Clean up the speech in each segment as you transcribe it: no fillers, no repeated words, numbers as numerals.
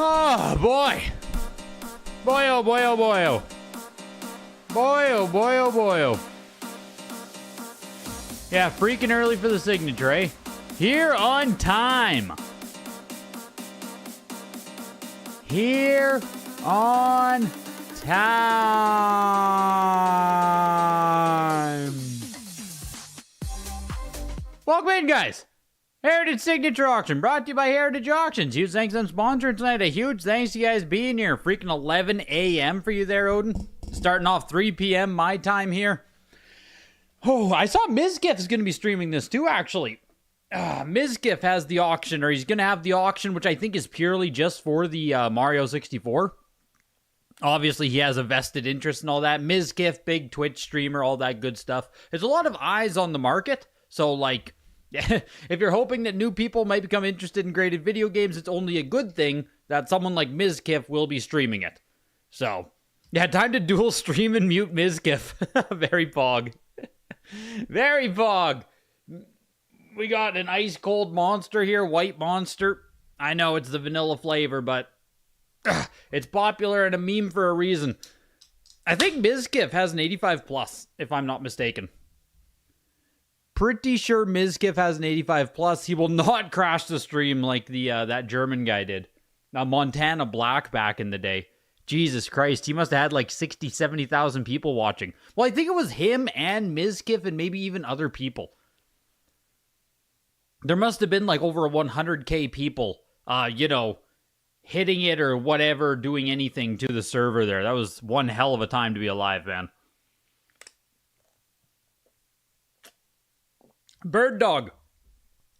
Oh, boy. Boy, oh, boy, oh, boy, oh. Boy, oh, boy, oh, boy, oh. Yeah, freaking early for the signature, eh? Here on time. Here on time. Welcome in, guys. Heritage Signature Auction, brought to you by Heritage Auctions. Huge thanks to them sponsoring tonight. A huge thanks to you guys being here. Freaking 11 a.m. for you there, Odin. Starting off 3 p.m. my time here. Oh, I saw Mizgif is going to be streaming this too, actually. Mizgif has the auction, or he's going to have the auction, which I think is purely just for the Mario 64. Obviously, he has a vested interest in all that. Mizgif, big Twitch streamer, all that good stuff. There's a lot of eyes on the market, so like... if you're hoping that new people might become interested in graded video games, it's only a good thing that someone like Mizkif will be streaming it. So, yeah, time to dual stream and mute Mizkif. Very pog. Very pog. We got an ice cold monster here, white monster. I know it's the vanilla flavor, but it's popular and a meme for a reason. I think Mizkif has an 85 plus, if I'm not mistaken. Pretty sure Mizkif has an 85 plus. He will not crash the stream like the that German guy did. Now, Montana Black back in the day. Jesus Christ, he must have had like 60, 70,000 people watching. Well, I think it was him and Mizkif and maybe even other people. There must have been like over 100k people, hitting it or whatever, doing anything to the server there. That was one hell of a time to be alive, man. Bird Dog,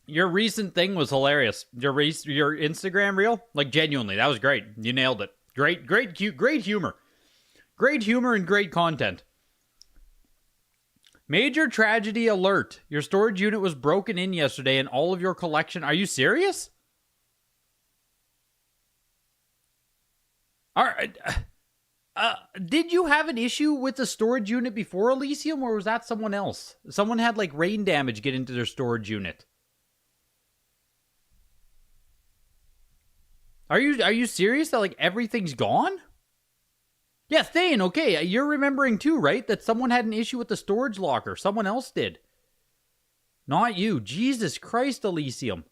your recent thing was hilarious. Your Instagram reel, like genuinely, that was great. You nailed it. Great humor. Great humor and great content. Major tragedy alert. Your storage unit was broken in yesterday and all of your collection. Are you serious? All right. Did you have an issue with the storage unit before Elysium, or was that someone else? Someone had like rain damage get into their storage unit. Are you serious that like everything's gone? Yeah, Thane, okay, you're remembering too, right? That someone had an issue with the storage locker. Someone else did. Not you. Jesus Christ, Elysium.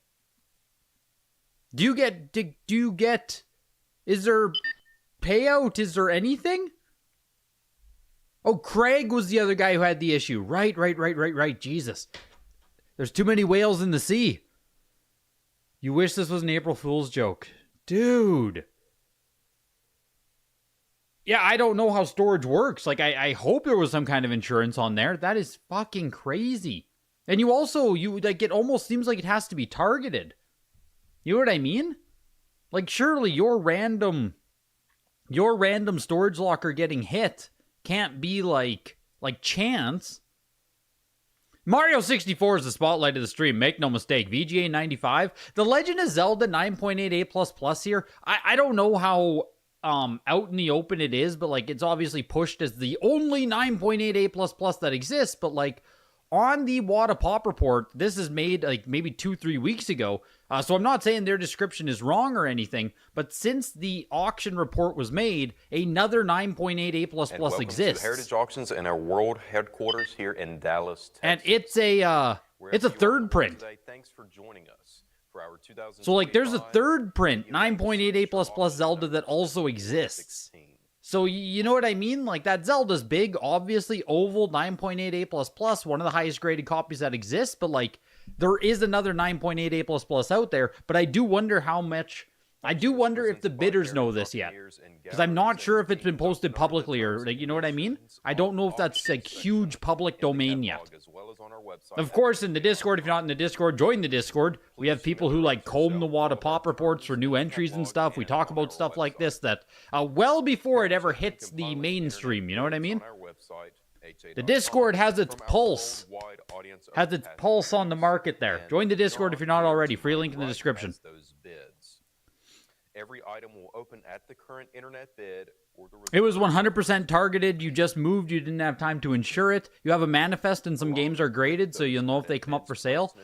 Is there payout? Is there anything? Oh, Craig was the other guy who had the issue. Right. Jesus. There's too many whales in the sea. You wish this was an April Fool's joke. Dude. Yeah, I don't know how storage works. Like, I hope there was some kind of insurance on there. That is fucking crazy. And you like, it almost seems like it has to be targeted. You know what I mean? Like, surely your random storage locker getting hit can't be like chance. Mario 64 is the spotlight of the stream. Make no mistake. VGA 95. The Legend of Zelda 9.8 A++ here. I don't know how out in the open it is, but like it's obviously pushed as the only 9.8 A++ that exists. But like on the Wada Pop report, this is made like maybe 2-3 weeks ago. So I'm not saying their description is wrong or anything, but since the auction report was made, another 9.8 A++ exists. To Heritage Auctions and our world headquarters here in Dallas, Texas. And it's a third print. Thanks for joining us for our 2025. So like there's a third print 9.8 A++ Zelda that also exists. So you know what I mean? Like that Zelda's big, obviously oval 9.8 A++, one of the highest graded copies that exists, but like there is another 9.8 A++ out there, but I do wonder how much I do wonder if the bidders know this yet, because I'm not sure if it's been posted publicly or, like, you know what I mean? I don't know if that's like huge public domain yet. Of course, in the Discord, if you're not in the Discord, join the Discord. We have people who like comb the wad of pop reports for new entries and stuff. We talk about stuff like this that well before it ever hits the mainstream, you know what I mean? The Discord has its pulse. Has its pulse on the market there. Join the Discord if you're not already. Free link in the description. Every item will open at the current internet bid. It was 100% targeted. You just moved. You didn't have time to insure it. You have a manifest and some games are graded, so you'll know if they come up for sale.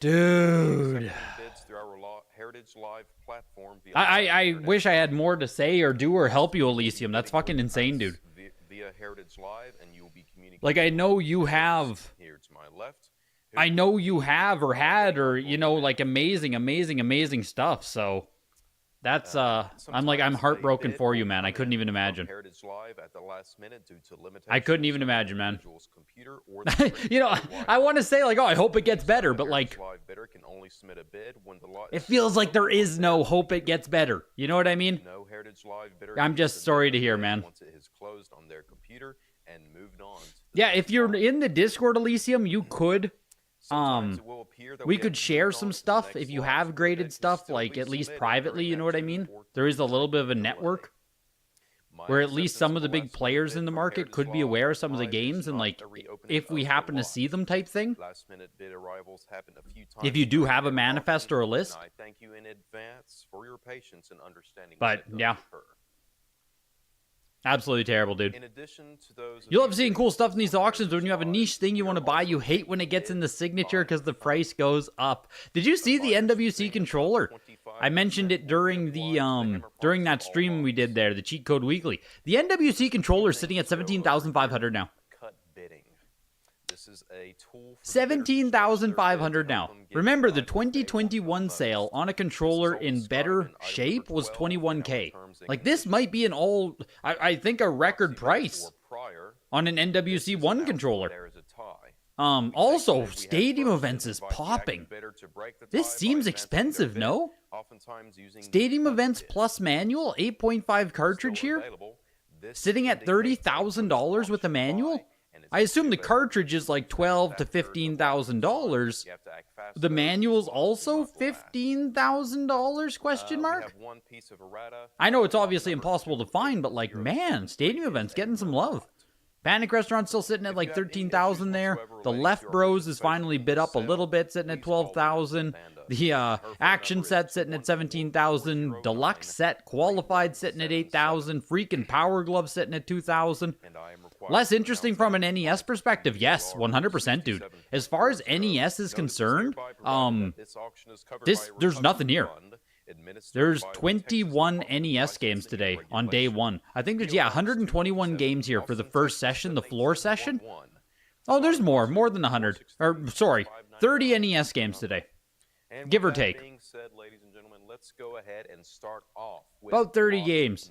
Dude. I wish I had more to say or do or help you, Elysium. That's fucking insane, dude. Like, I know you have... I know you have or had or, you know, like amazing stuff, so... That's, I'm heartbroken for you, man. I couldn't even imagine. I couldn't even imagine, man. You know, I want to say, like, oh, I hope it gets better, but, like, it feels like there is no hope it gets better. You know what I mean? I'm just sorry to hear, man. Yeah, if you're in the Discord, Elysium, you could... we could share some stuff if you have graded stuff, like at least privately, you know what I mean? There is a little bit of a network where at least some of the big players in the market could be aware of some of the games and, like, if we happen to see them type thing. If you do have a manifest or a list. But, yeah. Absolutely terrible, dude. You love seeing cool stuff in these auctions, but when you have a niche thing you want to buy, you hate when it gets in the signature because the price goes up. Did you see the NWC controller? I mentioned it during the during that stream we did there, the Cheat Code Weekly. The NWC controller is sitting at $17,500 now. 17,500 now. Remember, the 2021 sale on a controller in better shape was $21K. Like, this might be an I think a record price on an NWC 1 controller. Also, Stadium Events is popping. This seems expensive, no? Stadium Events plus manual, 8.5 cartridge here, sitting at $30,000 with a manual? I assume the cartridge is like $12,000 to $15,000. The manual's also $15,000 question mark? I know it's obviously impossible to find, but, like, man, Stadium Event's getting some love. Panic Restaurant's still sitting at like $13,000 there. The Left Bros is finally bid up a little bit, sitting at $12,000. The Action Set sitting at $17,000. Deluxe Set Qualified sitting at $8,000. Freaking Power Glove sitting at $2,000. Less interesting from an NES perspective, yes, 100%, dude. As far as NES is concerned, there's nothing here. There's 21 NES games today on day one. I think there's, 121 games here for the first session, the floor session. Oh, there's more than 100. Or, sorry, 30 NES games today, give or take. Let's go ahead and start off with about 30 games.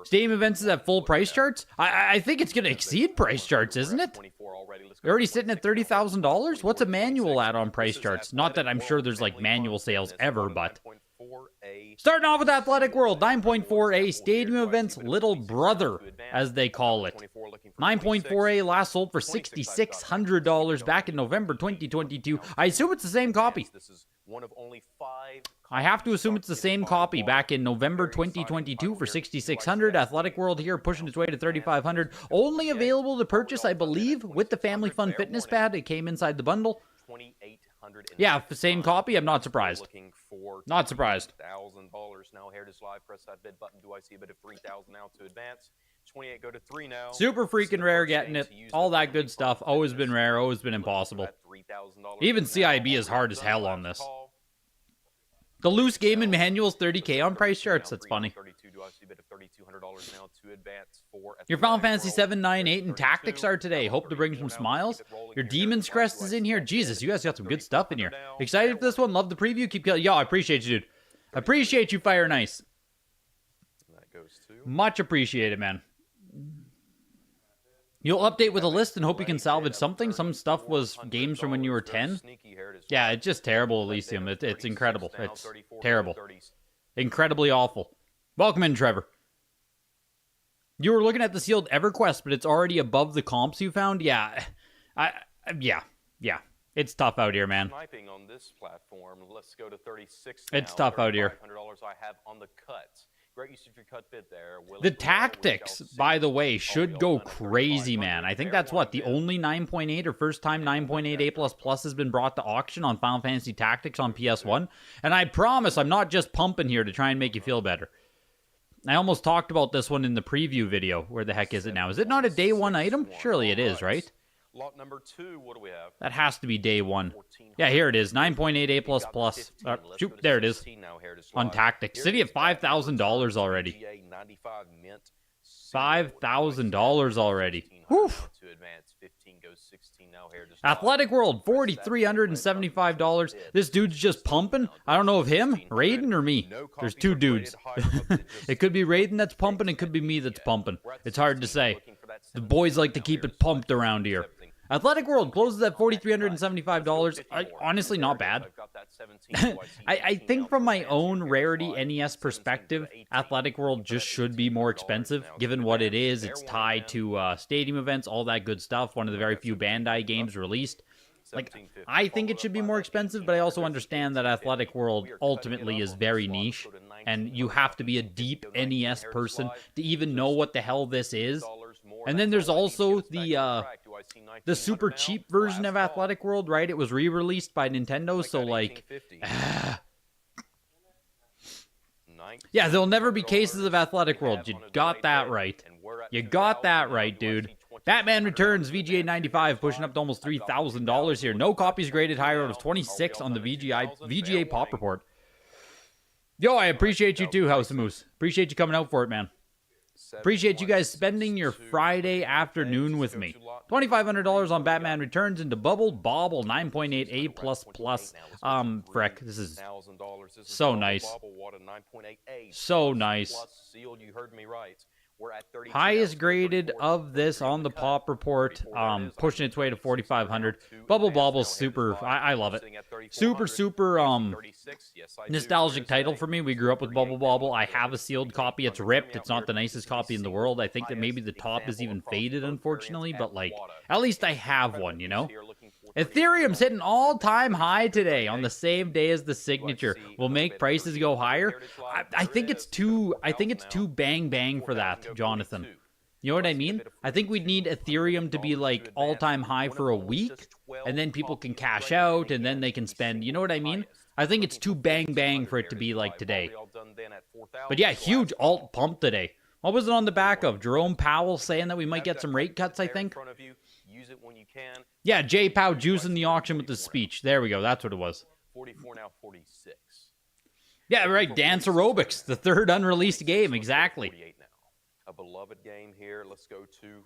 Stadium Events is at full price charts. I think it's going to exceed price charts, isn't it? We're already sitting at $30,000. What's a manual at on price charts? Not that I'm sure there's like manual sales ever, but starting off with Athletic World, 9.4A, Stadium Events little brother, as they call it. 9.4A last sold for $6,600 back in November 2022. I assume it's the same copy. I have to assume it's the same copy back in November 2022 for $6,600. Athletic World here pushing its way to $3,500. Only available to purchase, I believe, with the Family Fun Fitness Pad. It came inside the bundle. Yeah, the same copy. I'm not surprised. Not surprised. $1,000 now. Heritage Live. Press that bid button. Do I see a bid of $3,000 now to advance? 28 go to 3 now. Super freaking rare getting it. All that good stuff. Always been rare. Always been impossible. Even CIB is hard as hell on this. The loose gaming manual's $30K on price charts. That's funny. Your Final Fantasy 7, 9, 8, and Tactics are today. Hope to bring some smiles. Your Demon's Crest is in here. Jesus, you guys got some good stuff in here. Excited for this one. Love the preview. Keep killing. Yo, I appreciate you, dude. Appreciate you, Fire Nice. Much appreciated, man. You'll update with a list and hope you can salvage something. Some stuff was games from when you were 10. Yeah, it's just terrible, Elysium. It's incredible. It's terrible. Incredibly awful. Welcome in, Trevor. You were looking at the sealed EverQuest, but it's already above the comps you found? Yeah. Yeah. It's tough out here, man. Sniping on this platform. Let's go to 36 It's tough out here. $500 I have on the cuts. Great use of your cut bid there. The tactics, by the way, should go crazy, man. I think that's what, the only 9.8 or first time 9.8 A++ has been brought to auction on Final Fantasy Tactics on PS1. And I promise I'm not just pumping here to try and make you feel better. I almost talked about this one in the preview video. Where the heck is it now? Is it not a day one item? Surely it is, right? Lot number 2, what do we have? That has to be day one. Yeah, here it is. 9.8 A++. Shoot, there it is. On Tactics. City at $5,000 already. $5,000 already. Whew. Athletic World, $4,375. This dude's just pumping. I don't know if him, Raiden, or me. There's two dudes. It could be Raiden that's pumping. It could be me that's pumping. It's hard to say. The boys like to keep it pumped around here. Athletic World closes at $4,375. Honestly, not bad. I think from my own Rarity NES perspective, Athletic World just should be more expensive, given what it is. It's tied to stadium events, all that good stuff. One of the very few Bandai games released. Like, I think it should be more expensive, but I also understand that Athletic World ultimately is very niche, and you have to be a deep NES person to even know what the hell this is. And then there's also the super cheap version of Athletic World, right? It was re-released by Nintendo, so like... yeah, there'll never be cases of Athletic World. You got that right. You got that right, dude. Batman Returns, VGA 95, pushing up to almost $3,000 here. No copies graded higher out of 26 on the VGA Pop Report. Yo, I appreciate you too, House of Moose. Appreciate you coming out for it, man. Appreciate you guys spending your Friday afternoon with me. $2,500 on Batman Returns into Bubble Bobble 9.8 A++. Frick, this is so nice. So nice. Highest graded of this on the Pop Report, pushing its way to 4,500. Bubble Bobble's super, I love it. Super nostalgic title for me. We grew up with Bubble Bobble. I have a sealed copy. It's ripped. It's not the nicest copy in the world. I think that maybe the top is even faded, unfortunately, but like, at least I have one, you know? Ethereum's hitting all-time high today on the same day as the signature. Will make prices go higher. I think it's too bang bang for that, Jonathan. You know what I mean? I think we'd need Ethereum to be like all-time high for a week, and then people can cash out, and then they can spend. You know what I mean? I think it's too bang bang for it to be like today. But yeah, huge alt pump today. What was it on the back of? Jerome Powell saying that we might get some rate cuts, I think? Yeah, J. Pow juicing the auction with his speech. There we go. That's what it was. 44 now, 46. Yeah, right. Dance Aerobics, the third unreleased game. Exactly. 48 now. A beloved game here. Let's go to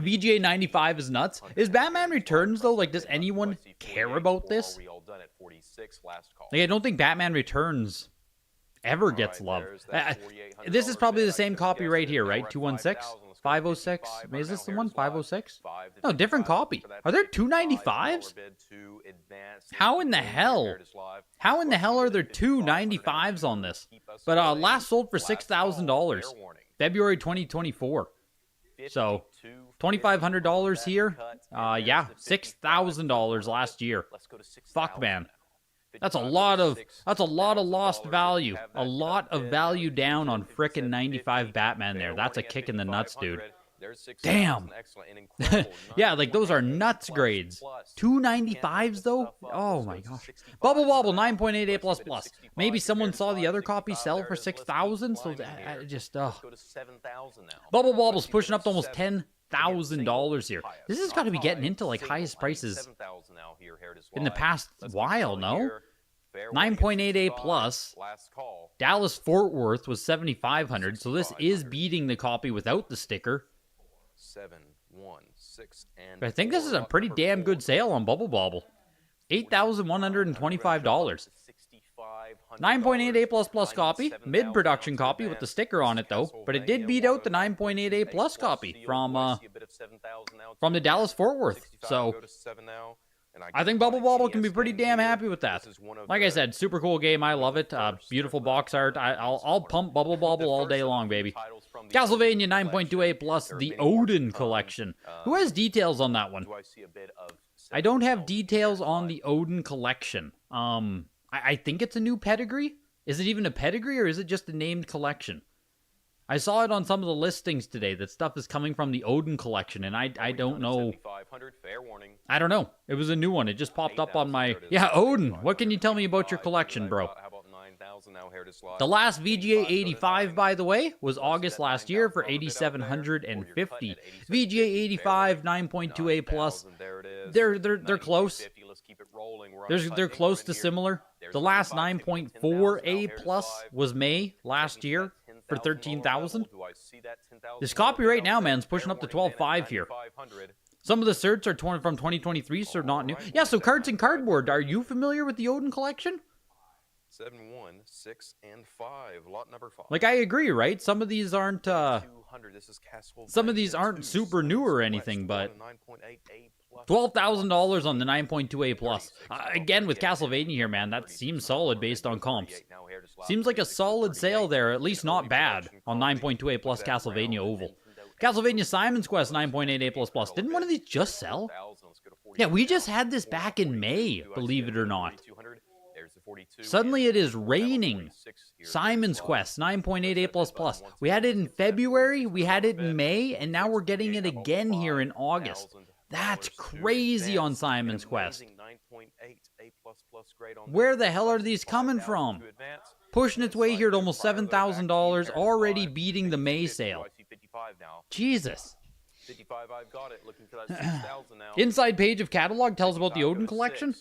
VGA 95 is nuts. Is Batman Returns, though? Like, does anyone care about this? Like, I don't think Batman Returns ever gets love. This is probably the same copy right here, right? 216? 506? Is this the one? 506? No, different copy. Are there 295s? How in the hell? How in the hell are there 295s on this? But last sold for $6,000. February 2024. So, $2,500 here. Yeah, $6,000 last year. Fuck, man. That's a lot of lost value. A lot of value down on frickin' 95 Batman there. That's a kick in the nuts, dude. Damn. Yeah, like those are nuts grades. 295s though? Oh my gosh. Bubble Bobble 9.8 A++. Maybe someone saw the other copy sell for 6,000, so I just Bubble Bobble's pushing up to almost $10,000 here. This has got to be getting into like highest prices in the past while, no? 9.8 A+. Dallas Fort Worth was 7,500, so this is beating the copy without the sticker. 7, 1, 6, and but I think this is a pretty damn good sale on Bubble Bobble. $8,125. 9.8 A++ copy, mid-production copy with the sticker on it though, but it did beat out the 9.8 A+ copy from the Dallas Fort Worth. So I think Bubble Bobble can be pretty damn happy with that. Like I said, super cool game. I love it. Beautiful box art. I'll pump Bubble Bobble all day long, baby. Castlevania 9.28 plus the Odin collection. Who has details on that one? I don't have details on the Odin collection. I think it's a new pedigree. Is it even a pedigree or is it just a named collection? I saw it on some of the listings today that stuff is coming from the Odin collection, and I don't know. I don't know. It was a new one. It just popped up on my... Yeah, Odin. What can you tell me about your collection, bro? The last VGA 85, by the way, was August last year for 8,750. VGA 85 9.2A plus. They're close. They're close to similar. The last 9.4A plus was May last year for 13,000. This copy right now, man, is pushing up to 12.5 here. Some of the certs are from 2023, so not new. Yeah, so Cards and Cardboard. Are you familiar with the Odin collection? 7, 1, 6, and 5. Lot number 5. Like, I agree, right? Some of these aren't some of these aren't super new or anything, but $12,000 on the 9.2A plus. Again, with Castlevania here, man, that seems solid based on comps. Seems like a solid sale there, at least not bad, on 9.2A plus Castlevania Oval. Castlevania Simon's Quest 9.8A plus plus. Didn't one of these just sell? Yeah, we just had this back in May, believe it or not. Suddenly it is raining. Simon's Quest 9.8A plus plus. We had it in February, we had it in May, and now we're getting it again here in August. That's crazy on Simon's Quest. Where the hell are these coming from? Pushing its way here to almost $7,000, already beating the May sale. Jesus. Inside page of catalog tells about the Odin collection.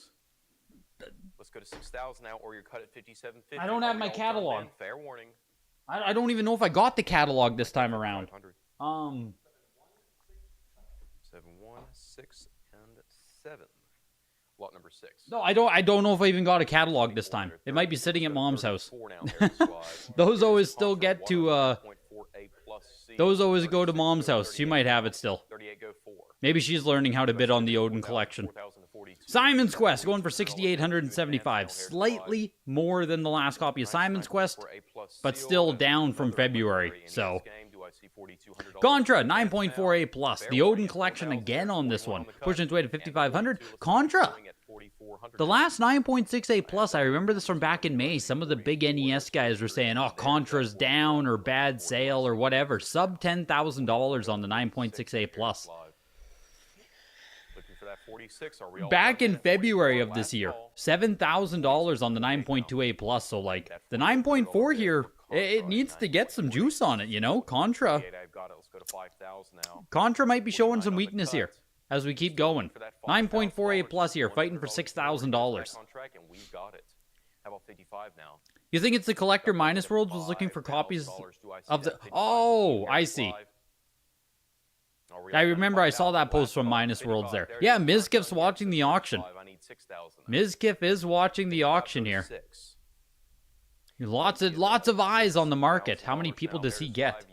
Let's go to 6,000 now, or you're cut at 57.50. I don't have my catalog. Fair warning. I don't even know if I got the catalog this time around. 7, 1, 6, and 7. Lot number 6. No, I don't know if I even got a catalog this time. It might be sitting at Mom's house. Those always still get to those always go to Mom's house. She might have it still. Maybe she's learning how to bid on the Odin collection. Simon's Quest going for 6,875. Slightly more than the last copy of Simon's Quest, but still down from February. So Contra 9.4A plus. The Odin collection again on this one, pushing its way to 5,500. Contra. The last 9.6A plus, I remember this from back in May. Some of the big NES guys were saying, oh, Contra's down or bad sale or whatever. Sub $10,000 on the 9.6A plus. Back in February of this year, $7,000 on the 9.2A plus. So, like, the 9.4 here, it needs to get some juice on it, you know? Contra might be showing some weakness here as we keep going. 9.4A plus here, fighting for $6,000. You think it's the collector Minus Worlds was looking for copies of the... Oh, I see. I remember I saw that post from Minus Worlds there. Yeah, Mizkif's watching the auction. Mizkif is watching the auction here. Lots of eyes on the market. How many people does he get?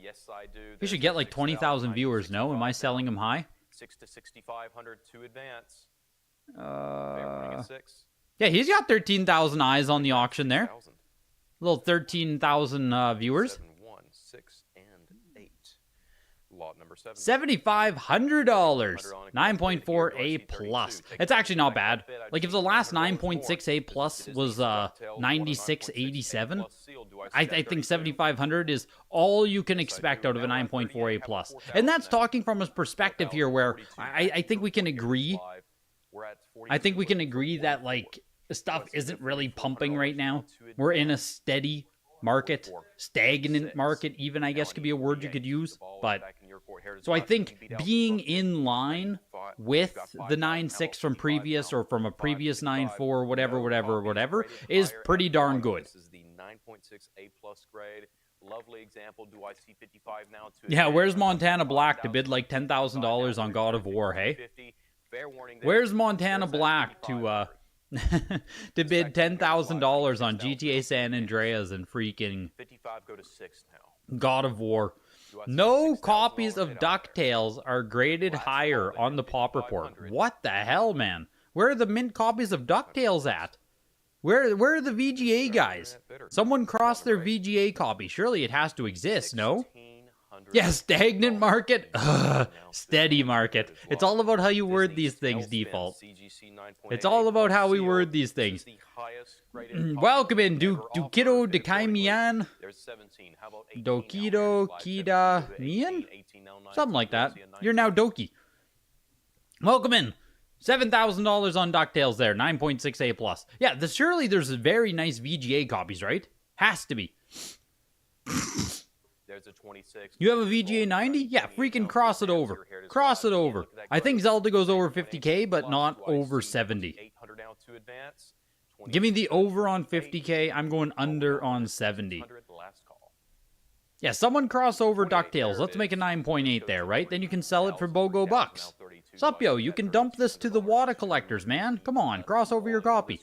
He should get like 20,000 viewers, no? Am I selling him high? 6 to 6,500 to advance. Yeah, he's got 13,000 eyes on the auction there. A little 13,000 viewers. 7, 1, 6, and 8. Lot number 7. $7,500. 9.4A plus. It's actually not bad. Like if the last 9.6A plus was 96.87, I think 7,500 is all you can expect out of a 9.4A plus. And that's talking from a perspective here where I think we can agree. I think we can agree that like the stuff isn't really pumping right now. We're in a steady market, stagnant market even, I guess could be a word you could use. But so I think being in line with the 9.6 from previous or from a previous 9.4, whatever, is pretty darn good. This is the 9.6A plus grade. Lovely example. Do I see 55 now? Yeah, where's Montana Black to bid like $10,000 on God of War, hey? Where's Montana Black to to bid $10,000 on GTA San Andreas and freaking 55 go to 6 now. God of War? No copies of DuckTales are graded higher on the Pop Report. What the hell, man? Where are the mint copies of DuckTales at? Where are the VGA guys? Someone crossed their VGA copy. Surely it has to exist, no? Yeah, stagnant market? Ugh, steady market. It's all about how you word these things, Default. It's all about how we word these things. Welcome in, Dukido Dekaimian? Dokido Kida Mian? Something like that. You're now Doki. Welcome in. $7,000 on DuckTales there, 9.6A+. Yeah, surely there's very nice VGA copies, right? Has to be. There's a 26. You have a VGA 90? Yeah, freaking cross it over. Cross it over. I think Zelda goes over 50K, but not over 70. Give me the over on 50K. I'm going under on 70. Yeah, someone cross over DuckTales. Let's make a 9.8 there, right? Then you can sell it for BOGO bucks. Sup, yo, you can dump this to the water collectors, man. Come on, cross over your copy.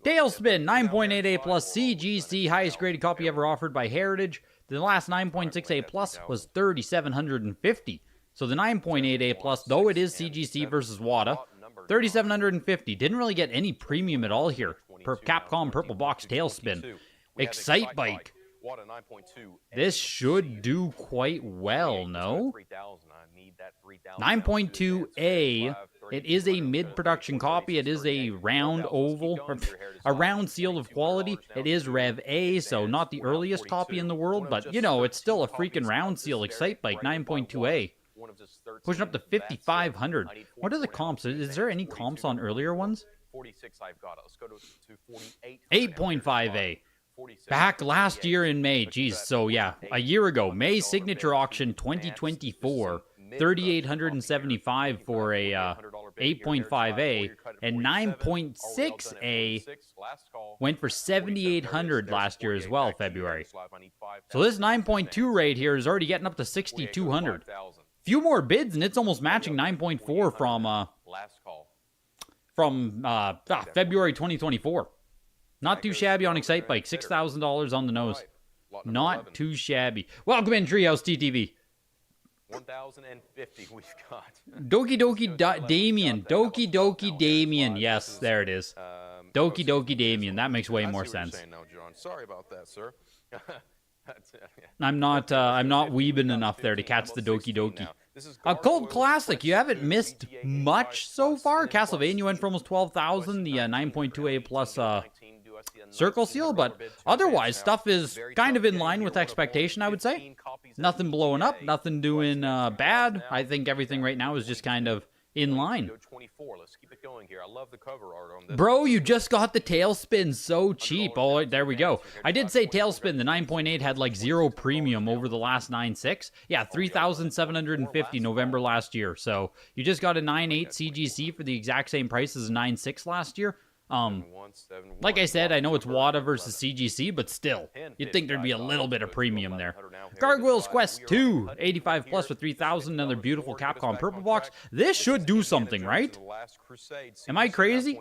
Tailspin, 9.8A+, CGC, highest graded copy ever offered by Heritage. The last 9.6A+ was 3,750. So the 9.8A+, though it is CGC versus WATA, 3,750. Didn't really get any premium at all here. Per Capcom Purple Box Tailspin. Excite Bike. This should do quite well, no? 9.2A, it is a mid-production copy. It is a round oval, a round seal of quality. It is Rev A, so not the earliest copy in the world, but, you know, it's still a freaking round seal. Excite Bike, 9.2A. Pushing up to 5,500. What are the comps? Is there any comps on earlier ones? 8.5A. Back last year in May. Jeez, so yeah, a year ago. May Signature Auction 2024. 3,875 for a 8.5A, and 9.6A went for 7,800 last year as well, February. So this 9.2 rate here is already getting up to 6,200. Few more bids, and it's almost matching 9.4 from February 2024. Not too shabby on Excite Bike. $6,000 on the nose. Not too shabby. Welcome in, Treehouse TTV. 1,050 we've got. Doki Doki Damien. Doki Doki Damien. Yes, there it is. Doki Doki Damien. That makes way more sense. Now, John. Sorry about that, sir. I'm not weebing enough there to catch the Doki Doki. A cult classic. You haven't missed much so far. Castlevania went for almost 12,000. The 9.2A plus Circle Seal, but otherwise stuff is kind of in line with expectation, I would say. Nothing blowing up, nothing doing bad. I think everything right now is just kind of in line. Bro, you just got the Tailspin so cheap. Oh, there we go. I did say Tailspin, the 9.8 had like 0 premium over the last 9.6. Yeah, 3,750 November last year. So you just got a 9.8 CGC for the exact same price as a 9.6 last year. Like I said, I know it's WATA versus CGC, but still, you'd think there'd be a little bit of premium there. Gargoyles Quest 2, 85 plus for 3,000, another beautiful Capcom Purple Box. This should do something, right? Am I crazy?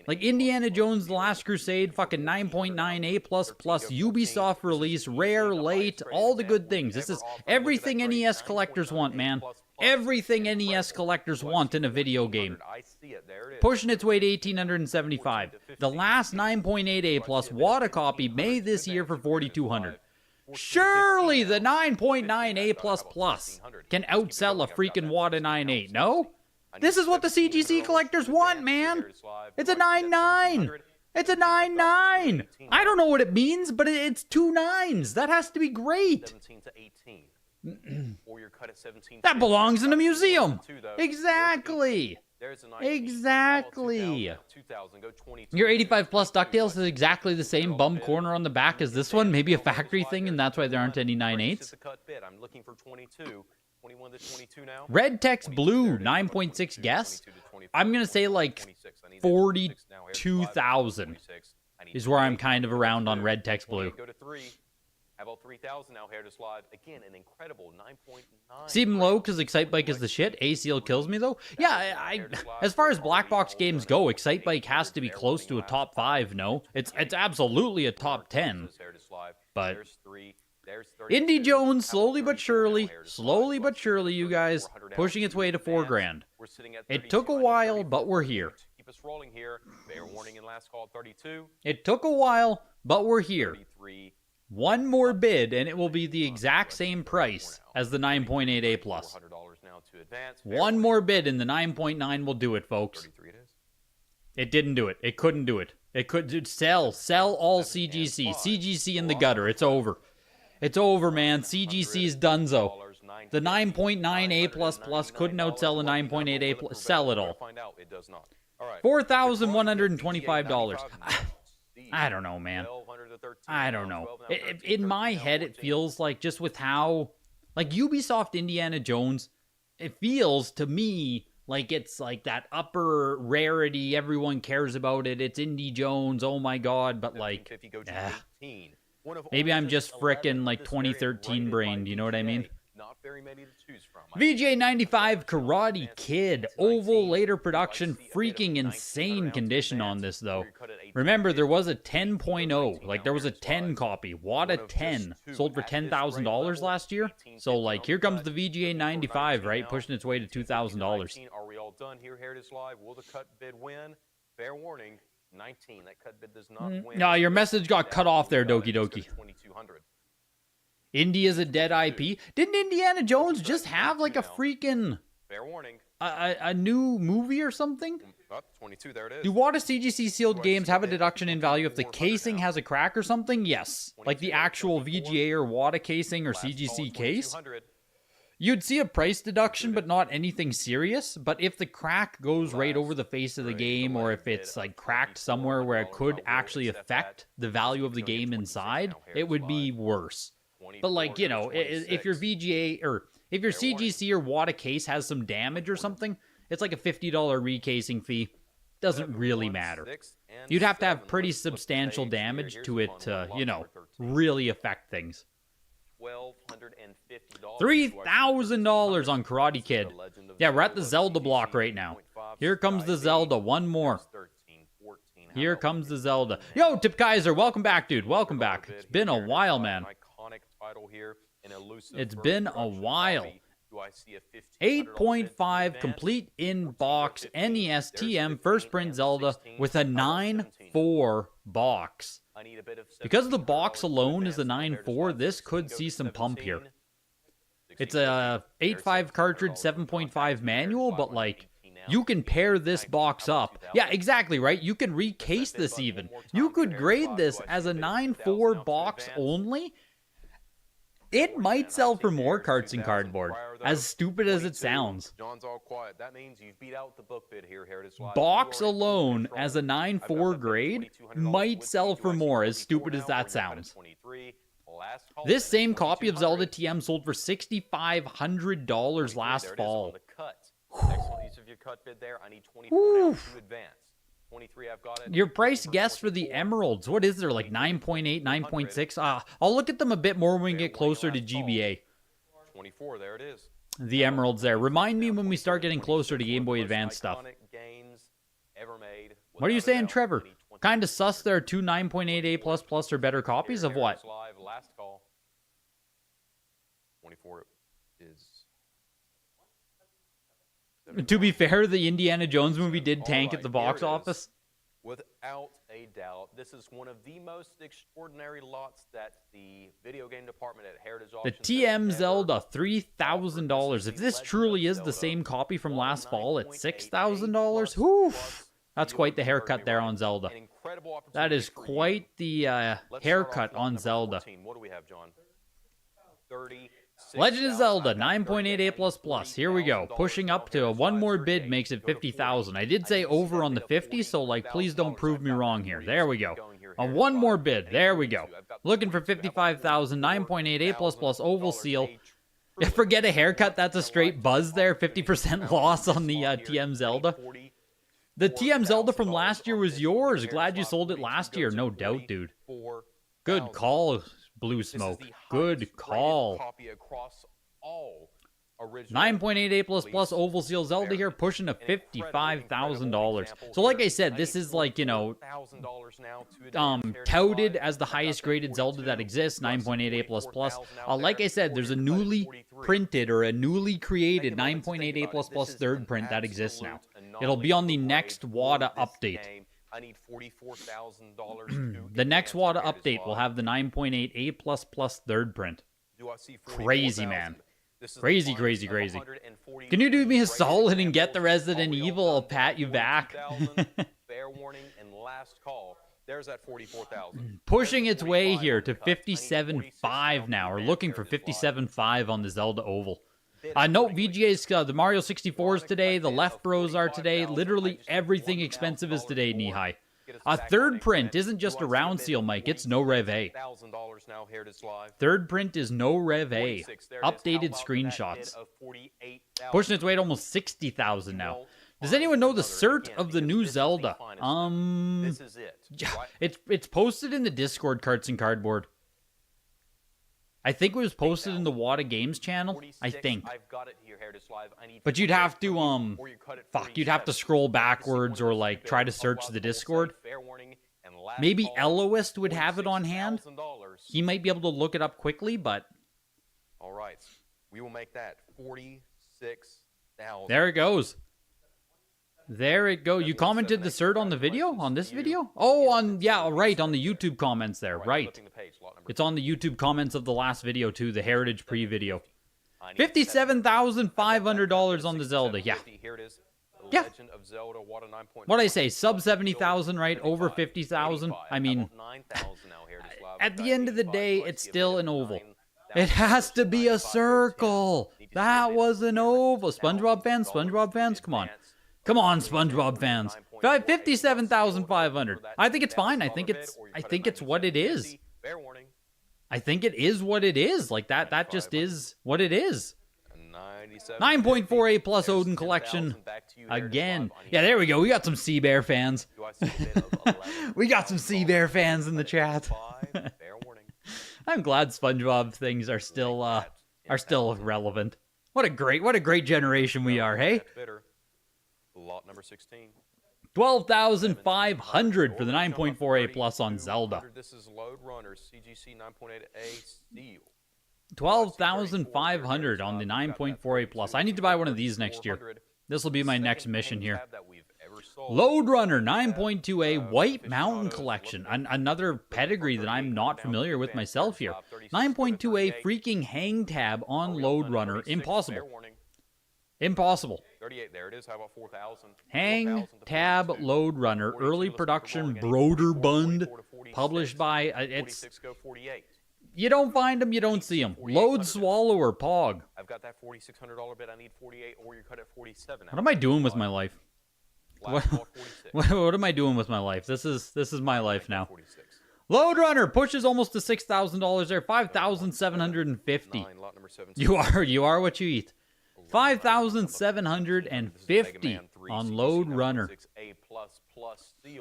Like Indiana Jones The Last Crusade, fucking 9.9A plus Ubisoft release, rare, late, all the good things. This is everything NES collectors want, man. Everything NES collectors want in a video game. Pushing its way to 1,875. The last 9.8A plus WATA copy made this year for 4,200. Surely the 9.9A plus can outsell a freaking WATA 9.8, no? This is what the CGC collectors want, man. It's a 9.9. It's a 9.9. I don't know what it means, but it's 2 9s. That has to be great. 17 to 18. Or you're cut at 17. That belongs in a museum. Exactly. Exactly. Your 85 plus DuckTales is exactly the same bum corner on the back as this one. Maybe a factory thing, and that's why there aren't any 9.8s. I'm looking for 22. 21 to 22 now. Red Text Blue, 9.6 guess. I'm going to say like 42,000 is where I'm kind of around on Red Text Blue. Go to 3. How about 3,000 now, Heritage Live? Again, an incredible 9.9. Seem low because Excite Bike is the shit. A-Seal kills me, though. Yeah, as far as black box games go, Excite Bike has to be close to a top 5, no? It's absolutely a top 10. But Indie Jones, slowly but surely, you guys, pushing its way to $4,000. It took a while, but we're here. keep us rolling here. Fair warning in last call 32. It took a while, but we're here. 33. One more bid, and it will be the exact same price as the 9.8A+. $400 now to advance. One more bid, and the 9.9 will do it, folks. 33 it is. It didn't do it. It couldn't do it. It could sell all CGC. CGC in the gutter. It's over. It's over, man. CGC's donezo. The 9.9A++ couldn't outsell the 9.8A+. Sell it all. $4,125. I don't know, man. I don't know. In my head, it feels like just with how, like Ubisoft Indiana Jones, it feels to me like it's like that upper rarity. Everyone cares about it. It's Indy Jones. Oh my God. But like, maybe I'm just frickin' like 2013 brained. You know what I mean? Not very many to choose from. VJ95 Karate Kid. Oval later production. Freaking insane condition on this, though. Remember, there was a 10.0. Like, there was a 10 copy. WADA 10. Sold for $10,000 last year. So, like, here comes the VGA95, right? Pushing its way to $2,000. Are we all done here, Heritage Live? Will the cut bid win? Fair warning, 19. That cut bid does not win. No, your message got cut off there, Doki Doki. 2200. India's a dead IP. Didn't Indiana Jones just have like a freaking fair warning a new movie or something? Up 22, there it is. Do WADA CGC sealed games have a deduction in value if the casing has a crack or something? Yes. Like the actual VGA or WADA casing or CGC case? You'd see a price deduction, but not anything serious. But if the crack goes right over the face of the game, or if it's like cracked somewhere where it could actually affect the value of the game inside, it would be worse. But like, you know, if your VGA or if your CGC or WADA case has some damage or something, it's like a $50 recasing fee. Doesn't really matter. You'd have to have pretty substantial damage to it to, you know, really affect things. $3,000 on Karate Kid. Yeah, we're at the Zelda block right now. Here comes the Zelda. One more. Here comes the Zelda. Yo, Tip Kaiser, welcome back, dude. Welcome back. It's been a while, man. It's been a while. 8.5 complete in-box NES TM first print Zelda with a 9.4 box. Because the box alone is a 9.4, this could see some pump here. It's a 8.5 cartridge, 7.5 manual, but like, you can pair this box up. Yeah, exactly, right? You can recase this even. You could grade this as a 9.4 box only. It might sell for more carts and cardboard, as stupid as it sounds. Box alone as a 9.4 grade might sell for more, as stupid as that sounds. This same copy of Zelda TM sold for $6,500 last fall. Your price guess for the emeralds, what is there, like 9.8, 9.6? I'll look at them a bit more when we get closer to GBA. 24, there it is. The emeralds there. Remind me when we start getting closer to Game Boy Advance stuff. What are you saying, Trevor? Kind of sus there are two 9.8A++ or better copies of what? 24 is... To be fair, the Indiana Jones movie did tank at the box office. Without a doubt, this is one of the most extraordinary lots that the video game department at Heritage Auctions. The TM Zelda, $3,000. If this truly is the same copy from last fall at $6,000, whew, that's quite the haircut there on Zelda. That is quite the haircut on Zelda. What do we have, John? 30. Legend of Zelda 9.8A++. Here we go. Pushing up to one more bid makes it 50,000. I did say over on the 50, so like please don't prove me wrong here. There we go. On one more bid. There we go. Looking for 55,000. 9.8A++ oval seal. Forget a haircut. That's a straight buzz there. 50% loss on the TM Zelda. The TM Zelda from last year was yours. Glad you sold it last year. No doubt, dude. Good call, Blue Smoke. Good call. 9.8A++ oval seal Zelda here, pushing to $55,000. So like I said, this is like, you know, touted as the highest graded Zelda that exists, 9.8A++. Like I said, there's a newly printed or a newly created 9.8A++ third print that exists now. It'll be on the next WADA update. I need $44,000 The next WADA update will have the 9.8 A++ third print. Crazy, man. Crazy. Can you do me a solid and get the Resident Evil? I'll pat you back. Fair warning and last call. There's that 44,000. Pushing its way here to 57.5 now. We're looking for 57.5 on the Zelda Oval. Note VGA's the Mario 64s today. The Left Bros are today. Literally everything expensive is today, Knee-High. A third print isn't just a round seal, Mike. It's no Rev A. Third print is no Rev A. Updated screenshots. Pushing its way to almost 60,000 now. Does anyone know the cert of the new Zelda? It's posted in the Discord, Carts and Cardboard. I think it was posted in the WADA Games channel. I think. But you'd have to you'd have to scroll backwards or like try to search the Discord. Maybe Eloist would have it on hand. He might be able to look it up quickly, but all right, we will make that 46,000. There it goes. There it goes. You commented the cert on the video? On this video? Oh, on the YouTube comments there. Right. It's on the YouTube comments of the last video too, the Heritage pre-video. $57,500 on the Zelda. Yeah. Yeah. What'd I say? Sub 70,000, right? Over 50,000. I mean, at the end of the day, it's still an oval. It has to be a circle. That was an oval. SpongeBob fans, come on. Come on, SpongeBob fans. 57,500. I think it's fine. I think it's what it is. I think it is what it is. Like that just is what it is. 9.48 plus Odin collection again. Yeah, there we go. We got some Sea Bear fans. We got some Sea Bear fans in the chat. I'm glad SpongeBob things are still relevant. What a great generation we are, hey? Lot number 16. 12,500 for the 9.48 plus on Zelda. This is Load Runner CGC 9.8A Steel. 12,500 on the 9.48 plus. I need to buy one of these next year. This will be my next mission here. Load Runner 9.2A White Mountain Collection. Another pedigree that I'm not familiar with myself here. 9.2A freaking hang tab on Load Runner. Impossible. Impossible. 38, there it is. How about 4,000? Hang Tab Load Runner, early production Broderbund, published by, it's, you don't find them, you don't see them. Load Swallower Pog. I've got that $4,600 bid. I need 48, or you cut at 47. What am I doing with my life? What am I doing with my life? This is my life now. Load Runner pushes almost to $6,000 there, 5,750. You are what you eat. 5,750 on Load Runner.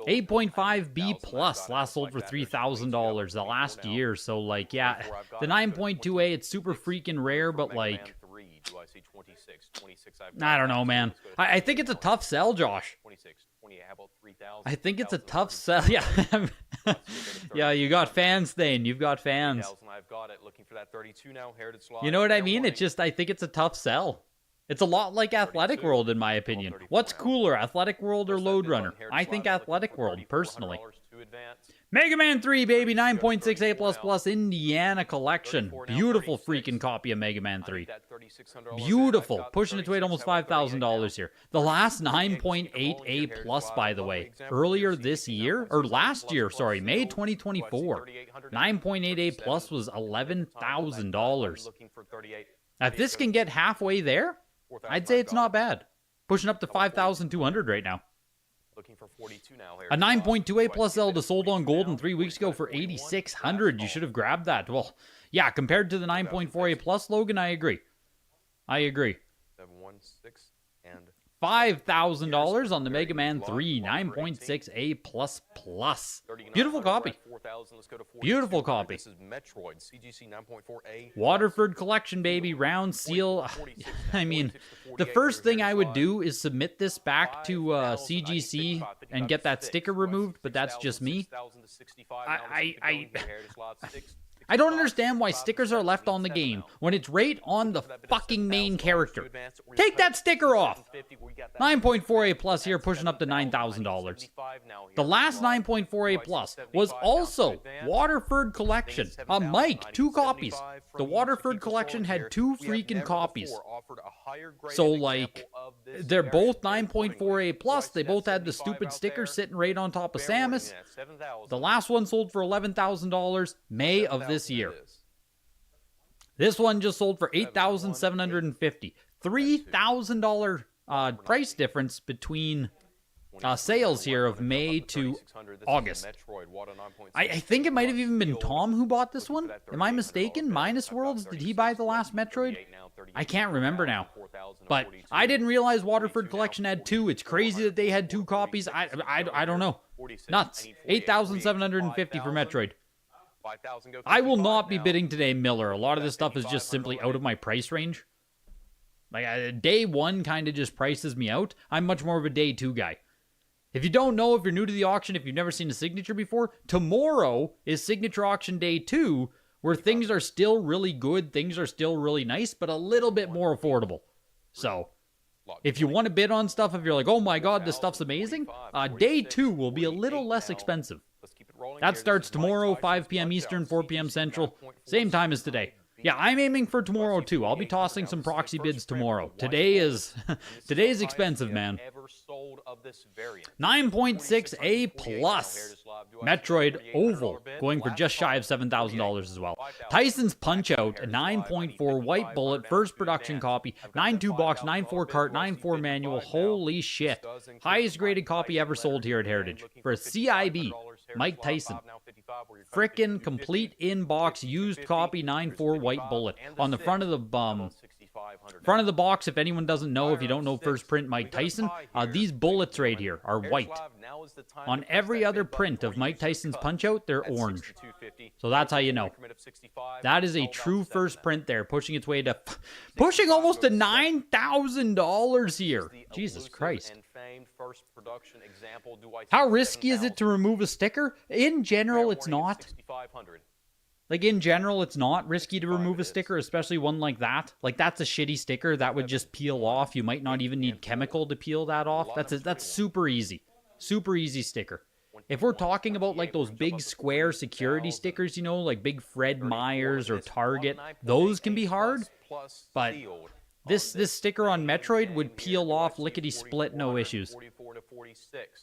8.5 B plus last sold for $3,000 the last year. So like, yeah, the 9.2A, it's super freaking rare, but like, I don't know, man. I think it's a tough sell, Josh. I think it's a tough sell. Yeah. Yeah, you got fans, Thane. You've got fans. You know what I mean? It's just, I think it's a tough sell. It's a lot like Athletic World, in my opinion. What's cooler, Athletic World or Load Runner? I think Athletic World, personally. Mega Man 3, baby, 9.6 A++ Indiana Collection. Beautiful freaking copy of Mega Man 3. Beautiful. Pushing its weight almost $5,000 here. The last 9.8 A+, by the way. Earlier this year, or last year, sorry, May 2024. 9.8 A+ was $11,000. If this can get halfway there, I'd say it's not bad. Pushing up to 5,200 right now. Looking for 42 now. A 9.2A plus Zelda sold on Golden 3 weeks ago for 8,600. You should have grabbed that. Well, yeah, compared to the 9.4A plus, Logan, I agree. I agree. 716 and $5,000 on the Mega Man 3 9.6A plus plus. Beautiful copy. Beautiful copy. This is Metroid CGC 9.4A. Waterford Collection, baby. Round seal. I mean, the first thing I would do is submit this back to CGC and get that sticker removed, but that's just me. I don't understand why stickers are left on the game when it's right on the fucking main character. Take that sticker off. 9.48 Plus here, pushing up to $9,000. The last 9.48 Plus was also Waterford Collection. Mike, 2 copies. The Waterford Collection had 2 freaking copies. So, like, they're both 9.48 Plus. They both had the stupid sticker sitting right on top of Samus. The last one sold for $11,000 May of this year. This one just sold for $8,750. $3,000 price difference between sales here of May to August. I think it might have even been Tom who bought this one. Am I mistaken? Minus Worlds, did he buy the last Metroid? I can't remember now. But I didn't realize Waterford Collection had 2. It's crazy that they had 2 copies. I don't know. Nuts. $8,750 for Metroid. I will not be bidding today, Miller. A lot of this stuff is just simply out of my price range. Like, day 1 kind of just prices me out. I'm much more of a day 2 guy. If you don't know, if you're new to the auction, if you've never seen a signature before, tomorrow is Signature Auction Day 2, where things are still really good, things are still really nice, but a little bit more affordable. So, if you want to bid on stuff, if you're like, oh my god, this stuff's amazing, Day 2 will be a little less expensive. That starts tomorrow, 5 p.m. Eastern, 4 p.m. Central, same time as today. Yeah, I'm aiming for tomorrow too. I'll be tossing some proxy bids tomorrow. Today is expensive, man. 9.6 A Plus Metroid Oval going for just shy of $7,000 as well. Tyson's Punch-Out, a 9.4 White Bullet, first production copy, 9.2 box, 9.4 cart, 9.4 manual. Holy shit. Highest graded copy ever sold here at Heritage. For a CIB, Mike Tyson. Frickin' complete in-box used copy 9.4 White Bullet. On the front of the box, if anyone doesn't know, if you don't know first print Mike Tyson, these bullets right here are white. On every other print of Mike Tyson's Punch-Out, they're orange. So that's how you know. That is a true first print there, pushing its way to... pushing almost to $9,000 here. Jesus Christ. How risky is it to remove a sticker? In general, it's not. Like, in general, it's not risky to remove a sticker, especially one like that. Like, that's a shitty sticker. That would just peel off. You might not even need chemical to peel that off. That's super easy. Super easy sticker. If we're talking about, like, those big square security stickers, you know, like big Fred Meyers or Target, those can be hard. But this sticker on Metroid would peel off lickety-split, no issues.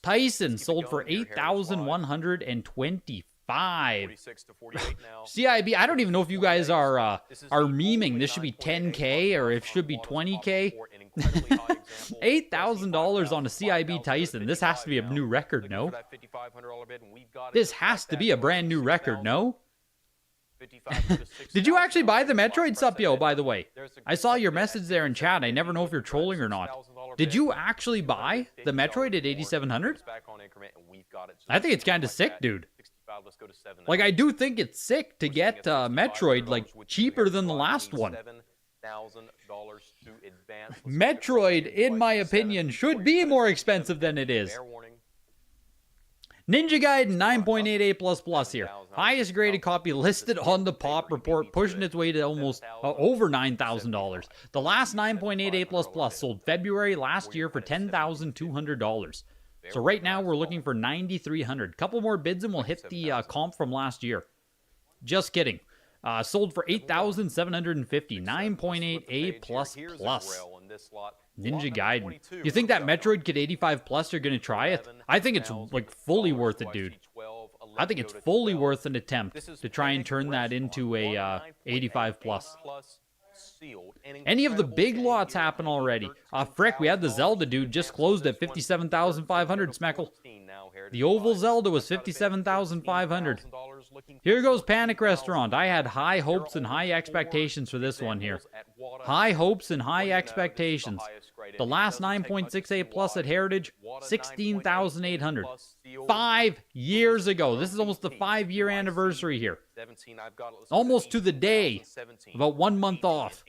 Tyson sold for $8,125. CIB, I don't even know if you guys are memeing. This should be 10K or if it should be 20K. $8,000 on a CIB Tyson. This has to be a new record, no? This has to be a brand new record, no? Did you actually buy the Metroid Supio, by the way? I saw your message there in chat. I never know if you're trolling or not. Did you actually buy the Metroid at $8,700? I think it's kind of sick, dude. Like, I do think it's sick to get Metroid, like, cheaper than the last one. Metroid, in my opinion, should be more expensive than it is. Ninja Gaiden 9.88++ here. Highest graded copy listed on the Pop Report, pushing its way to almost over $9,000. The last 9.88++ sold February last year for $10,200. So right now we're looking for $9,300. Couple more bids and we'll hit the comp from last year. Just kidding. Sold for $8,750. 9.8 A++. Ninja Gaiden. You think that Metroid Kid 85+, you're going to try it? I think it's, like, fully worth it, dude. I think it's fully worth an attempt to try and turn that into a 85+. Any of the big lots happen already. Frick, we had the Zelda, dude, just closed at $57,500, Smeckle. The Oval Zelda was $57,500. Here goes Panic Restaurant. I had high hopes and high expectations for this one here. High hopes and high expectations. The last 9.68 plus at Heritage, 16,800. 5 years ago. This is almost the 5-year anniversary here. Almost to the day. About 1 month off.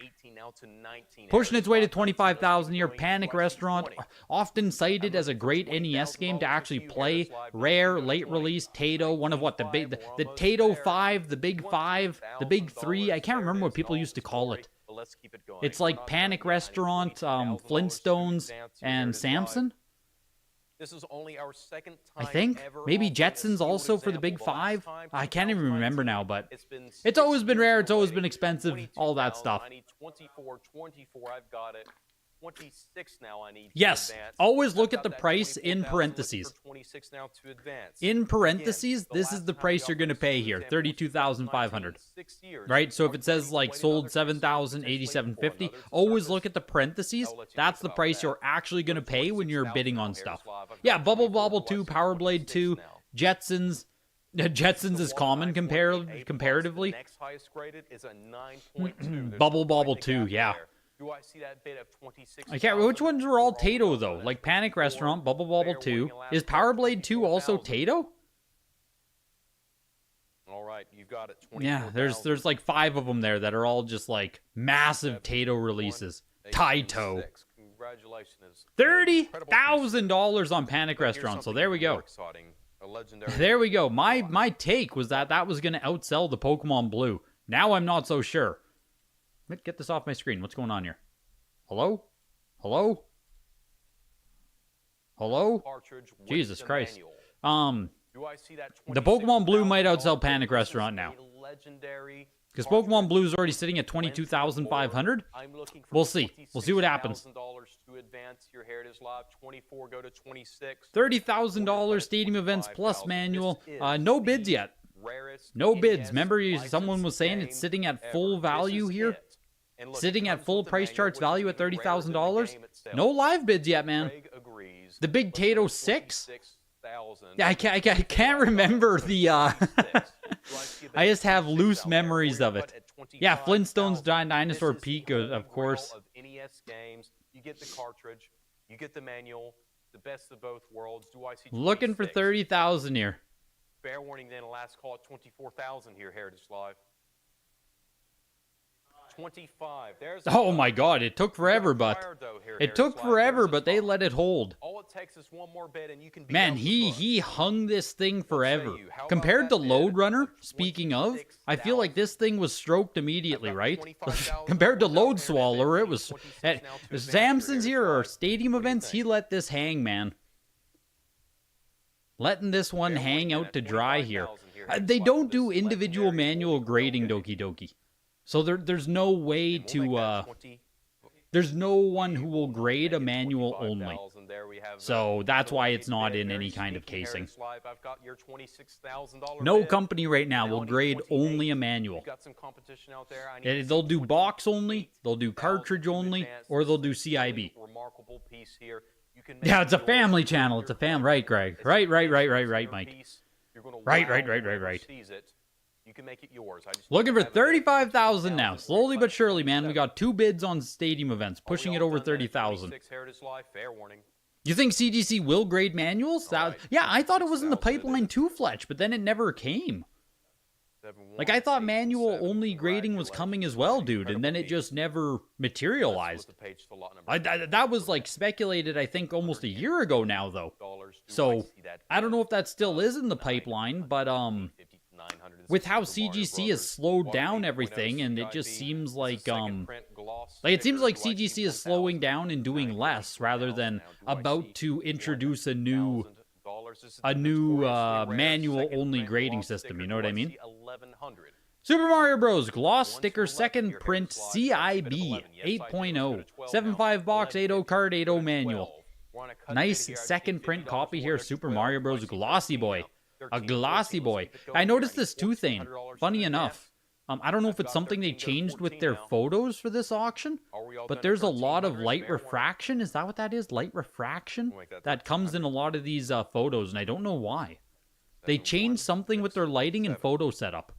Pushing its way to 25,000 here. Panic Restaurant, often cited as a great NES game to actually play. Rare, late release, Tato, one of what, the Tato 5, the Big 5, the Big 3. I can't remember what people used to call it. It's like Panic Restaurant, Flintstones, and Samson. This is only our second I time think. ever Maybe on Jetsons this. also for the Big 5. I can't even remember now, but it's always been rare, it's always been expensive, all that stuff. I need 24, I've got it. 26 now I need to Yes, advance. always look I've at the got that price in 24,000 parentheses. for 26 now to advance. In parentheses, Again, the this is last the time price we you're going to offered pay this here, example was 32,500. 6 years. Right? So if Our it says company's like waiting sold another 2 years, 7,000, potentially 87.50, for another always service. look at the parentheses. I'll let you That's think the about price that. you're actually going to pay when you're 26,000 bidding now, on Harris stuff. Live. I've got Yeah, Bubble 24, Bobble do I 2, see Power Blade 26 2, now? Jetsons. Jetsons is common comparatively. The next highest graded is a 9.2. Bubble Bobble 2, yeah. Do I see that bid of 26? I can't. Which ones were all Tato though? Like Panic Restaurant, Bubble Bobble 2. Is Power Blade 2 also Tato? All right, you've got it. Yeah, there's like 5 of them there that are all just like massive Tato releases. Taito. Congratulations. $30,000 on Panic Restaurant. So there we go. There we go. My take was that was going to outsell the Pokemon Blue. Now I'm not so sure. Get this off my screen. What's going on here? Hello? Hello? Hello? Jesus Christ. The Pokemon Blue might outsell Panic Restaurant now. Because Pokemon Blue is already sitting at 22,500. We'll see. We'll see what happens. $30,000 Stadium Events Plus manual. No bids yet. No bids. Remember, someone was saying it's sitting at full value here? Sitting at full price charts value at $30,000? No live bids yet, man. The Big Tato 6? Yeah, I can't remember the... I just have loose memories of it. Yeah, Flintstones Dinosaur Peak, of course. NES games. You get the cartridge. You get the manual. The best of both worlds. Do I see Looking for 30,000 here. Fair warning then, last call at 24,000 here, Heritage Live. 25. There's Oh my god, it took forever, but it took forever, but they let it hold. All it takes is one more bid and you can be Man, out the he book. hung this thing forever. you, how about Compared to that bid Load for Runner, speaking of, I feel like this thing was stroked immediately, right? Compared to Load Swaller, it was... Samson's here, or Stadium Events, he let this hang, man. Letting this one hang out to dry here. They don't do individual manual grading, Doki Doki. So there's no way to, there's no one who will grade a manual only. So that's why it's not in any kind of casing. No company right now will grade only a manual. They'll do box only, they'll do cartridge only, or they'll do CIB. Yeah, it's a family channel. It's a right, Greg. Right, Mike. Right. You can make it yours. Looking for 35,000 now. Slowly but surely, man. We got 2 bids on Stadium Events, pushing it over 30,000. You think CGC will grade manuals? Yeah, I thought it was in the pipeline too, Fletch, but then it never came. Like, I thought manual-only grading was coming as well, dude, and then it just never materialized. That was, like, speculated, I think, almost a year ago now, though. So, I don't know if that still is in the pipeline, but, with how CGC has slowed down everything, and it just seems like, it seems like CGC is slowing down and doing less, rather than about to introduce a new manual-only grading system, you know what I mean? Super Mario Bros. Gloss Sticker Second Print CIB 8.0. 7.5 box, 8.0 card, 8.0 manual. Nice second print copy here, Super Mario Bros. Glossy Boy. A glossy boy. I noticed this too, Thane. Funny enough. I don't know if it's something they changed with their photos for this auction, but there's a lot of light refraction. Is that what that is? Light refraction? That comes in a lot of these photos, and I don't know why. They changed something with their lighting and photo setup.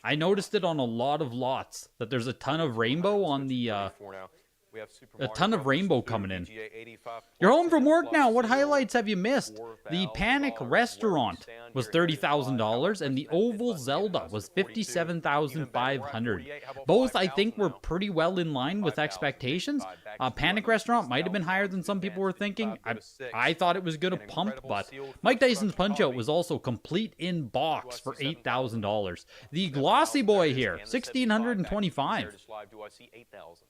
I noticed it on a lot of lots, that there's a ton of rainbow on the We have Super a Mario ton of Brothers rainbow 2, coming in. VGA 85 You're plus home from 10 work plus now. What 0, highlights have you missed? The Panic $4,000. Restaurant Where we was stand, your Heritage Live. $30,000, and the How about Oval pressing that bid button Zelda again? was Goes to 42. Even better, we're at 57,500. 48. How about Both, I 5,000 think, were now? pretty well in line with 5,000, expectations. 55, back to Panic 11, Restaurant might have been 6,000 higher now than to some people were advance, thinking. 55, go to 6. I thought it was going to An pump, incredible but sealed Mike first Tyson's production Punch-Out copy. was also complete in box Do for I see $8,000. The 7,000? Glossy Boy There it is here, again, the 1,625. Heritage Live. Do I see 8,000?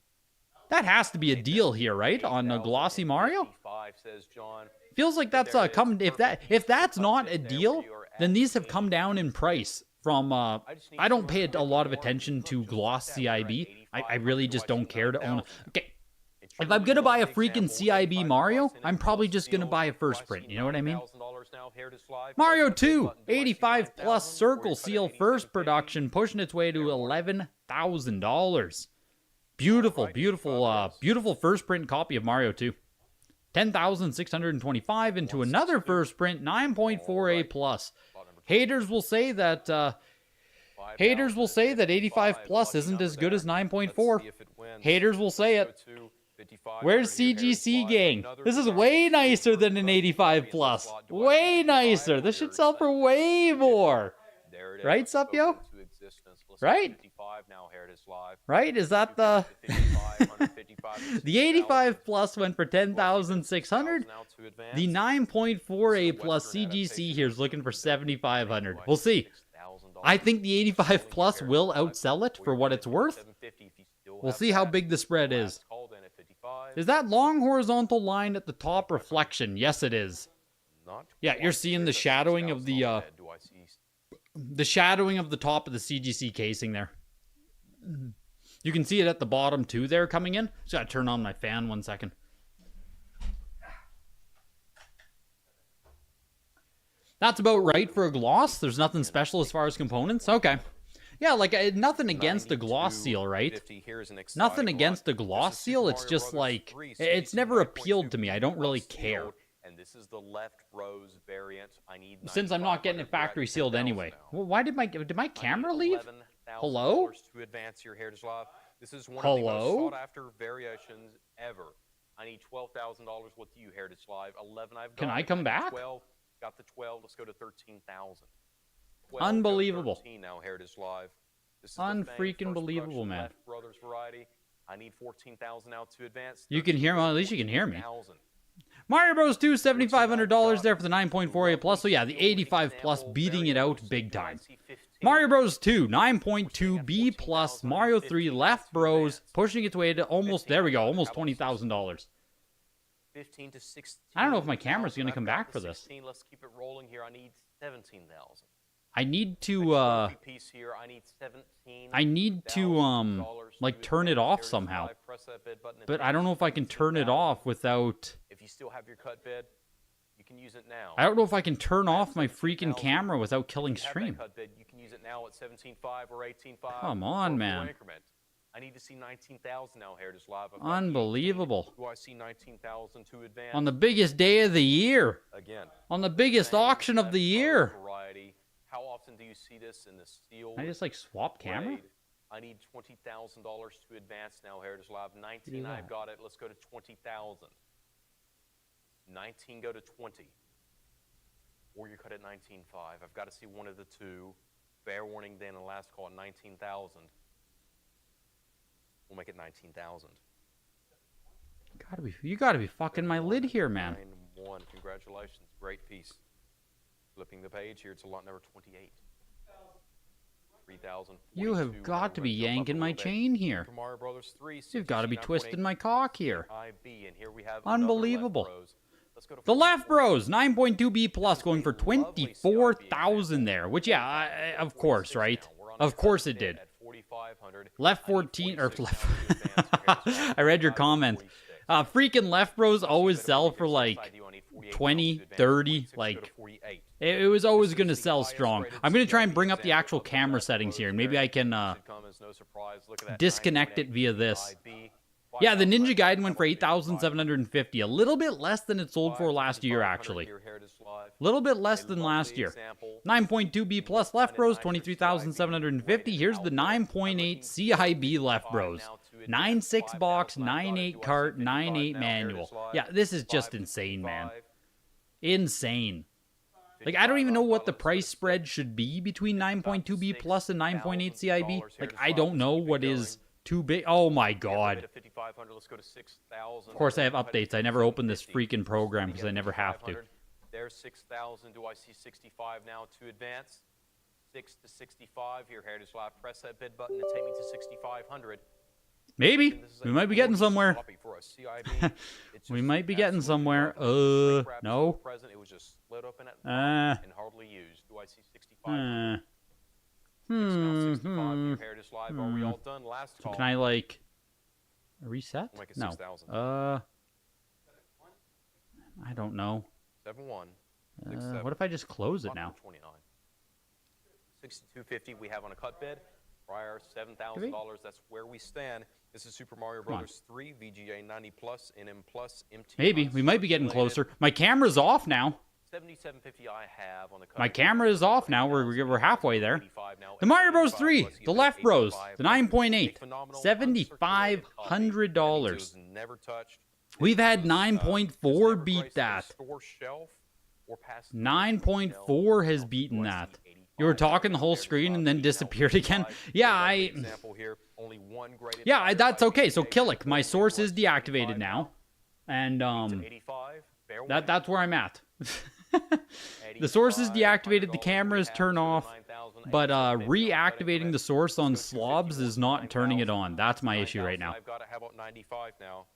That has to be a deal here, right? On a Glossy Mario? 8,055, says John. Feels like that's There it is. come. If that's not a There we deal, are at then these have come down in price. From just need I don't pay a 250 lot of more. attention Look, to just like Gloss that, we're at CIB. I 8,500. really Do just I don't see care to own. 9,000? Okay, It if truly I'm gonna buy a was freaking example, CIB 85 Mario, plus I'm probably plus just gonna sealed. buy a Do first I print. see You know what I mean? $9,000 now, Heritage Live? Mario Press that bid 2, button. Do I see 85 plus 9,000? Circle Or you cut Seal at first 87.50? production, pushing its way to There we are. $11,000. Beautiful, Alright, beautiful, 85 bids. beautiful first print copy of Mario 2. 10,625 into another first print, 9.4A plus. Lot number two. Haters will say that 85 plus Lucky isn't number as good there. as 9.4. Let's see if it wins. Haters will say it. Let's go to 55. Where's Here, Heritage CGC Live. gang? Another This is Mario way nicer than an Super 85 Copy plus. slot. Do I see Way 55 nicer. This should or sell for way more. There it is. Right, Supyo? Spoken to existence. Let's go Right? 55 now, Heritage Live. Right? Is that the 55, 155, the 85 plus went for 10,600? now to advance. The 9.4A plus Western CGC adaptation here is of looking for the 7,500. Do I We'll see see. $6,000? I think the 85 plus will outsell it for what it's worth. 750 if you still We'll have see how that. big the spread is. Last call then at 55. Is that long horizontal line at the top reflection? Yes, it is. Not Yeah, you're quite seeing there, the but shadowing of the, $6,000 do I see The shadowing of the top of the CGC casing there. You can see it at the bottom too there coming in. Just gotta turn on my fan 1 second. That's about right for a gloss. There's nothing special as far as components. Okay. Yeah, like nothing against a gloss seal, right? 92.50. Here's an exciting Nothing lot. against a This gloss is seal. Super It's Mario just Brothers like 3, it's CGC never appealed to 9.2 me. I don't really plus care. sealed, and this is the left rose variant. I need Since I'm not getting it 9,500. We're at factory sealed 10,000 anyway. now. Well, why did my camera leave? $11,000 Hello? to advance your Heritage Live. This is one Hello? of the most sought after variations ever. I need $12,000 with you, Heritage Live. 11 I've got. Can I come need back? 12. Got the 12. Let's go to 13,000. Unbelievable. 13 now, Heritage Live. This is the Unfreaking famed first believable, production man. Left Brothers variety. I need 14,000 now to advance. You can hear me. Well, at least you can hear me. 13,000. Mario Bros. 2, $7,500 there for the 9.48 plus. So yeah, the 85 plus beating it out big time. Mario Bros. 2, 9.2 B plus. Mario 3, Left Bros. Pushing its way to almost, there we go, almost $20,000. 15 to 16. I don't know if my camera's gonna come I've got back the for this. 16. Let's keep it rolling here. I need 17,000. I need Next to, trophy piece here. I need $17,000 like to turn it advance. off Heritage somehow. Live. Press that bid button. But I don't know if I can turn it off without, If you still have your cut bid, you can use it now. I don't know if I can turn off my freaking camera without killing If you have stream. that cut bid, you can use it now at 17.5 or 18.5. Come on, or man. increment. I need to see 19,000 now, Heritage Live. I've got 18. Unbelievable. Do I see 19,000 to advance? On the biggest day of the year. Again. On the biggest Same auction of the left year. variety. How often do you see this in the steel? Can I just like swap camera? blade? I need $20,000 to advance now, Heritage Live. 19, Yeah. I've got it. Let's go to 20,000. 19, go to 20. Or you cut at 19.5. I've got to see one of the two. Fair warning then, and last call at 19,000. We'll make it 19,000. You gotta be fucking my lid here, man. 9-1. Congratulations. Great piece. Flipping the page here, it's a lot number 28. 3,000. You have got to be yanking my chain here. Super Mario Brothers 3. You've got to be 69.8 twisting my cock here. IB, and here we have another Unbelievable. Left Bros. Let's go to The Left 44. Bros, 9.2 B plus, going for 24,000 there. Which, yeah, of course, right? Of course it did. At 4,500. Left 14 or left. I read your comment. Freaking Left Bros always sell for like 20, 30, like it was always going to sell strong. I'm going to try and bring up the actual camera settings here. Maybe I can disconnect it via this. Yeah, the Ninja Gaiden went for 8,750, a little bit less than it sold for last year, actually. A little bit less than last year. 9.2 B plus Left Bros, 23,750. Here's the 9.8 CIB Left Bros. 9.6 box, 9.8 cart, 9.8 manual. Yeah, this is just insane, man. Insane. Like, I don't even know what the price spread should be between 9.2B Plus and 9.8 CIB. Like, I don't know what is too big. Oh my god. Of course, I have updates. I never open this freaking program because I never have to. There's 6,000. Do I see 65 now to advance? 6 to 65 here, Heritage Live. Press that bid button to take me to 6,500. Maybe. We might be getting somewhere. We might be getting somewhere. No. It was just split open at and hardly used. Do I see 65? 65 Heritage Live. Are we all done? Last call. So can I, like, reset? We'll make it No. 6,000. I don't know. 7-1. What if I just close it now? 29. 6,250 we have on a cut bid. Prior $7,000. That's where we stand. This is Super Mario Brothers 3 VGA 90 Plus NM Plus MT. Maybe we might be getting closer. My camera's off now. 7750 I have on the cut. My camera is off now. We're halfway there. The Mario Bros 3, the Left Bros, the 9.8, $7,500. Never touched. We've had 9.4 beat that. 9.4 has beaten that. You were talking the whole screen and then disappeared again? Yeah, that's okay. So Killick, my source is deactivated now. And that's where I'm at. The source is deactivated, the camera is turned off, but reactivating the source on slobs is not turning it on. That's my issue right now.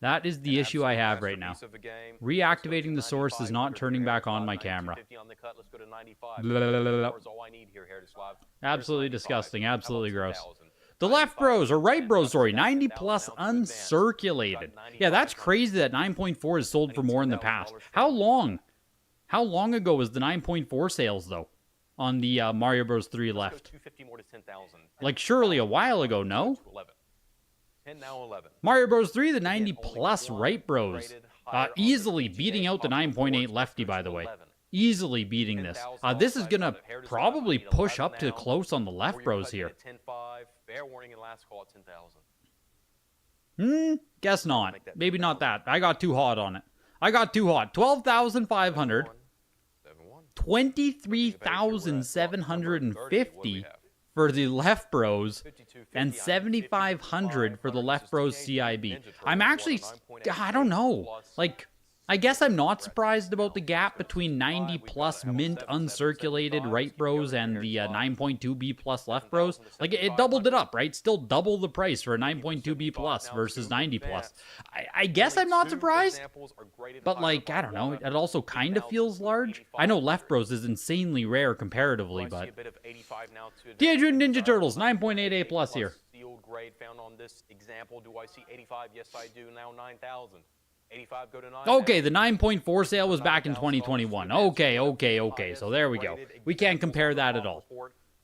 That is the issue I have right now. Reactivating the source is not turning back on my camera. Absolutely disgusting, absolutely gross. The Left Bros, or Right Bros, sorry, 90 Plus uncirculated. Yeah, that's crazy that 9.4 is sold for more in the past. How long? How long ago was the 9.4 sales, though, on the Mario Bros. 3 Left? Like, surely a while ago, no? 10 now 11. Mario Bros. 3, the 90 Plus Right Bros. Easily beating out the 9.8 Lefty, by the way. Easily beating this. This is going to probably push up to close on the Left Bros here. Fair warning and last call at 10,000. Guess not. Maybe not that. I got too hot on it. I got too hot. 12,500. 23,750 for the Left Bros and 7,500 for the Left Bros CIB. I'm actually, I don't know. Like, I guess I'm not surprised about the gap between 90 Plus mint uncirculated Right Bros and the 9.2B Plus Left Bros. Like, it doubled it up, right? Still double the price for a 9.2B Plus versus 90 Plus. I guess I'm not surprised, but, like, I don't know. It also kind of feels large. I know Left Bros is insanely rare comparatively, but Teenage Mutant Ninja Turtles 9.8A Plus here. Sealed grade found on this example. Do I see 85? Yes, I do. Now 9,000. 85 go to 9. Okay, the 9.4 sale was back in 2021. Okay. So there we go. We can't compare that at all.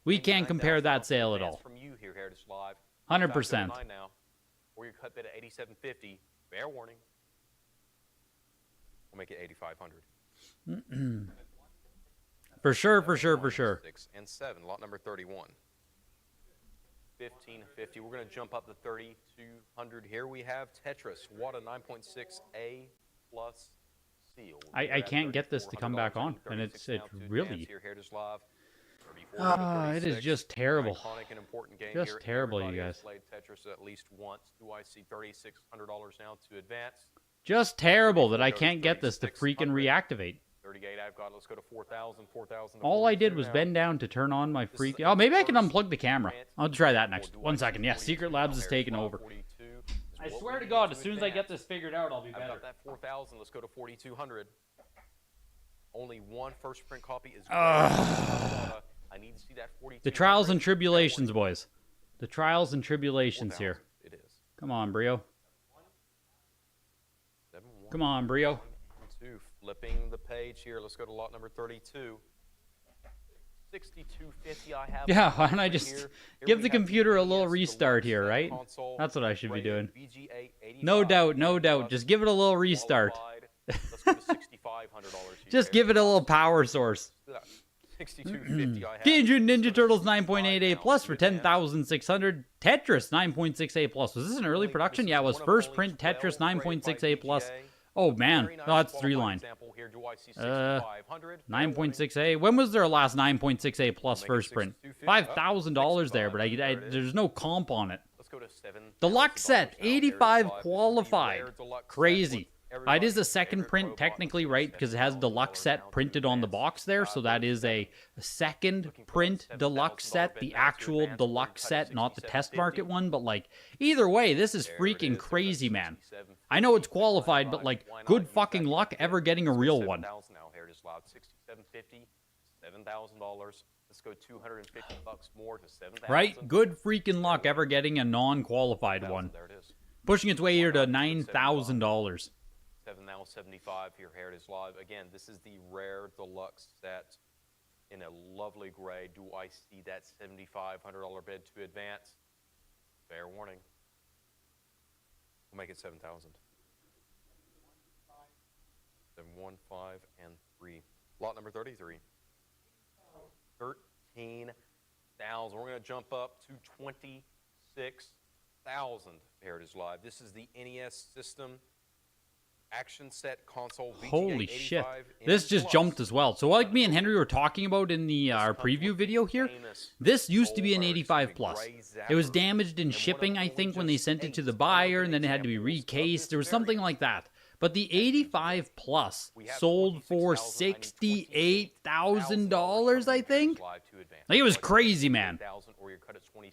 We can't compare that sale at all. 100%. Or your cut bid at 87.50. Fair warning. We'll make it 8,500. For sure. 6 and 7. Lot number 31. 1550. We're going to jump up to 3,200 here. We have Tetris Wada 9.6A Plus sealed. I can't get this to come back on, and it's really. It is just terrible. Just terrible, you guys. Tetris at least once. Do I see $3,600 now to advance? Just terrible that I can't get this to freaking reactivate. 38 I've got. Let's go to 4,000. 4,000. All I did was bend down to turn on my freaking... Oh, maybe I can unplug the camera. I'll try that next. 1 second. Yeah, Secret Labs is taking over. I swear to God, as soon as I get this figured out, I'll be better. I've got that 4,000. Let's go to 4,200. Only one first print copy is... I need to see that 42. The trials and tribulations, boys. The trials and tribulations here. It is. Come on, Brio. Come on, Brio. Flipping the page here. Let's go to lot number 32. 6250 I have. Yeah, why don't I just give the computer a little restart here, right? That's what I should be doing. No doubt. Just give it a little restart. Let's go to $6,500. Just give it a little power source. 6250 I have. Teenage Mutant Ninja Turtles 9.8A Plus for 10,600. Tetris 9.6A Plus. Was this an early production? Yeah, it was first print Tetris 9.6A Plus. Oh man, no, that's 3 line. 9.6A. When was their last 9.6A Plus first print? $5,000 there, but there's no comp on it. Deluxe set, 85 qualified. Crazy. It is a second print technically, right? Because it has deluxe set printed on the box there, so that is a second print deluxe set, the actual deluxe set, not the test market one. But like, either way, this is freaking crazy, man. I know it's qualified, but like, good fucking luck ever getting a real one. $7,000. Let's go $250 more to $7,000. Right? Good freaking luck ever getting a non-qualified one. There it is. Pushing its way here to $9,000. $7,075 here, Heritage Live. Again, this is the rare deluxe set in a lovely gray. Do I see that $7,500 bid to advance? Fair warning. We'll make it 7,000. 715 and 3. Lot number 33. 13,000. We're going to jump up to 26,000 Heritage Live. This is the NES system. Action set console VGA Holy shit. 85 This just Plus. jumped as well. So like me and Henry were talking about in the our preview video here, this used to be an 85 plus. It was damaged in shipping, I think, when they sent it to the buyer, and then it had to be recased. There was something like that. But the 85 plus sold for $68,000, I think. Like, it was crazy, man.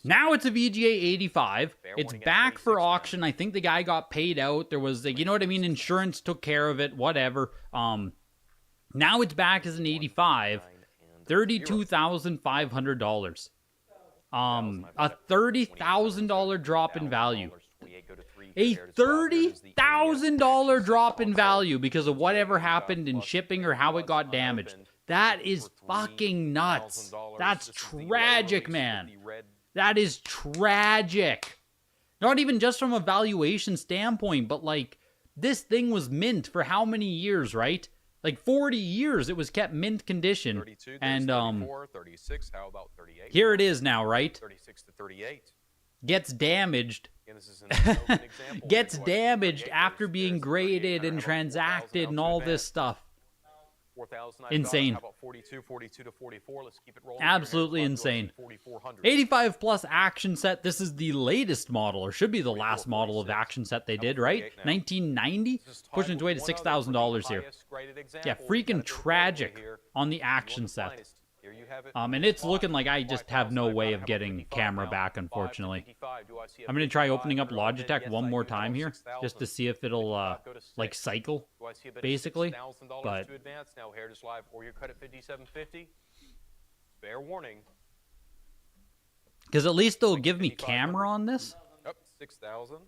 Now it's a VGA 85. It's back for auction. I think the guy got paid out. There was, like, you know what I mean? Insurance took care of it, whatever. Now it's back as an 85. $32,500. A $30,000 drop in value. A $30,000 drop in value because of whatever happened in shipping or how it got damaged. That is fucking nuts. That's tragic, man. That is tragic. Not even just from a valuation standpoint, but like, this thing was mint for how many years, right? Like 40 years it was kept mint condition. 32, and 34, 36, how about 38? here it is now, right? 36 to 38. Gets damaged. Again, this is an open example. Gets damaged after being graded and transacted and all this stuff. 4,000 Insane. How about 42, 42 to 44? Let's keep it rolling. Absolutely insane. 4,400. 85 plus action set. This is the latest model, or should be the last model of action set they did, right? 1990? Pushing its way to $6,000 here. Yeah, freaking tragic on the action set. And it's looking like I just have no way of getting camera back, unfortunately. I'm going to try opening up Logitech one more time here, just to see if it'll, like, cycle, basically. But now Heritage Live or your cut at 5750. Fair warning. because at least they'll give me camera on this. Up 6,000.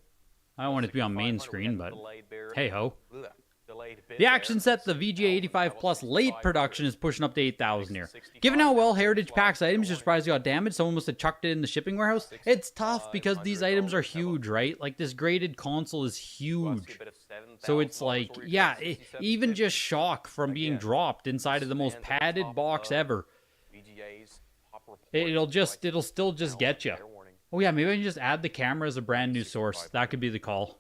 I don't want it to be on main screen, but hey-ho. Delayed bid The action there. set, the VGA 85 Plus late production, is pushing up to 8,000 here. Given how well Heritage packs items, you're surprised you got damaged. Someone must have chucked it in the shipping warehouse. It's tough because these items are huge, right? Like, this graded console is huge. So it's like, yeah, even just shock from being dropped inside of the most padded box ever. It'll still just get you. Oh yeah, maybe I can just add the camera as a brand new source. That could be the call.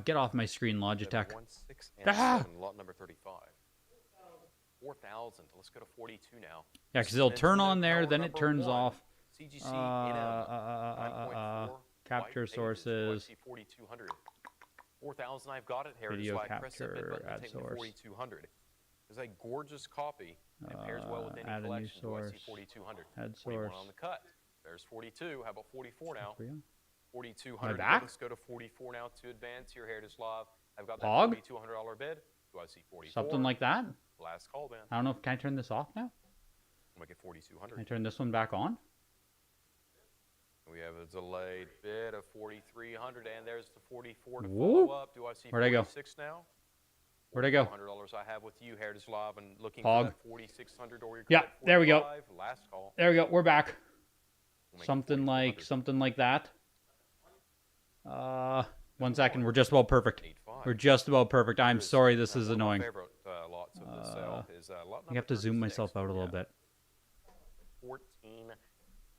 Get off my screen, Logitech. 16 and 7, lot number 35. 4,000. Let's go to 42 now. Yeah, because it'll turn on there, then it turns off. CGC Capture sources. 4,200. 4,000. I've got it. Heritage Video Live. Press that bid capture, button to add take me source. 4,200. It's a gorgeous copy. It pairs well with any add a new collection. Do I see source. 4,200? Add 41 source. on the cut. There's 42. How about 44 now? 4,200. back? Let's go to 44 now to advance your Heritage Live. I've got Pog? that $4,200 bid. Do I see 44? Something like that. Last call, man. I don't know if, can I turn this off now? I'll make it Can I 4,200. turn this one back on? We have a delayed bid of 4,300, and there's the 44 to Woo. follow up. Do I see Where'd I go? 46 now? Where'd I go? $400 I have with you, Heritage Live, and looking Pog. for that 4,600 or your Yeah, credit there we go. 45. Last call. There we go. We're back. We'll make it Something 4,400. like that. 1 second. We're just about perfect. 8,500. We're just about perfect. I'm sorry this is One of my annoying. favorite lots of of the sale is lot I number have to zoom 36. myself out a little bit. 14,000.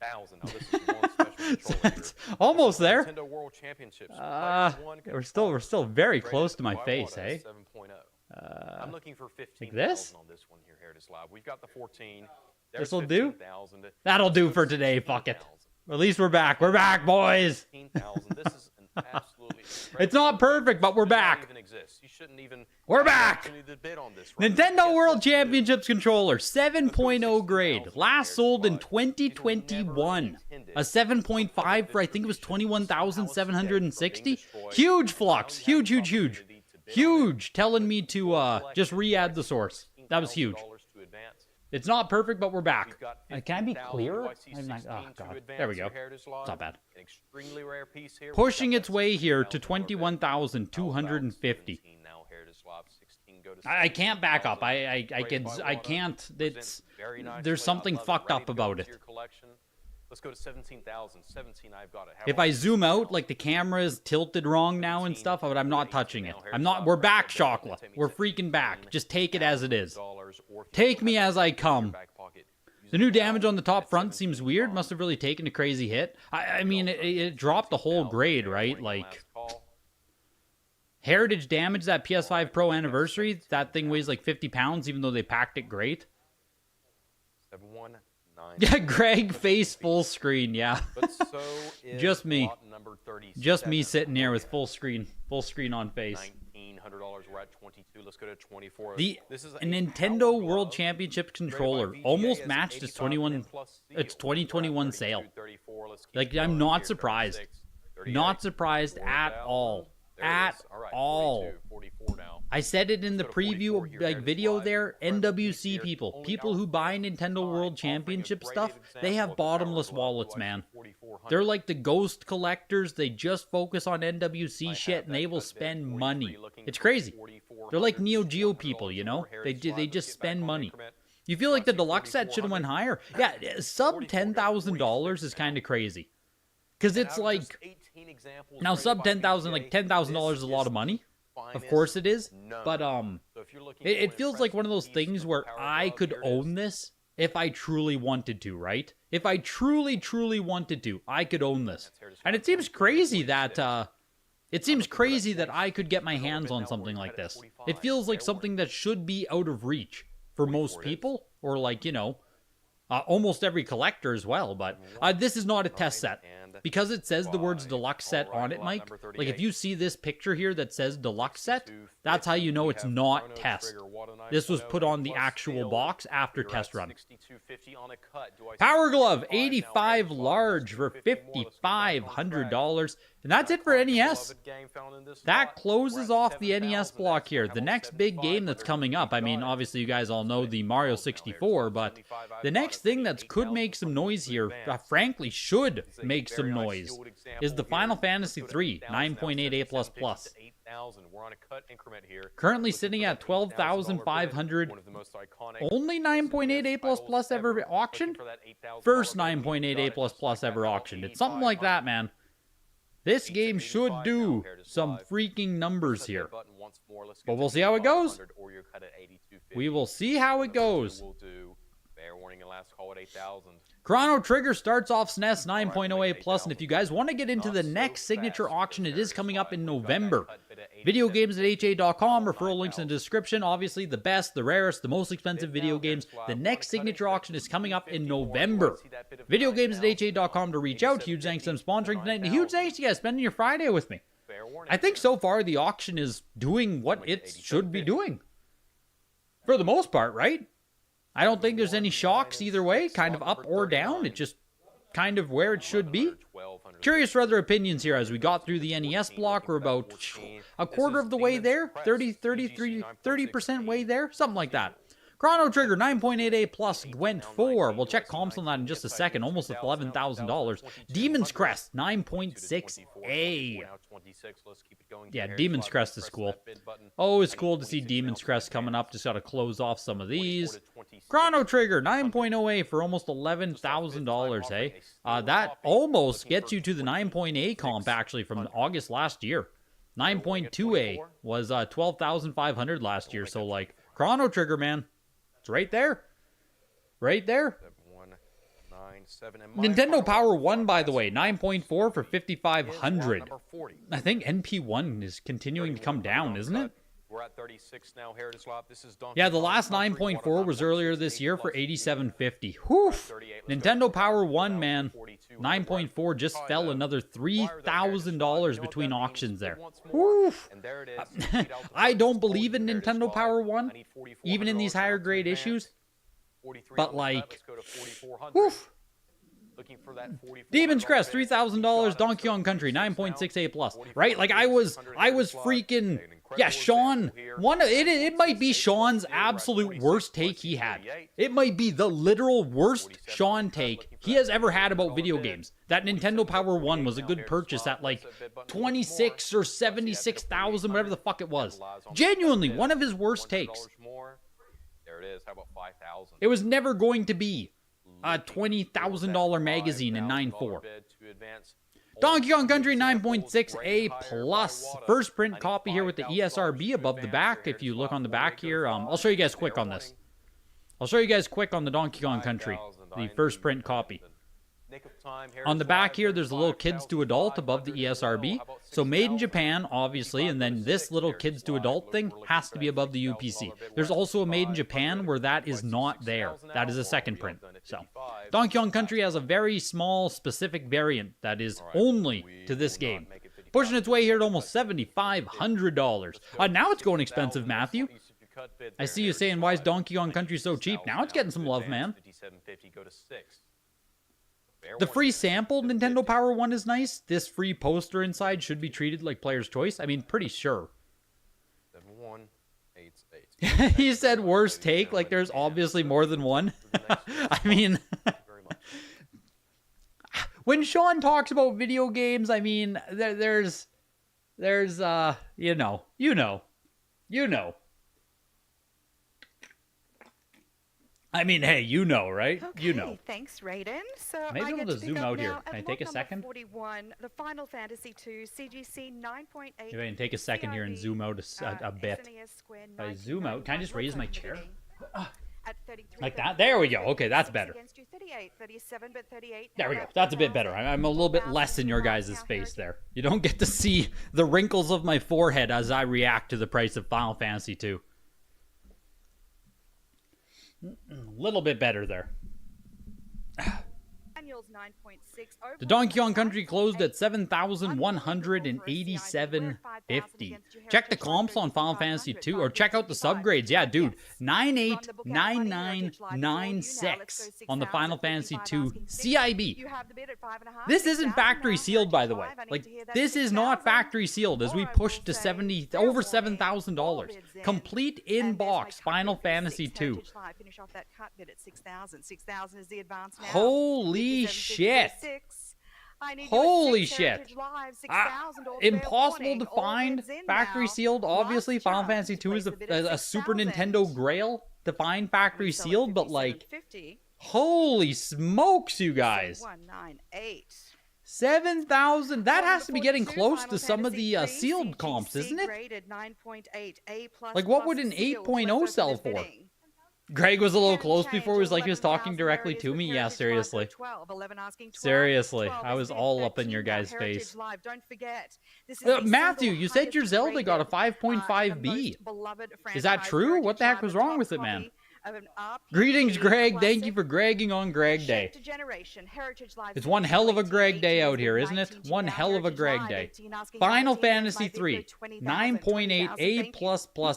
Now this is one special controller That's here. almost This is there. Nintendo World Championships. We're still very close to my face, hey? eh? 7.0. I'm looking for 15,000 this? on this one here, Heritage Live. We've got the 14. This'll do? 15,000. That'll do for today. Fuck it. At least we're back. We're back, boys. 15,000. This is an absolutely. It's not perfect, but we're back. Even exist. You shouldn't even. We're back. To bid on this right Nintendo now. World Championships controller, 7.0 grade. Last sold in 2021. A 7.5 for I think it was 21,760. Huge flux. Huge, huge, huge. Huge. Telling me to just re-add the source. That was huge. It's not perfect, but we're back. Can I be clearer? Oh, God. There we go. It's not bad. Pushing its way here to 21,250. I can't back up. I can't. There's something fucked up about it. Let's go to 17,000. 17, I've got it. If I zoom out, like the camera is tilted wrong now and stuff, but I'm not touching it. We're back, Shokla. We're freaking back. Just take it as it is. Take me as I come. The new damage on the top front seems weird. Must have really taken a crazy hit. I mean, it dropped the whole grade, right? Like, Heritage damage, that PS5 Pro anniversary, that thing weighs like 50 pounds, even though they packed it great. 719. Yeah, Greg face full screen, yeah. But so is Just me. lot number 37. Just me sitting here with full screen on face. $1,900. We're at 22. Let's go to 24. This is a Nintendo World Championship controller almost matched its 2021 sale. Like, I'm not surprised. Not surprised at all. At all. 44 now. I said it in the preview like video there. NWC people who buy Nintendo World Championship stuff, they have bottomless wallets, man. They're like the ghost collectors. They just focus on NWC shit and they will spend money. It's crazy. They're like Neo Geo people, you know? They just spend money. You feel like the deluxe set should have went higher? Yeah, sub $10,000 is kind of crazy. Because it's like, now sub 10,000, like $10,000 is a lot of money. Of course it is. But it feels like one of those things where I could own this if I truly wanted to, right? If I truly wanted to, I could own this. And it seems crazy that I could get my hands on something like this. It feels like something that should be out of reach for most people, or like, you know, almost every collector as well. But this is not a test set. Because it says the words deluxe set on it, Mike, like if you see this picture here that says deluxe set, that's how you know it's not test. This was put on the actual box after test run. Power Glove, 85 large for $5,500. And that's it for NES. That closes off the NES block here. The next big game that's coming up, I mean, obviously you guys all know the Mario 64, but the next thing that could make some noise here, frankly should make some noise, is the Final Fantasy III 9.8A++. Currently sitting at 12,500. Only 9.8A++ ever auctioned? First 9.8A++ ever auctioned. It's something like that, man. This game should do some freaking numbers here. But we'll see how it goes. We will see how it goes. Chrono Trigger starts off SNES 9.0A+, and if you guys want to get into the next signature auction, it is coming up in November. Videogames@ha.com, referral links in the description. Obviously, the best, the rarest, the most expensive video games. The next signature auction is coming up in November. Videogames@ha.com to reach out. Huge thanks to them sponsoring tonight, and a huge thanks to you guys spending your Friday with me. I think so far the auction is doing what it should be doing. For the most part, right? I don't think there's any shocks either way, kind of up or down. It's just kind of where it should be. Curious for other opinions here as we got through the NES block. We're about a quarter of the way there, 30% way there, something like that. Chrono Trigger 9.8A+ went for, we'll check comps on that in just a second, almost $11,000. Demon's Crest 9.6A. Yeah, Demon's Crest is cool. Oh, it's cool to see Demon's Crest coming up. Just got to close off some of these. Chrono Trigger 9.0A for almost $11,000, hey? That almost gets you to the 9.A comp, actually, from August last year. 9.2A was $12,500 last year, so like Chrono Trigger, man. It's right there. Right there. 7197. And Nintendo Power 1, by the way, 9.4 for 5,500. number 40. I think NP1 is continuing to come down, isn't it? We're at 36 now, Heritage Live. This is Donkey Yeah, the Kong last Country, 9.4 was earlier this year for 87.50. Whew. Nintendo Power 1, man. 9.4 just fell another $3,000 between auctions there. Whew. And there it is. I don't believe in Nintendo Power 1, even in these higher grade issues. But like, whew. Looking for that Demon's Crest, $3,000. Donkey Kong Country, 9.68 plus. Right? Like I was freaking, yeah. Sean, it might be Sean's absolute worst take he had. It might be the literal worst Sean take he has ever had about video games. That Nintendo Power 1 was a good purchase at like 26 or 76,000, whatever the fuck it was. Genuinely, one of his worst takes. There it is. How about 5,000? It was never going to be a $20,000 magazine in 9.4. Donkey Kong Country 9.6 plus. First print copy here with the ESRB above the back. If you look on the back here, I'll show you guys quick on this. I'll show you guys quick on the Donkey Kong Country, the first print copy. On the back here, there's a little kids to adult above the ESRB. So made in Japan, obviously, and then this little kids to adult thing has to be above the UPC. There's also a made in Japan where that is not there. That is a second print. So Donkey Kong Country has a very small, specific variant that is only to this game. Pushing its way here to almost $7,500. Now it's going expensive, Matthew. I see you saying, why is Donkey Kong Country so cheap? Now it's getting some love, man. The free sample Nintendo Power 1 is nice. This free poster inside should be treated like player's choice. I mean, pretty sure. 7188. He said worst take, like there's obviously more than one. I mean, when Sean talks about video games, I mean, there's you know. I mean, hey, you know, right? Okay, you know. Thanks, Raiden. So Maybe I I'll get just to zoom pick out up here. now Can I at take a lot second? number 41, the Final Fantasy II CGC 9.8. Maybe I can take a second here and zoom out a bit. If I zoom out, can I just raise my chair? Like that? There we go. Okay, that's better. There we go. That's a bit better. I'm a little bit less in your guys' face there. You don't get to see the wrinkles of my forehead as I react to the price of Final Fantasy II. A little bit better there. The Donkey Kong Country closed at $7,187.50. Check the comps on Final Fantasy II, or check out the subgrades. Yeah, dude, 989996 on the Final Fantasy II CIB. This isn't factory sealed, by the way. Like, this is not factory sealed as we push to over $7,000. Complete in-box Final Fantasy II. Holy shit. Holy shit. Impossible to find factory sealed. Obviously, Final Fantasy II is a Super Nintendo grail to find factory sealed, but like, holy smokes, you guys. 7,000. That has to be getting close to some of the sealed comps, isn't it? Like, what would an 8.0 sell for? Greg was a little close before. He was talking directly to me. Yeah, seriously. Seriously, I was all up in your guys' face. Matthew, you said your Zelda got a 5.5B. Is that true? What the heck was wrong with it, man? Greetings, Greg. Thank you for Gregging on Greg Day. It's one hell of a Greg Day out here, isn't it? One hell of a Greg Day. Final Fantasy III, 9.8 A++.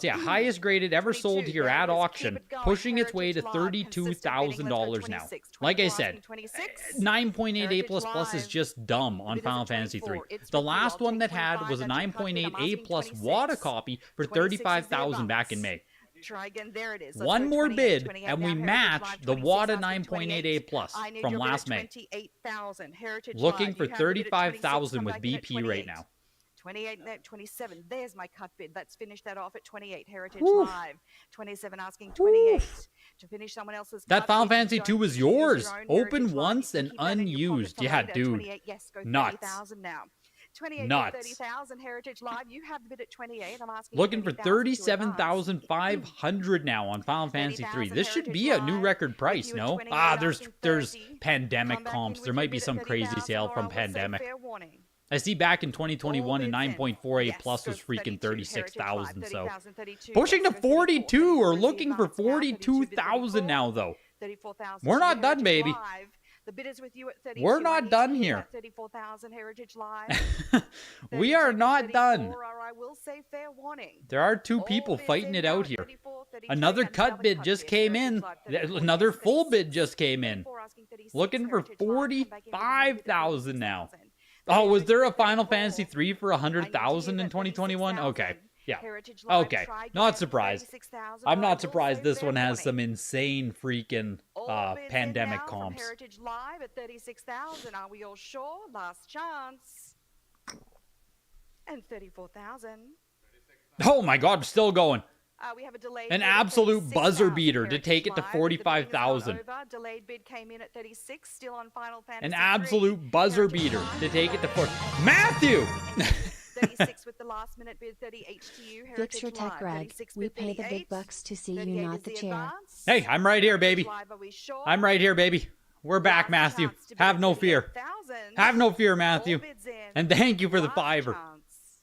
Yeah, highest graded ever sold here at auction, pushing its way to $32,000 now. Like I said, 9.8 A++ is just dumb on Final Fantasy III. The last one that had was a 9.8 A+ WADA copy for $35,000 back in May. Try again. There it is. One more bid, and we match the WADA 9.8 A+ from last May. Looking for $35,000 with BP right now. 28 and 27. There's my cut bid. Let's finish that off at 28. Heritage Woo. Live. 27 asking 28 Woo. to finish someone else's. That cut Final bid. Fantasy II was yours. Open once and unused. Yeah, dude. Yes, go Nuts. 30,000 now. 28 Nuts. 30,000 Heritage Live. You have the bid at 28. I'm asking Looking for 30,000 to advance. 37,500 now on Final Fantasy 3. This should Heritage be a new Live. record With price, you at no? 28, There's asking 30. pandemic Come back comps. in There with might your be bid at some crazy 30,000, sale or from I will say pandemic. fair warning. I see back in 2021 a All bids in. 9.48 Yes, plus was goes freaking 32, Heritage Live, 36,000. So 30,000, 32, pushing to yes, goes 34, 42 or 34 is the looking for advance now, 32 bid 42,000 now 34, though. 34,000 We're to not you, done, Heritage baby. Live. The bid is with you at 32. We're I not need to done hear here. that 34,000 Heritage Live. We are 32 not 34, done. Or I will say fair warning. There are two All people bids fighting in it now out at here. 34, 32, Another and cut another bid cut just bid, came Heritage in. Live, 34, Another yes, full 36. bid just came in. 34 asking 36, Looking for Heritage Live, come back in with a bid at 45,000 now. 36,000. Oh, was there a 34. Final Fantasy 3 for I need to 100,000 hear in that 2021? 36,000. Okay. Yeah. Heritage Live, Okay. try Not again, surprised. 36,000, I'm or I not will surprised say this fair one has warning. some insane freaking All bids in pandemic now from comps. Heritage Live at 36,000. Are we all sure? Last chance. And 34,000. Oh my god, still going. We have a delayed An bid at absolute 36,000, buzzer beater to Heritage take it to Live. The bidding is not 45,000. over. Delayed bid came in at 36, still on Final Fantasy An 3. absolute buzzer Heritage beater Live, to take it to 4. 35,000. Matthew! 36 with the last minute bid, 38 to you, Fix Heritage your tech, Live. Greg. 36 We bid, pay the 38. big bucks to see you, 38 not is the the chair. advance. Hey, I'm right here, Heritage baby. Live, are we sure? I'm right here, baby. We're back, Last Matthew. chance to bid Have at no fear. 38,000. Have no fear, All Matthew. bids in. And thank you for the Last fiver. chance.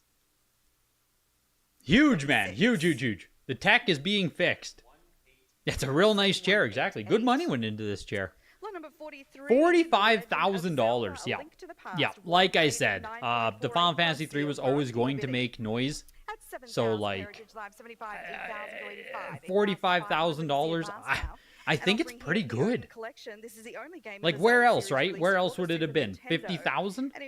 Huge, man. Huge, huge, huge. The tech is being fixed. It's a real nice chair, exactly. Good money went into this chair. Lot number 43. $45,000, yeah. Link to the Past. Yeah, like I said, 9.48 the Final Fantasy 3 was plus always seal going to bidding. make noise. At 7,000, So, like, Heritage Live, 75, 8,000 to 85. $45,000. I think it's pretty good. Collection. This is the only game in Like, the where Zelda else, series right? released Where for else the would it have Super been? Nintendo 50,000? And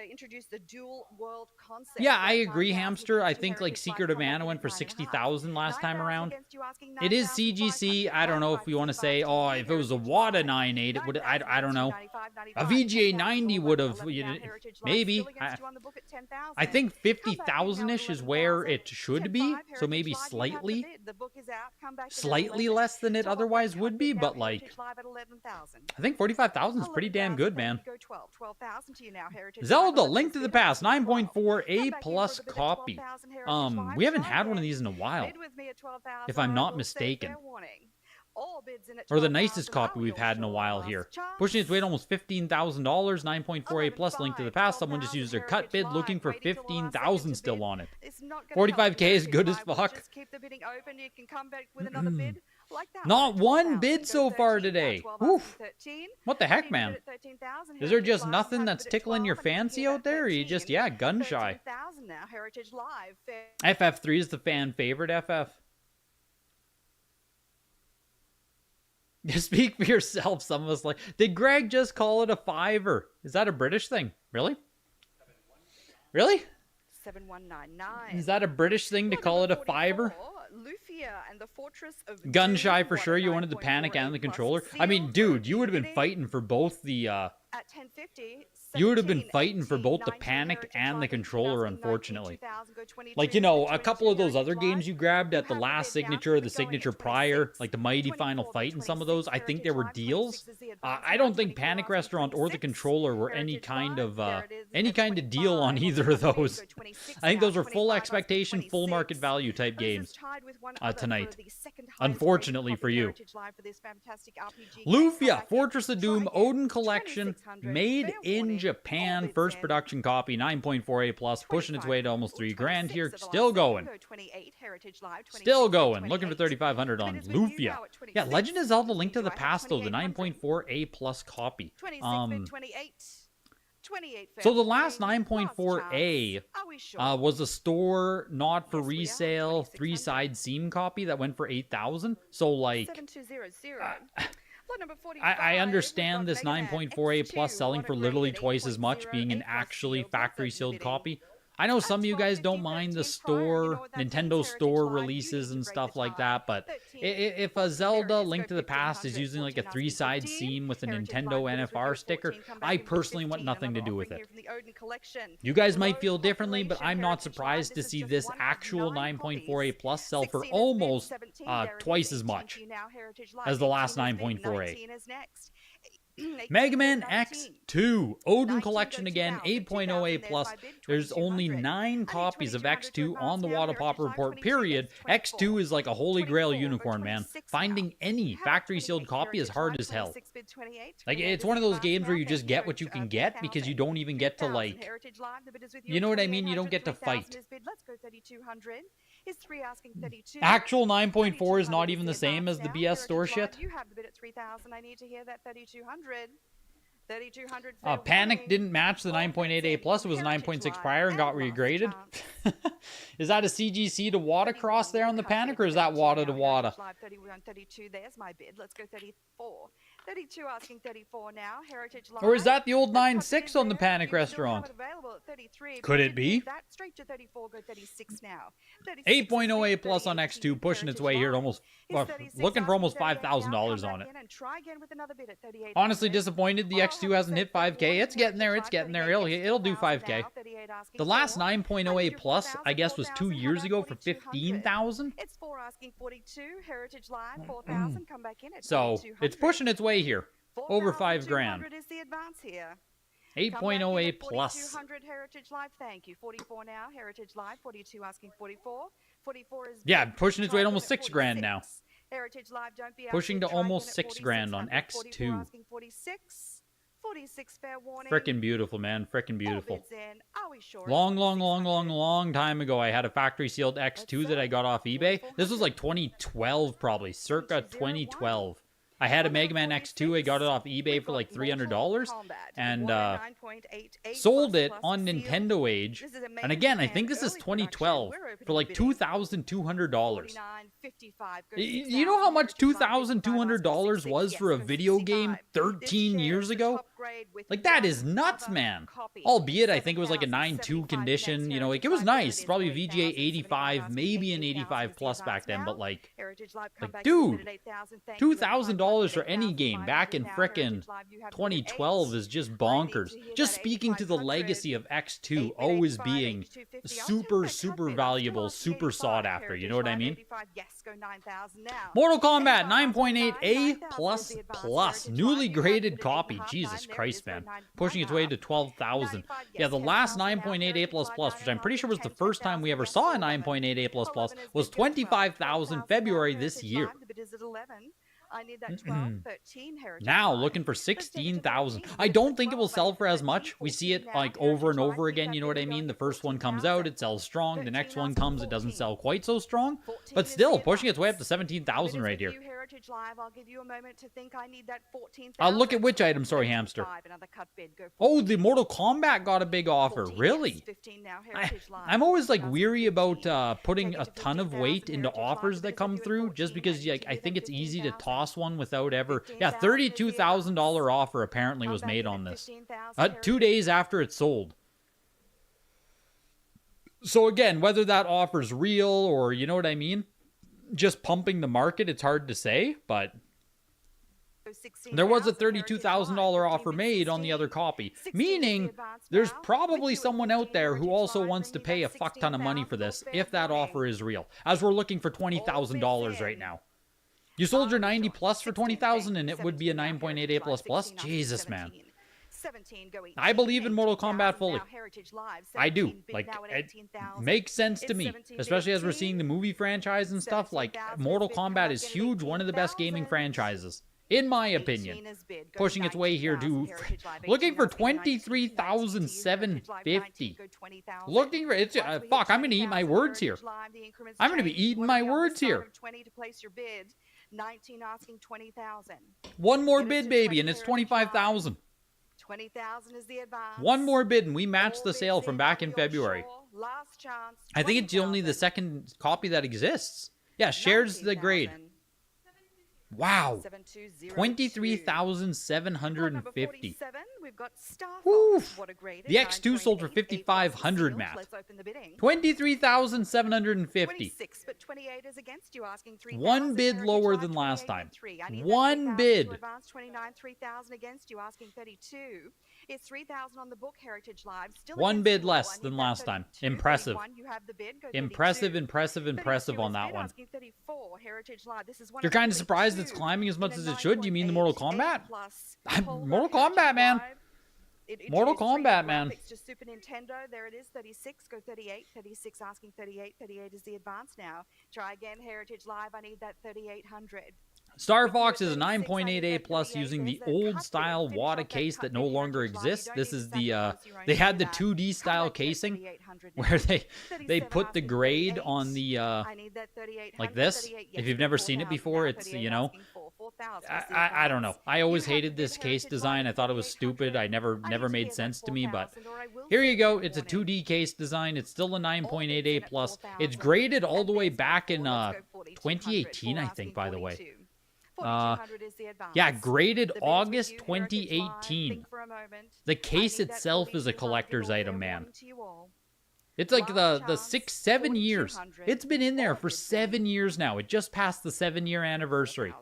introduced the dual world concept. Yeah, I That agree, 5,000 Hamster. I against you, think, like, Heritage Live, Secret of come back Mana in went at for 9.5. 60,000 last time 9,000 around. against you, asking It is CGC. I don't know if we want to say, oh, if it was a WADA 9.8, it would. I don't know. A VGA 90 would have, maybe. I think 50,000-ish is where it should be, so maybe slightly less than it otherwise would be, but like, I think 45,000 is pretty damn good, man. Zelda, Link to the Past, 9.4 A plus copy. We haven't had one of these in a while, if I'm not mistaken. Or the nicest copy we've had in a while here. Pushing its weight almost $15,000, 9.4 A plus Link to the Past. Someone just used their cut bid looking for 15,000 still on it. 45K is good as fuck. Not one bid so far today. Oof. What the heck, man? Is there just nothing that's tickling your fancy out there? Or you just, yeah, gun shy? FF3 is the fan favorite, FF. Speak for yourself, some of us like. Did Greg just call it a fiver? Is that a British thing? Really? Really? 7199. Is that a British thing to call it a fiver? Lufia and the Fortress of Gun shy Doom, for sure. You wanted the panic and the controller. I mean, dude, you would have been fighting for both the at 1050. you would have been fighting for both the panic and the controller, unfortunately. Like, you know, a couple of those other games you grabbed at the last signature or the signature prior, like the Mighty Final Fight and some of those, I think there were deals. I don't think Panic Restaurant or the controller were any kind of deal on either of those. I think those were full expectation, full market value type games tonight. Unfortunately for you. Lufia, Fortress of Doom, Odin Collection, made in Japan, first production copy, 9.4 A plus, pushing its way to almost $3,000 here. Still going. Still going. Looking for 3,500 on Lufia. Yeah, Legend of Zelda: Link to the Past though, the 9.4 A plus copy. So the last 9.4A was a store not for resale 3-side seam copy that went for 8,000. So like, I understand this 9.4A plus selling for literally twice as much, being an actually factory sealed copy. I know some of you guys don't mind the store, Nintendo store releases and stuff like that, but if a Zelda Link to the Past is using like a 3-side seam with a Nintendo NFR sticker, I personally want nothing to do with it. You guys might feel differently, but I'm not surprised to see this actual 9.4A plus sell for almost twice as much as the last 9.4A. Mega Man X2, Odin Collection again, 8.0 A+. There's only 9 copies of X2 on the Wada Popper report, period. X2 is like a holy grail unicorn, man. Finding any factory sealed copy is hard as hell. Like, it's one of those games where you just get what you can get because you don't even get to, like, you know what I mean? You don't get to fight. Actual 9.4 is not even the same as the BS store shit. You have the bid at 3,000. I need to hear that 3,200. 3,200. Panic didn't match the 9.8 A+. It was 9.6 prior and got regraded. Is that a CGC to Wada cross there on the Panic, or is that Wada to Wada? 32, there's my bid. Let's go 34. 32 asking 34 now. Heritage Live. Or is that the old 9.6 on the Panic restaurant? Could it be? That straight to 34, go 36 now. 8.0 A+ on X2, pushing its way here to almost, looking for almost $5,000 on it. Honestly disappointed the X2 hasn't hit 5K. It's getting there, it's getting there. It'll do 5K. The last 9.0 A+, I guess, was 2 years ago for 15,000. It's 4 asking 42. Heritage Live 4,000. Come back in at So it's pushing its way here, over 5 grand. Is the advance here. 8.0 A+. 4,200 Heritage Live, thank you. 44 now, Heritage Live, 42 asking 44. 44 is Yeah, pushing its way to almost 6 grand now. Heritage Live, don't be Pushing to almost 6 grand on X2. 46. 46 fair warning. Frickin' beautiful, man. Frickin' beautiful. Long time ago, I had a factory sealed X2 that I got off eBay. This was like 2012, probably. Circa 2012. I had a Mega Man X2. I got it off eBay for like $300 and sold it on Nintendo Age. And again, I think this is 2012 for like $2,200. You know how much $2,200 was for a video game 13 years ago? Like, that is nuts, man. Albeit, I think it was like a 9.2 condition. You know, like, it was nice. Probably VGA 85, maybe an 85 plus back then. But like dude, $2,000 for any game back in frickin' 2012 is just bonkers. Just speaking to the legacy of X2 always being super, super valuable, super sought after. You know what I mean? Mortal Kombat 9.8 A++, newly graded copy. Jesus Christ, man. Pushing its way to 12,000. Yeah, the last 9.8 A++, which I'm pretty sure was the first time we ever saw a 9.8 A++, was 25,000 February this year. I need that 12, 13 Heritage Now Live. looking for 16,000. I don't think it will sell for as much. We see it like over and over again. You know what I mean? The first one comes out, it sells strong. The next one comes, it doesn't sell quite so strong. But still, pushing its way up to 17,000 right here. I'll give you a moment to think. I need that 14,000. I'll look at which item. Sorry, hamster. Oh, the Mortal Kombat got a big offer. Really? I'm always like weary about putting a ton of weight into offers that come through, just because like I think it's easy to toss one without ever. Yeah, $32,000 offer apparently was made on this 2 days after it sold. So again, whether that offer's real or, you know what I mean, just pumping the market, it's hard to say, but there was a $32,000 offer made on the other copy, meaning there's probably someone out there who also wants to pay a fuck ton of money for this if that offer is real, as we're looking for $20,000 right now. You sold your 90 plus for 20,000 and it would be a 9.8 A++? Jesus, man. I believe in Mortal Kombat fully. I do. Like, it makes sense to me, especially as we're seeing the movie franchise and stuff. Like, Mortal Kombat is huge, one of the best gaming franchises, in my opinion. Pushing its way here to, looking for 23,750. Looking for, it's, fuck, I'm going to eat my words here. I'm going to be eating my words here. 19 asking 20,000. One more bid, baby, and it's 25,000. 20,000 is the advance. One more bid, and we match the sale from back in February. Last chance. I think it's only the second copy that exists. Yeah, shares the grade. Wow. 23,750. We've got Woof. What a grade. The X2 sold for 5,500, Matt. 23,750. But 28 is against you, asking 3,000. One bid lower than last time. One bid. 29, 3,000 against you, asking 32. It's 3,000 on the book, Heritage Live. Still One against bid you less all. I than need that last time. 32, Impressive. 31. You have the bid. Go Impressive, 32. impressive, impressive 32 on is that bid, one. asking 34, Heritage Live. This is one You're of kind of only surprised it's two climbing as in much a as it should. Do you mean the Mortal 9.8 Kombat? plus Mortal holder, Kombat, man. Heritage Live. It Mortal introduced free Kombat, man. graphics to Super Nintendo. There it is, 36. Go 38. 36 asking 38. 38 is the advance now. Try again, Heritage Live. I need that 3,800. Star Fox is a 9.88 plus using the old style WATA case that no longer exists. This is the they had the 2D style casing where they put the grade on the like this. If you've never seen it before, it's, you know, I don't know. I always hated this case design. I thought it was stupid. I never made sense to me, but here you go. It's a 2D case design. It's still a 9.88 plus. It's graded all the way back in 2018, I think, by the way. Yeah, graded August 2018. The case itself is a collector's item, man. It's like the 6-7 years. It's been in there for 7 years now. It just passed the 7-year anniversary.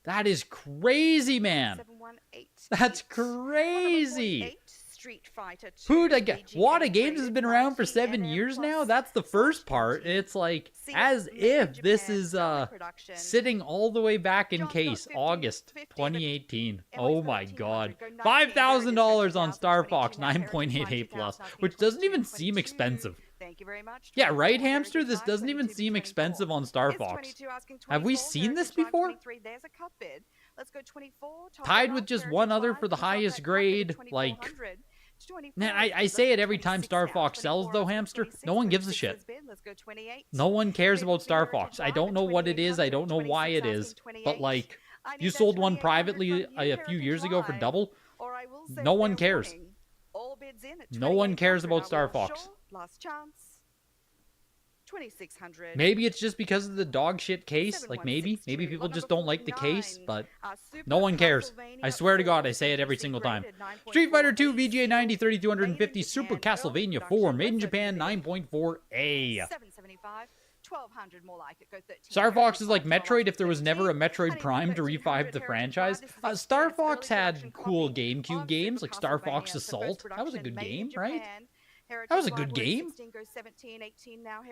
That is crazy, man. That's crazy. Who'd I get? WATA Games has been around for 7 years now? That's the first part. It's like, as if this is sitting all the way back in case, August 2018. Oh my god. $5,000 on Star Fox 9.88 plus, which doesn't even seem expensive. Thank you very much. Yeah, right, Hamster? This doesn't even seem expensive on Star Fox. Have we seen this before? There's a cup bid. Let's go 24. Tied with just one other for the highest grade, like... Man, I say it every time Star Fox sells, though, Hamster. No one gives a shit. No one cares about Star Fox. I don't know what it is. I don't know why it is. But, like, you sold one privately a few years ago for double. No one cares. No one cares about Star Fox. Last chance. 2,600. Maybe it's just because of the dog shit case. Like, maybe people just don't like the case, but no one cares. I swear to God, I say it every single time. Street Fighter 2 VGA 90 3250 Super Castlevania 4 made in Japan 9.4A. 775. 1,200 more like it. Go 13. Star Fox is like Metroid if there was never a Metroid Prime to revive the franchise. Star Fox had cool GameCube games like Star Fox Assault. That was a good game, right? That was a good game.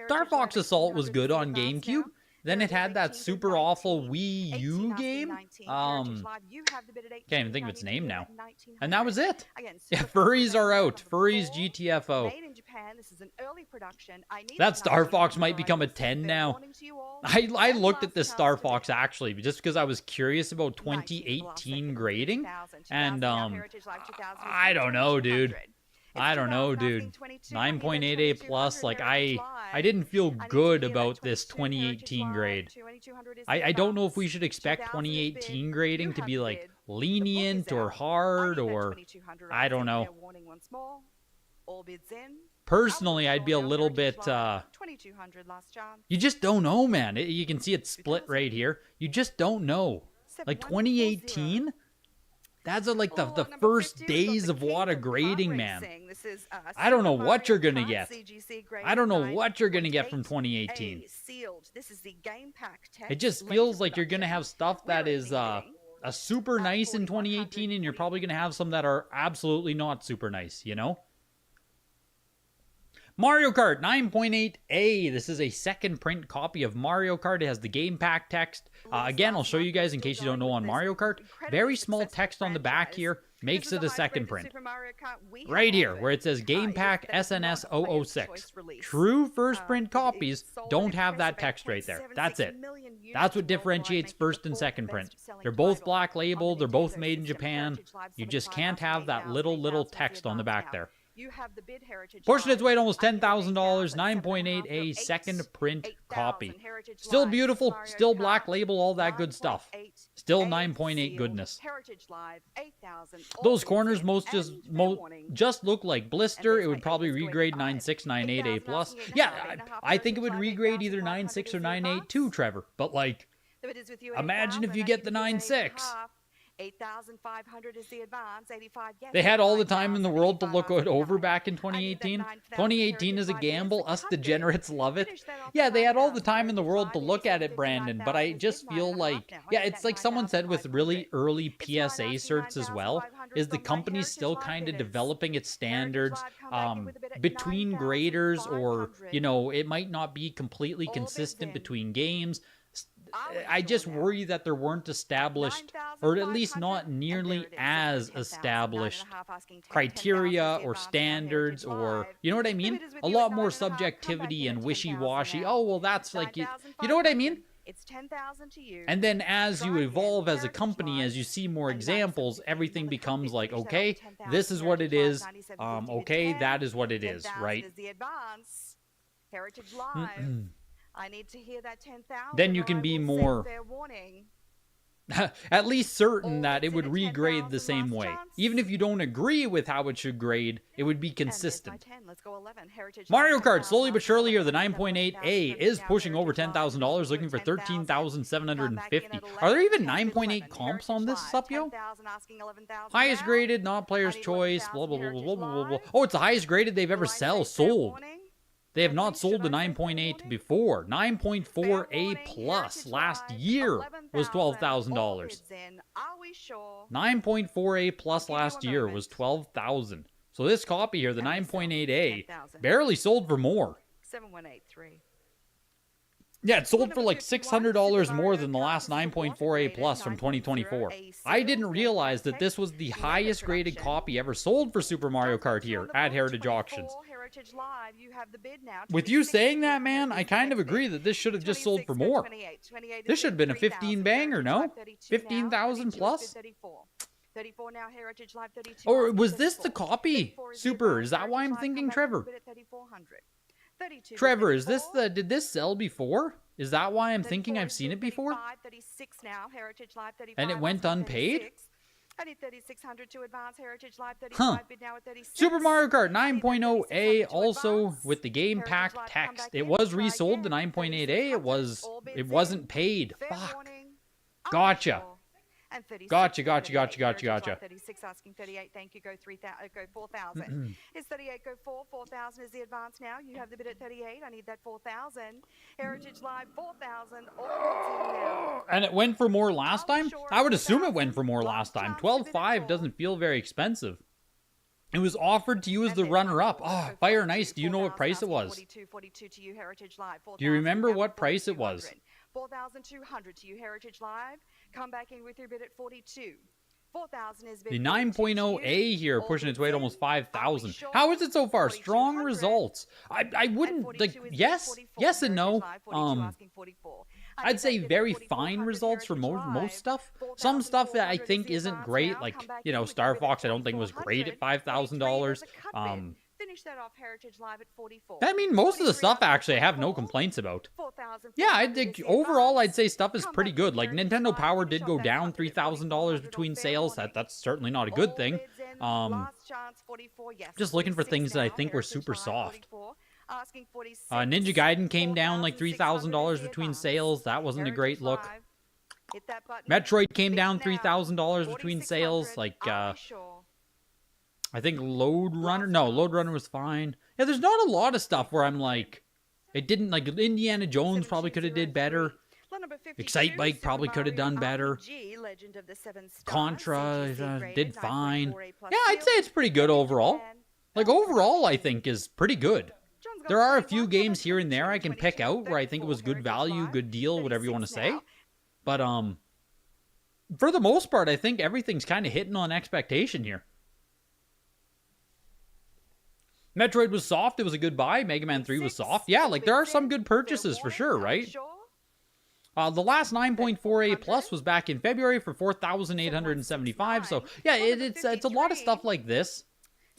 Star Fox Assault was good on GameCube. Then it had that super awful Wii U game. Can't even think of its name now. And that was it. Yeah, furries are out. Furries GTFO. That Star Fox might become a 10 now. I looked at this Star Fox actually just because I was curious about 2018 grading. And I don't know, dude. I don't know, dude. 9.88 plus, like, I didn't feel good about this 2018 grade. I don't know if we should expect 2018 grading to be, like, lenient or hard or... I don't know. Personally, I'd be a little bit... you just don't know, man. You can see it split right here. You just don't know. Like, 2018... That's like the first days of WATA grading, man. I don't know what you're going to get. I don't know what you're going to get from 2018. It just feels like you're going to have stuff that is a super nice in 2018, and you're probably going to have some that are absolutely not super nice, you know? Mario Kart 9.8A. This is a second print copy of Mario Kart. It has the game pack text. Again, I'll show you guys in case you don't know on Mario Kart. Very small text on the back here makes it a second print. Right here, where it says Game Pack SNS 006. True first print copies don't have that text right there. That's it. That's what differentiates first and second print. They're both black labeled. They're both made in Japan. You just can't have that little text on the back there. Portion its weight almost $10,000, 9.8A second print copy. Still beautiful, still black label, all that good stuff. Still 9.8 goodness. Those corners just look like blister. It would probably regrade 9.6, 9.8A plus. Yeah, I think it would regrade either 9.6 or 9.8 too, Trevor. But like, imagine if you get the 9.6. 8,500 is the advance. 85. Yes, They had all the 85, time in the world to look it over 85. back in I need that 2018. 9,000 2018 is a heritage gamble. live. Us Yes, it could be. degenerates love it. Finish that off Yeah, at they had all the 9,000 time in the heritage world to live. look at it, 86, Brandon, but I 9,000 is just good, feel 9.5 like, now. I yeah, need it's that like someone said with really 9,500. early It's PSA fine, certs as well, 9,500 is the from my company Heritage still Live kind of bidders. developing its Heritage standards Live come back in with a bid at between graders, or, 9,500. you know, it might not be completely All bids consistent in. between games. Are we I sure just now? worry that there weren't established, or at least 9,500, not and there nearly it is. as 10,000, established 9.5 asking 10, 10,000 is criteria the or advance now, standards, Heritage or, Live. you know what I The mean? bid is with A you at lot more 9.5. Come back subjectivity in and at 10,000 wishy-washy. now. Oh, well, that's like, you know what I mean? 9,500. It's 10,000 to you. And then as you Try again. evolve as a Heritage company, Live. as you see more And examples, 9,750. everything Another becomes cut like, bid. Finish that okay, off at 10,000. this is what it Heritage Live, is. 97.50 to Okay, 10. that is what it is, 10,000 right? is the advance. Heritage Live. I need to hear that 10,000. Then you or can I be will more- send fair warning. At least certain All that it bids would in at regrade the 10,000 same last way. chance. Even if you don't agree with how it should grade, it would be And there's my consistent. 10. Let's go 11. Heritage Mario Live, Kart, 10,000 slowly but asking surely, or the 11,000, 9.8A 11,000 is now. pushing over Heritage Live, $10,000, looking for $10,000. Come back in at 13,750. 11, Are there even 10 bid 9.8 11. comps on this Heritage sup, yo? Live, 10,000 asking 11,000 Highest now. graded, not player's I need choice, 11,000 blah, blah, blah, blah, Heritage blah, blah, blah. Live. Oh, it's the highest graded they've ever Will I say fair sold. warning? They have I not think, sold should the I say fair 9.8 warning? before. Fair 9.4A warning, plus Heritage last Live, year was 11,000. All $12,000. bids in. Are we sure? 9.4A plus I'll give you last a year moment. was 12,000. So this copy here, the And we sell 9.8A, 10,000. barely sold for more. 7183. Yeah, it sold Number for like 51, $600 Super more Mario than the Kart last Support 9.4A Graded plus from 2024. 9.0 I didn't A realize that Tech this was the Mega highest graded Production. copy ever sold for Super Mario Kart here at Heritage Auctions. Heritage Live, you have the bid now. With you 26 saying bid that, man, Heritage I kind of next agree bid. that this should have just sold 26 for go more. 28. 28 is This should have been a 3,000. 15 banger, Heritage no? Live 32 now. 15,000 32 is plus? bid 34. 34 now, Heritage Live 32. Or asking was this the 34. copy? 34 is the Super, advance. is that why Heritage I'm Live, thinking come back Trevor? with a bid at 3,400. 32 is Trevor, is this 34. did this sell before? Is that why I'm thinking 34 I've is seen bid it before? 35, 36 now, Heritage Live 35. And it went asking unpaid? 36. I need 3,600 to advance. Heritage Live 35 Huh. bid now at 36. Super Mario Kart I need that 9.0A 3,600 to also advance. with the game Heritage pack Live, come text. back It in, was try resold the again. 9.8A. 3,600, all bids It in. wasn't paid. Fair Fuck. warning. Are we Gotcha. sure? And 36 Gotcha, go gotcha, 38. gotcha, gotcha, Heritage gotcha. Live 36 asking 38. Thank you. Go 3,000. Go 4,000. It's 38. Go 4. 4,000 is the advance now. You have the bid at 38. I need that 4,000. Heritage Live 4,000. All bids in now. And it went for more last Are we time? sure I would it's assume it went 4,000? for more Last last time. chance to bid at 12.5 4. doesn't feel very expensive. It was offered to you as And the there's runner-up. my Oh, four. Fire Go and Ice, do you know what 4,000 price it asking was? 42. 42 to you, Heritage Live. Do you remember 4,000 what price it was? 4,200 to you, Heritage Live. Come back in with your bid at 42. 4,000 is bid The 42 to 9.0A you. here All pushing its bids way to in. almost Are we 5,000. sure? How is it so far? Strong 4,200. results. I wouldn't, like, 42 is yes, 44. yes and no. Heritage Live, 42 asking 44. I I'd need say that bid at very 4,400 fine results for Heritage most Live. stuff. Some stuff that I 4,400 is think the isn't advance great, now. like, Come back you in know, with your Star bid at Fox I don't think was great at 4,400. $5,000. 43 is a cut bid. Finish that off, Heritage Live at 44. I mean, most of the 43 stuff asking actually I have no 44. complaints about. 4,400 Yeah, I is think the overall I'd advance. say stuff is Come pretty back good. in, Like Heritage Nintendo Live. Power Finish did off go that down cut bid at $3,000 4,400 between on fair sales. warning. That's certainly not a All good thing. bids in. Last chance, 44, yes. Just looking for 46 things that I now, think were Heritage super Live, soft. 44. Asking 46. Ninja Gaiden came down like 4,600 $3,000 is the between advance. sales. That wasn't a Heritage great look. Live. Hit that button. Metroid came Bid down now. $3,000 between 4,600. sales. Like, Are we sure? I think Load Runner. Last No, chance. Load Runner was fine. Yeah, there's not a lot of stuff where I'm like, it didn't, like, Indiana Jones probably could have did better. Lot number 52, Excite Bike Super probably could have Mario done better. RPG, Legend of the Seven Stars, Contra CGC graded, did fine. 9.4A plus Yeah, I'd say seal. it's pretty good overall. Japan. Like, overall, I think is pretty good. John's got There are a 21, few games number here and there I can 22, pick out where I think it was good 34, value, Heritage good deal, whatever you want to 36 say. now. But, for the most part, I think everything's kind of hitting on expectation here. Metroid was soft. It was a good buy. Mega Man 3 was 36, soft. Yeah, all like, there are bids some in. good Fair purchases for warning, sure, are we right? sure? The last 9.4A Plus was back in February for $4,875. So, yeah, it's a lot of stuff like this.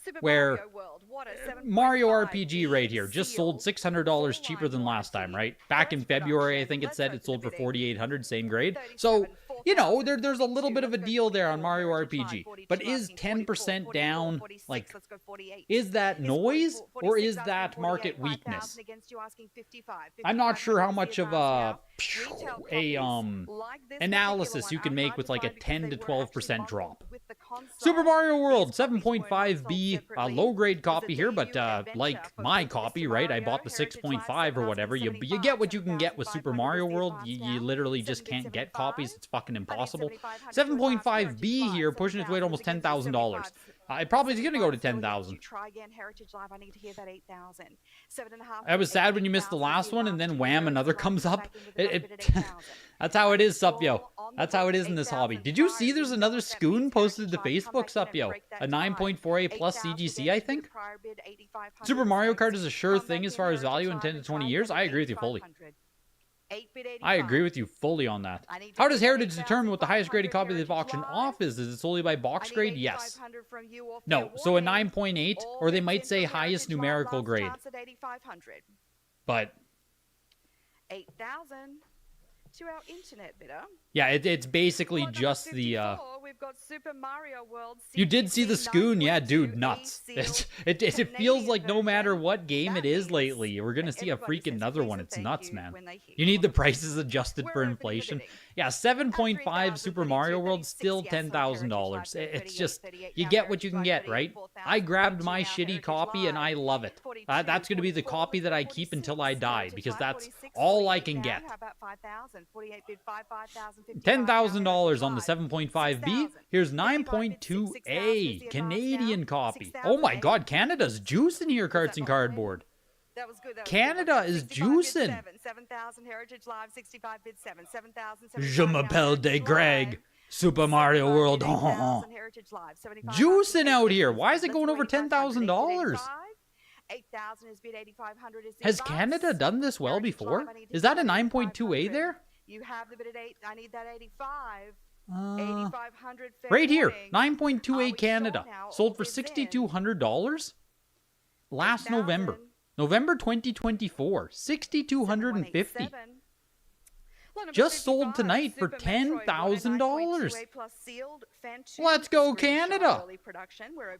Super Where Mario World, what a 7.5 Mario RPG right here just seal. sold $600 cheaper than last time, right? Back in February, I think it said it sold for $4,800, same grade. So, you know, there's a little bit of a deal there on Mario RPG. But is 10% down, like, is that noise or is that market weakness? I'm not sure how much of a analysis you can make with like a 10 to 12% drop. Super Mario World 7.5B, a low-grade copy here, but like my copy, right? I bought the 6.5 or whatever. You get what you can get with Super Mario World. You literally just can't get copies. It's fucking impossible. 7.5B here, pushing its way to almost $10,000. It probably is going to go to 10,000. I was sad when you missed the last one, and then wham, another comes up. That's how it is, Supyo. That's how it is in this hobby. Did you see there's another Scoon posted to Facebook, Supyo? A 9.4A plus CGC, I think? Super Mario Kart is a sure thing as far as value in 10 to 20 years. I agree with you fully. I agree with you fully on that. How does Heritage determine what the highest graded copy they've auctioned off is? Is it solely by box grade? Yes. No, so a 9.8, or they might say highest numerical grade. But 8,000 to our internet bidder. Yeah, it's basically just the we've got Super Mario World. You did see the Scoon, yeah, dude, nuts. It feels like no matter what game it is lately, we're gonna see a freaking another one. It's nuts, man. You need the prices adjusted for inflation. Yeah, 7.5 Super Mario World, still $10,000. It's just, you get what you can get, right? I grabbed my shitty copy and I love it. That's gonna be the copy that I keep until I die, because that's all I can get. $10,000 on the 7.5B. Here's 9.2A, Canadian copy. Oh my god, Canada's juicing here, Carts and Cardboard. That was good. Canada is juicing. 7,000 Heritage Live, 65 bid 7. 7,000. Je m'appelle de Greg. Super Mario World. Juicing out here. Why is it going over $10,000? 8,000 is bid 8,500. Has Canada done this well before? Is that a 9.2A there? You have the bid at 8. I need that 85. 8,500. Right here, 9.2A Canada. Sold for $6,200 last November. November 2024. $6,250. Just sold tonight for $10,000. Let's go Canada.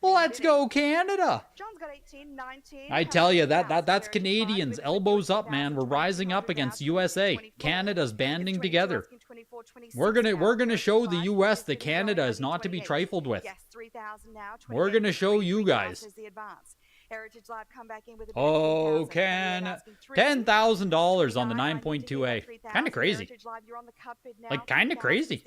Let's go Canada. I tell you, that's Canadians. Elbows up, man. We're rising up against USA. Canada's banding together. We're gonna show the US that Canada is not to be trifled with. We're gonna show you guys. Heritage Live come back in with oh, $10,000 on the 9.2A. Kind of crazy. Like, kind of crazy.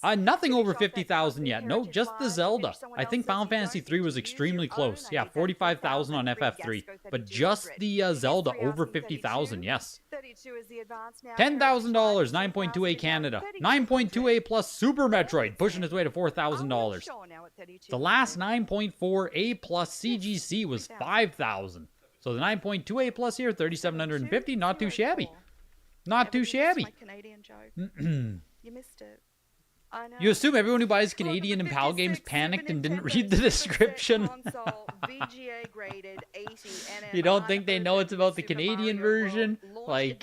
Nothing over 50,000 yet. No, just the Zelda. I think Final Fantasy 3 was extremely close. Yeah, 45,000 on FF3. But just the Zelda over 50,000, yes. $10,000, 9.2A Canada. 9.2A plus Super Metroid, pushing its way to $4,000. The last 9.4A plus CGC was 5,000. So the 9.2A plus here, 3,750. Not too shabby. Not too shabby. You missed it. You assume everyone who buys Canadian and PAL games panicked and didn't read the description. You don't think they know it's about the Canadian version? Like,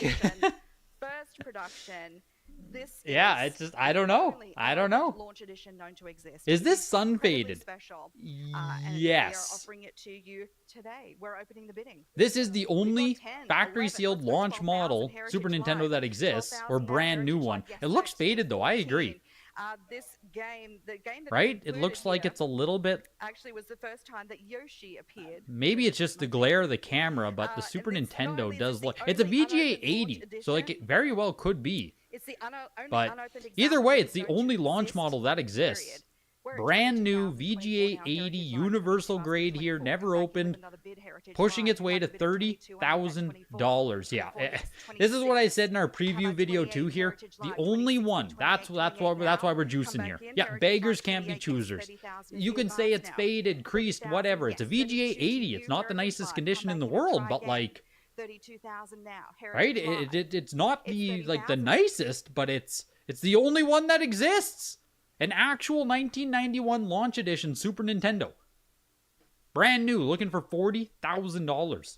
first production. This yeah, it's just, I don't know. I don't know. Launch edition known to exist. Is this sun faded? Yes. We're offering it to you today. We're opening the bidding. This is the only factory sealed launch model Super Nintendo that exists, or brand new one. It looks faded though, I agree. This game, the game that right? It looks like it's a little bit. Actually, was the first time that Yoshi appeared. Maybe it's just the glare of the camera, but the Super Nintendo does look. It's a VGA 80, so like it very well could be. It's the but either way, it's the only launch model that exists. Brand new VGA 80 universal grade here, never opened, pushing its way to $30,000. Yeah, this is what I said in our preview video too here. The only one. That's why we're juicing here. Yeah, beggars can't be choosers. You can say it's faded, creased, whatever. It's a VGA 80. It's not the nicest condition in the world, but like, 32,000 now. Right? It's not the like the nicest, but it's the only one that exists. An actual 1991 launch edition Super Nintendo. Brand new, looking for $40,000.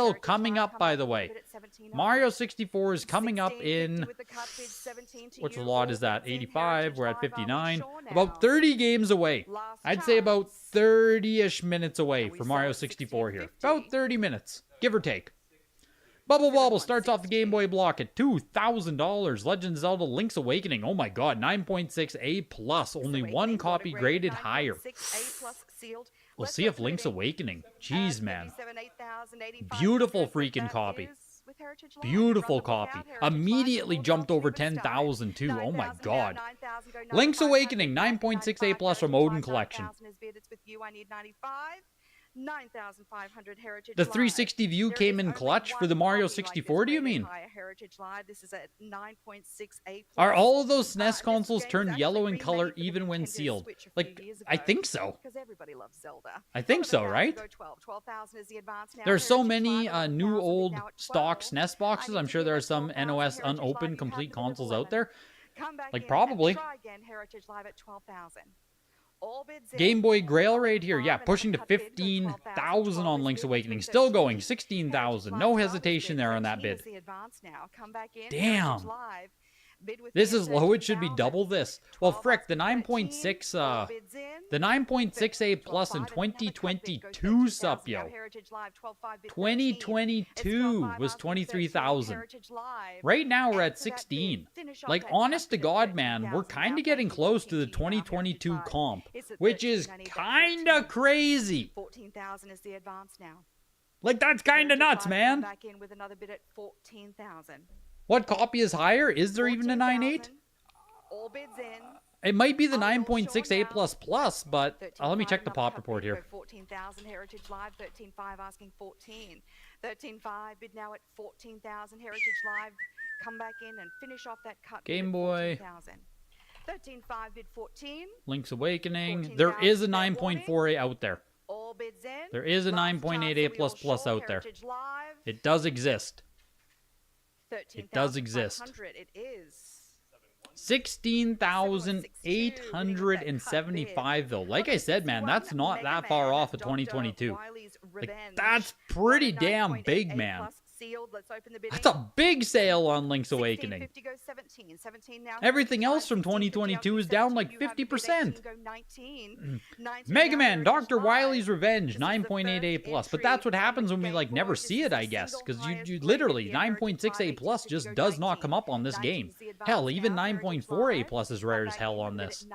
still Heritage coming Live up, coming by up the a way. little bit at 1700. Mario 64 is coming up 16.50 in, with the cartridge, 17 to which you, lot all is that? bids in. 85, Heritage we're at Live, are we 59. sure now? About 30 games away. Last I'd say about chance. 30-ish minutes away And we for sell Mario at 64 here. 16.50. About 30 minutes, give or take. Bubble Bobble starts off the Game Boy block at $2,000. Legend of Zelda Link's Awakening. Oh my god, 9.6A+. Only one copy graded higher. We'll see if Link's Awakening. Jeez, man. Beautiful freaking copy. Beautiful copy. Immediately jumped over 10,000 too. Oh my god. Link's Awakening, 9.6A+ from Odin Collection. 9,500 Heritage The Live. 360 view There came is in only clutch for the one Mario copy like 64, this do you rated mean? higher Heritage Live. This is a 9.6A+. Are all of those SNES This consoles game's turned actually yellow in remade color for the even when Nintendo sealed? Switch a few Like, years I ago, think so. because everybody loves Zelda. I think so, right? 12,000 is the advance now. There are so Heritage many Live, new 11,000 old now at stock 12. SNES boxes. I'm sure there are some 12,000 NOS Heritage Live, unopened you complete have the bit of consoles out there. Come back Like, in probably. And try again, Heritage Live at 12,000. All bids in. Game Boy Grail right here. Yeah, 5 pushing to another cut bid, go 15,000 on 12,000 Link's is Awakening. bid, Still 13. going, 16,000. No Heritage Live hesitation there on that 13 bid. is the advance now. Come back in, Damn. Heritage Live. Bid with This me is at low, it should be 13,000. double this. Well, frick, the 12,000, 9.6, all bids in. the 9.6A Plus in 12,500, another cut bid, go 2022 sup, 13,000 now. yo. Heritage Live, 12,500 bid, 2022 13. was It's 23,000. Heritage Live. Right now we're Add at to that bid. 16. Finish off Like, that honest cut to bid, God, man, we're 13,000 kind now. of getting close to the 14,200 now. Heritage 2022 Live. comp, It's at which is 13,000, kind of crazy. 14,000 is the advance now. Like, that's kind of Heritage nuts, Live man. come back in with another bid at 14,000. What copy is higher? Is there even a 9.8? 14,000. All bids in. It might be the I'm not 9.6A++, but let me check the 13,500, pop another report cut bid, here. go 14,000 Heritage Live, 13,500 asking 14. 13,500 bid now at 14,000 Heritage Live. Come back in and finish off that cut. bid Game at Boy. 14,000. 13,500 bid 14. Link's Awakening. There is a 9.4A out there. All bids in. There is a Last chance 9.8A++ for your short out there. Heritage Live. It does exist. 13,500. does exist. It is. 16,875 though. Like I said, man, that's not that far off of 2022. Like, that's pretty damn big, man. That's a big sale on Link's Awakening. Everything else from 2022 is down like 50%. Mega Man, Dr. Wily's Revenge, 9.8A+. But that's what happens when we like never see it, I guess. Because you literally, 9.6A+ just does not come up on this game. Hell, even 9.4A+ is rare as hell on this.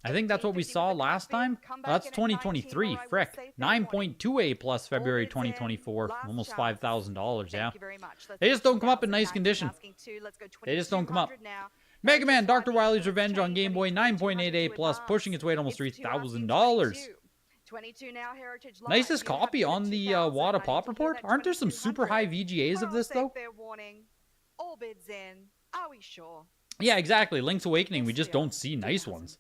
I think that's what we saw last time. That's 2023, frick. 9.2A+ February 2024, almost $5,000, yeah. They just don't come up in nice condition. They just don't come up. Mega Man, Dr. Wily's Revenge on Game Boy, 9.8A+, pushing its way to almost $3,000. Nicest copy on the WADA Pop Report. Aren't there some super high VGAs of this, though? All bids in. Are we sure? Yeah, exactly. Link's Awakening, we just don't see nice ones.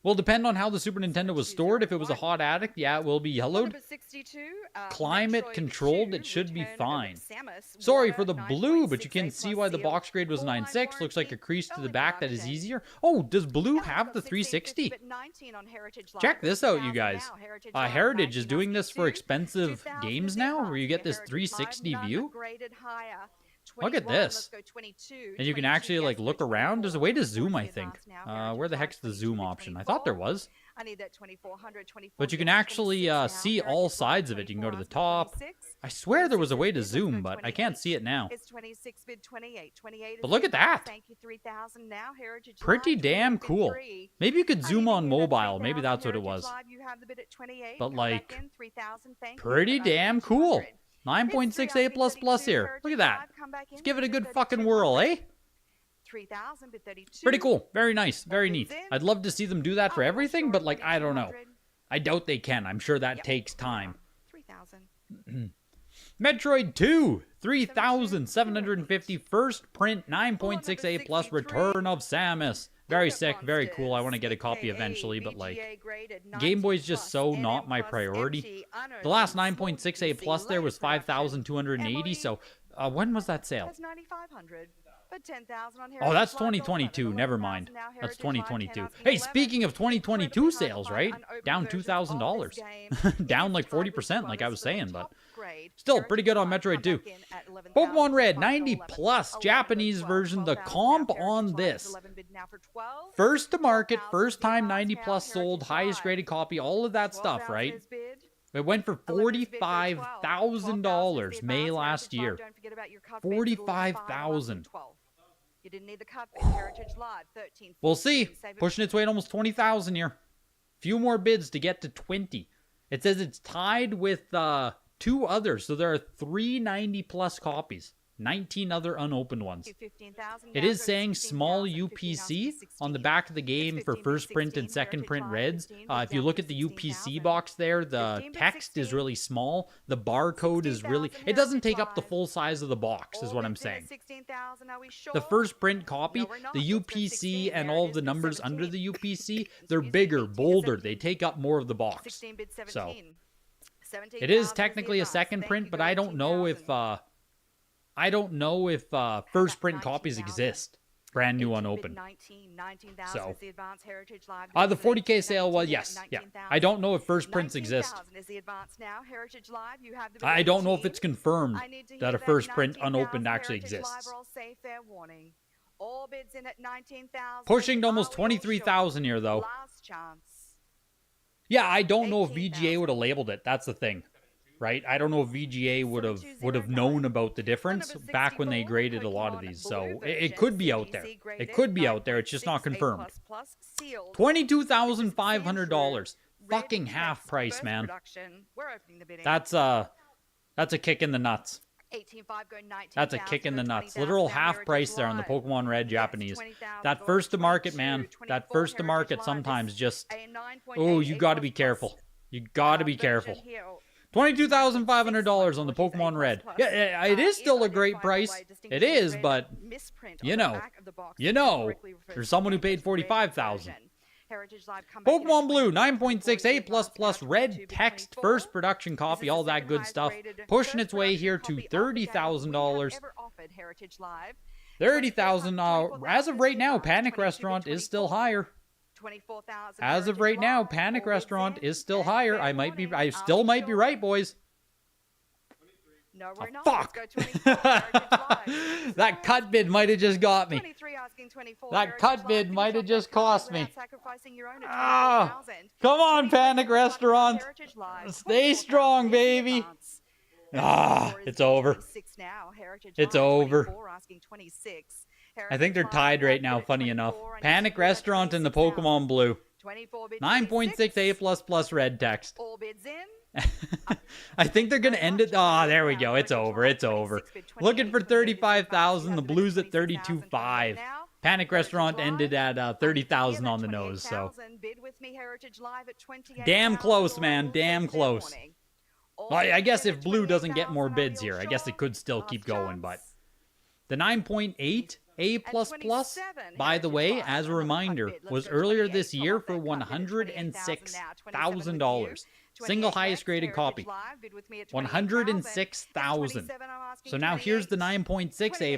Will depend on how the Super Nintendo was stored. If it was a hot attic, yeah, it will be yellowed. Climate controlled, it should be fine. Sorry for the blue, but you can see why the box grade was 9.6. Looks like a crease to the back that is easier. Oh, does blue have the 360? Check this out, you guys. Heritage is doing this for expensive games now, where you get this 360 view. Look at this. And you can actually like look around. There's a way to zoom, I think. Where the heck's the zoom option? I thought there was. But you can actually see all sides of it. You can go to the top. I swear there was a way to zoom, but I can't see it now. But look at that. Pretty damn cool. Maybe you could zoom on mobile. Maybe that's what it was. But like, pretty damn cool. 9.6A++ here. Look at that. Let's give it a good fucking whirl, eh? Pretty cool. Very nice. Very neat. I'd love to see them do that for everything, but like, I don't know. I doubt they can. I'm sure that takes time. 3,000. Metroid 2, 3,750 first print, 9.6A+, Return of Samus. Very sick, very cool. I want to get a copy eventually, but like, Game Boy's just so not my priority. The last 9.6A+ there was 5,280, so when was that sale? That's 9,500. But 10,000 on Oh, that's 2022. Never mind. That's 2022. Hey, speaking of 2022 sales, right? Down $2,000. Down like 40%, like I was saying, but still pretty good on Metroid 2. Pokemon Red, 90+, Japanese version. The comp on this. First to market, first time 90+ sold, highest graded copy, all of that stuff, right? It went for $45,000 May last year. Don't forget about your cut bid. 45,000. You didn't need the cut bid. Heritage Live 13. We'll see. 14, save it Pushing its way to almost 20,000 here. Few more bids to get to 20. It says it's tied with 2 others, so there are 390+ copies. 19 other unopened ones. 15,000. It Now is go to saying 16,000, small 15,000, UPC on the back of the game for 15 first bid print and 16, second print Heritage Live reds. 15 If you down look to at the UPC 16,000. box there, the 15 bid text is 16. really small. The barcode is really... 16,000 It doesn't Heritage take up the Live. full size of the box, is All what I'm bids in at saying. 16,000. Are we sure? The first print copy, No, we're not. the Let's go UPC 16 and there. all It of the is numbers under 17. the UPC, they're Excuse me, bigger, 18 to bolder. 17. They take up more of the box. 16 bid 17. So, 17,000 it is the technically a advance. second Thank print, you, but go I don't know 18,000. first print copies 19,000. exist. Brand new 18 bid unopened. 19,000 So. is the advance. Heritage Live. The goes to 40K sale was, 18,000 yes. Yeah. 19,000. I don't know if first prints exist. 19,000 is the advance now. Heritage Live, you have the I don't know if 18. it's confirmed I need to that hear a first print 19,000 unopened actually Heritage Live exists. or I'll say fair warning. All bids in at 19,000. Pushing to almost Are we all sure? 23,000 here, though. Last chance. Yeah, I don't know if 18,000. VGA would have labeled it. That's the thing, right? I don't know if VGA would have known about the difference number back when they 64, graded a lot of Pokemon these. Blue So it version, could be out there. CBC It graded, could be out there. It's just not 9.6 A++, confirmed. sealed. $22,500. Red Fucking half text, price, first man. production. We're opening the bidding. That's a kick in the nuts. 18.5 go 19,000, That's a kick in go the nuts. 20,000, Literal now half Heritage price there on the Live. Pokemon Red Yes, Japanese. 20,000 That go first to 22, market, man. That 24 first to Heritage market Live. sometimes This just... a 9.8 Oh, you got to be A++. careful. You got to be Version careful. here. $22,500 on the Pokemon Red. Yeah, it is still a great price. It is, but you know, there's someone who paid $45,000. Pokemon Blue 9.6 A++ Red text first production copy, all that good stuff, pushing its way here to $30,000. 30,000. As of right now, Panic Restaurant is still higher. As of right now, Panic Restaurant is still higher. I still might be right, boys. No, we're not. Fuck. Let's go 24, Heritage Live. That cut bid might have just got me. 23 asking 24, That Heritage cut Live. bid Finish might have off just that cut cost without me. sacrificing your own at Ah, 24,000. come on, Panic 24,000 Restaurant. Heritage Live. Stay 24,000 strong, is the baby. advance. Ah, Score is it's over. 26 now. Heritage It's Live, over. 24 asking 26. I think they're Heritage tied Live, right now, bid at funny 24, enough. I need Panic to hear that Restaurant and the 26,000. Pokemon Blue. 24 bid 9.6 A++ Red text. All bids in. I think they're going to end it. Oh, there we go. It's over. It's over. Looking for 35,000. The Blues at 32.5. Panic Restaurant ended at 30,000 on the nose. So damn close, man. Damn close. Well, I guess if Blue doesn't get more bids here, I guess it could still keep going. But the 9.8 A++, by the way, as a reminder, was earlier this year for $106,000. Single highest graded copy. 106,000. So now here's the 9.6 A++,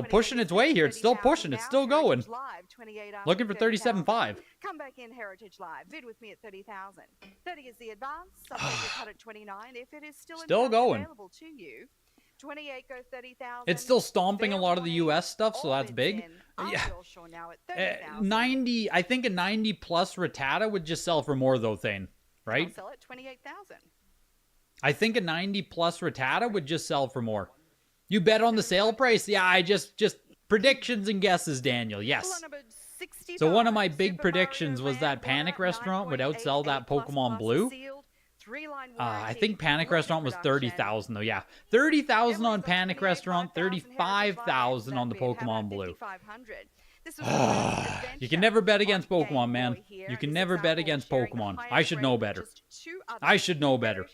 pushing its way here. It's still pushing. It's still going. Looking for 37.5. Come back in, Heritage Live. Bid with me at 30,000. 30 is the advance. Some will cut at 29 if it is still going. available to you. 28 go 30,000. It's still stomping a lot of the US stuff, so that's big. Yeah. 90, I think a 90 plus Rattata would just sell for more though, Thane, right? Sell at 28,000. I think a 90 plus Rattata would just sell for more. You bet on the sale price? Yeah, I just predictions and guesses, Daniel. Yes. So one of my big predictions was that Panic Restaurant would outsell that Pokemon Blue. I think Panic Restaurant was 30,000 though. Yeah, 30,000 on Panic Restaurant, 35,000 on the Pokemon Blue. You can never bet against Pokemon, man. You can never bet against Pokemon. I should know better. I should know better.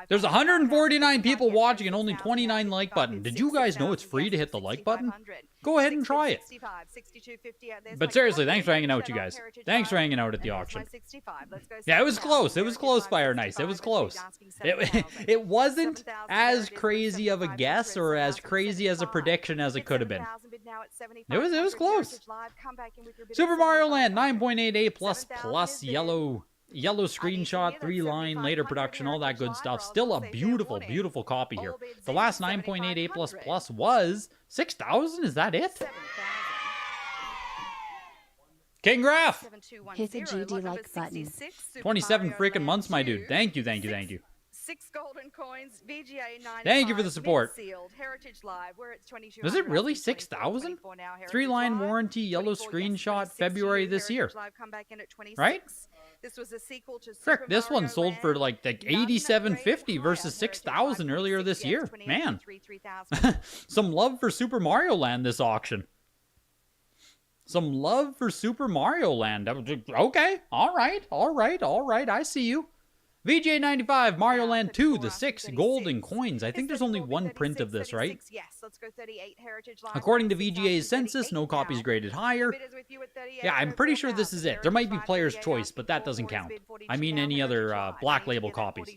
There's 149 people watching and only 29 like button. Did you guys know it's free to hit the like button? Go ahead and try it. But seriously, thanks for hanging out, you guys. Thanks for hanging out at the auction. Yeah, it was close. It was close, Fire Nice. It was close. It wasn't as crazy of a guess or as crazy as a prediction as it could have been. It was close. Super Mario Land 9.8 A++ yellow screenshot, 3-line, later production, all that good stuff. Still a beautiful, beautiful copy here. The last 9.8 A++ was 6,000. Is that it? King Graf! 7210, Hit the GD lot number like button. 66, Super 27 Mario freaking Land months, my 2. dude. Thank you, thank you, thank you. 6 golden coins, VGA 95. Thank you for the support. Sealed, Heritage Live. We're at 22. Was it really 6,000? 3-line warranty, yellow screenshot, February this year. Right? This was a sequel to Frick, Super this one Mario sold for Land. like None that 87.50 grade versus higher. 6,000 Heritage earlier Live this 60, year. 28, Man, 3,000. some love for Super Mario Land this auction. Some love for Super Mario Land. Okay, all right. I see you. VJ 95, Mario Land 2, the 6 golden coins. I think there's only one print of this, right? Yes, let's go 38. Heritage Live. According to VGA's census, no copies graded higher. Yeah, I'm pretty sure this is it. There might be player's choice, but that doesn't count. I mean any other black label copies.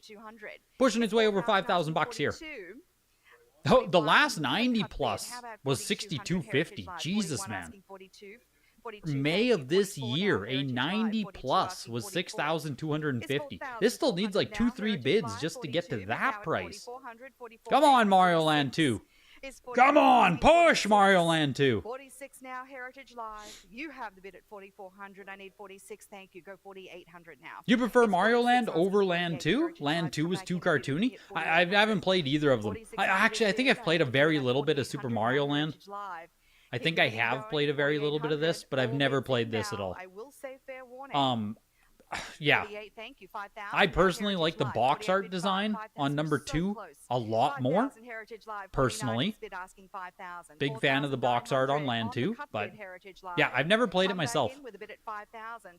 Pushing its way over 5,000 bucks here. Oh, the last 90 plus was 62.50. Jesus, man. May of this year, a 90 plus was 6,250. This still needs like 2-3 bids just to get to that price. Come on, Mario Land 2. Come on, push Mario Land 2. 46 now, Heritage Live. You have the bid at 4,400. I need 46. Thank you. Go 4,800 now. You prefer Mario Land over Land 2? Land 2 is too cartoony? I haven't played either of them. I think I've played a very little bit of Super Mario Land. I think I have played a very little bit of this, but I've never played this at all. Yeah. I personally like the box art design on number 2 a lot more, personally. Big fan of the box art on Land 2, but yeah, I've never played it myself.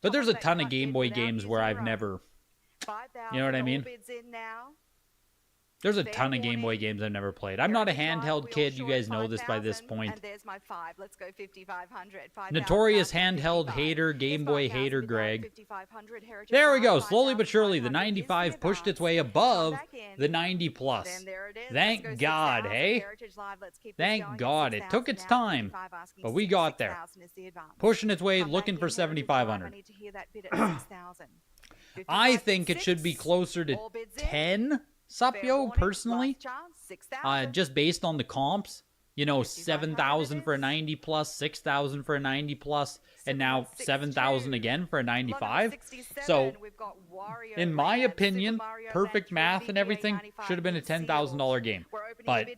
But there's a ton of Game Boy games where I've never, you know what I mean? There's a ton of Game Boy games I've never played. I'm not a handheld kid. You guys know this by this point. Notorious handheld hater, Game Boy hater Greg. There we go. Slowly but surely, the 95 pushed its way above the 90 plus. Thank God, hey? Thank God. It took its time, but we got there. Pushing its way, looking for 7,500. I think it should be closer to 10. Sapio, personally, just based on the comps, you know, 7,000 for a 90 plus, 6,000 for a 90 plus, and now 7,000 again for a 95. So, in my opinion, perfect math and everything, should have been a $10,000 game. But